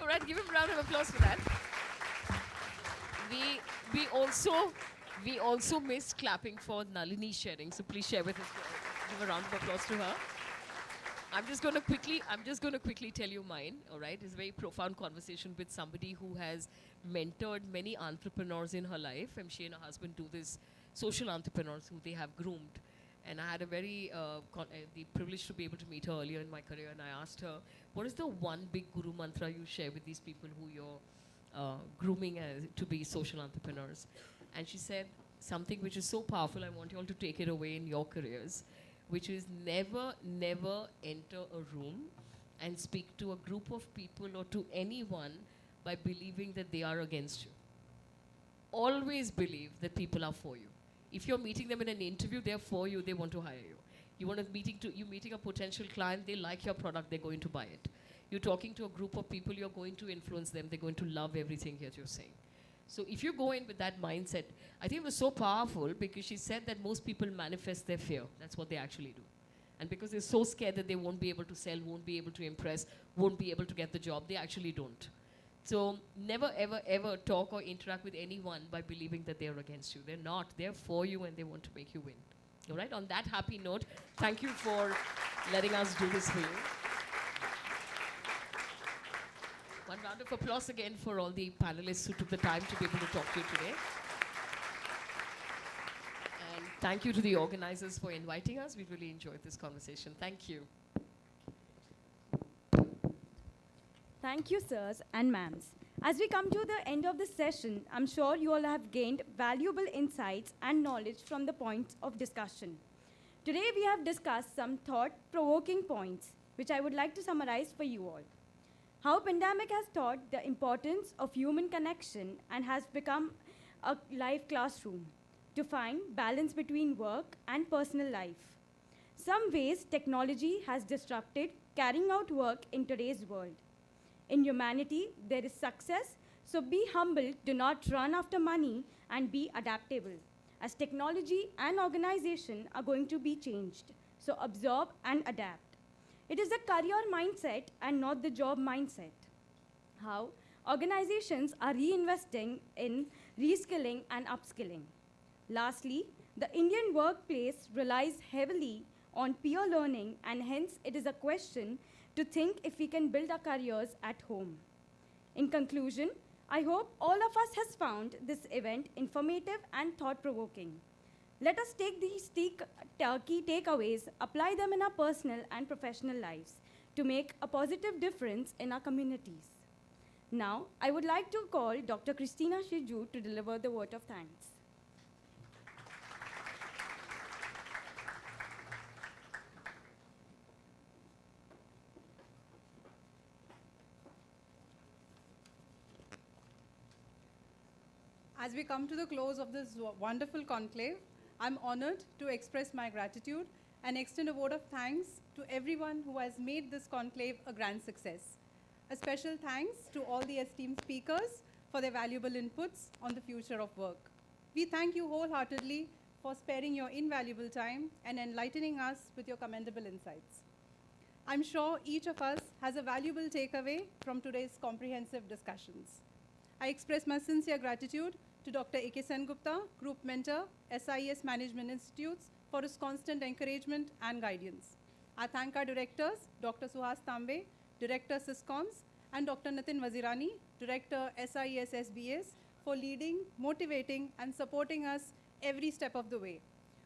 All right, give him a round of applause for that. We also missed clapping for Nalini sharing, so please share with us. Give a round of applause to her. I'm just going to quickly tell you mine. All right, it's a very profound conversation with somebody who has mentored many entrepreneurs in her life, and she and her husband do this, social entrepreneurs who they have groomed. And I had a very the privilege to be able to meet her earlier in my career, and I asked her, what is the one big guru mantra you share with these people who you're grooming to be social entrepreneurs? And she said something which is so powerful, I want you all to take it away in your careers, which is never enter a room and speak to a group of people or to anyone by believing that they are against you. Always believe that people are for you. If you're meeting them in an interview, they're for you, they want to hire you. You're meeting a potential client, they like your product, they're going to buy it. You're talking to a group of people, you're going to influence them, they're going to love everything that you're saying. So if you go in with that mindset, I think it was so powerful because she said that most people manifest their fear. That's what they actually do. And because they're so scared that they won't be able to sell, won't be able to impress, won't be able to get the job, they actually don't. So never, ever talk or interact with anyone by believing that they're against you. They're not. They're for you and they want to make you win. All right? On that happy note, thank you for letting us do this for you. One round of applause again for all the panelists who took the time to be able to talk to you today. And thank you to the organizers for inviting us. We really enjoyed this conversation. Thank you. Thank you, sirs and ma'ams. As we come to the end of this session, I'm sure you all have gained valuable insights and knowledge from the points of discussion. Today, we have discussed some thought-provoking points, which I would like to summarize for you all. How pandemic has taught the importance of human connection and has become a live classroom to find balance between work and personal life. Some ways technology has disrupted carrying out work in today's world. In humanity, there is success, so be humble, do not run after money, and be adaptable, as technology and organization are going to be changed. So absorb and adapt. It is a career mindset and not the job mindset. How organizations are reinvesting in reskilling and upskilling. Lastly, the Indian workplace relies heavily on peer learning, and hence it is a question to think if we can build our careers at home. In conclusion, I hope all of us has found this event informative and thought-provoking. Let us take these key takeaways, apply them in our personal and professional lives to make a positive difference in our communities. Now, I would like to call Dr. Christina Shiju to deliver the word of thanks. As we come to the close of this wonderful conclave, I'm honored to express my gratitude and extend a vote of thanks to everyone who has made this conclave a grand success. A special thanks to all the esteemed speakers for their valuable inputs on the future of work. We thank you wholeheartedly for sparing your invaluable time and enlightening us with your commendable insights. I'm sure each of us has a valuable takeaway from today's comprehensive discussions. I express my sincere gratitude to Dr. A.K. Sengupta, Group Mentor, SIES Management Institutes, for his constant encouragement and guidance. I thank our directors, Dr. Suhas Tambe, Director SISCOMS, and Dr. Nitin Wazirani, Director SIES SBS, for leading, motivating, and supporting us every step of the way.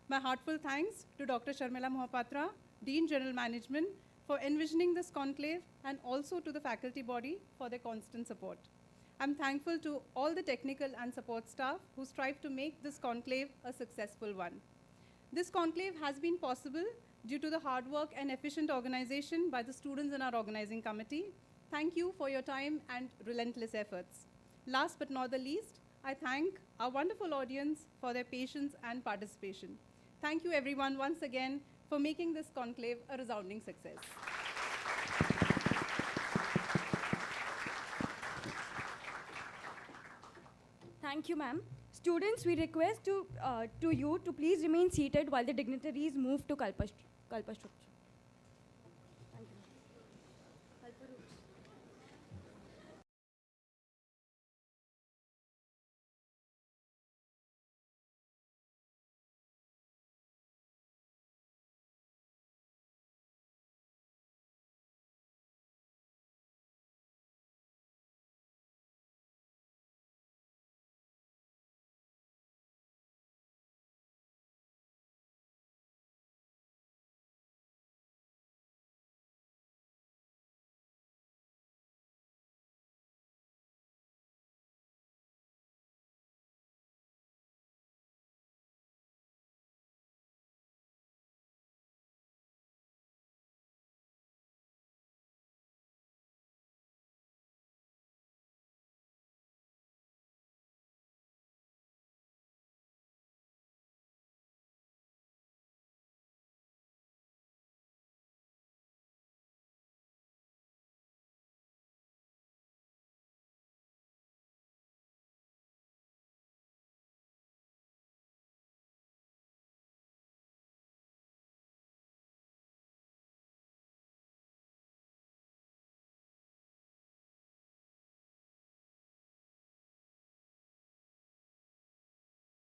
My heartfelt thanks to Dr. Sharmila Mohapatra, Dean General Management, for envisioning this conclave, and also to the faculty body for their constant support. I'm thankful to all the technical and support staff who strive to make this conclave a successful one. This conclave has been possible due to the hard work and efficient organization by the students in our organizing committee. Thank you for your time and relentless efforts. Last but not the least, I thank our wonderful audience for their patience and participation. Thank you everyone once again for making this conclave a resounding success. Thank you, ma'am. Students, we request to you to please remain seated while the dignitaries move to Kalpa structure.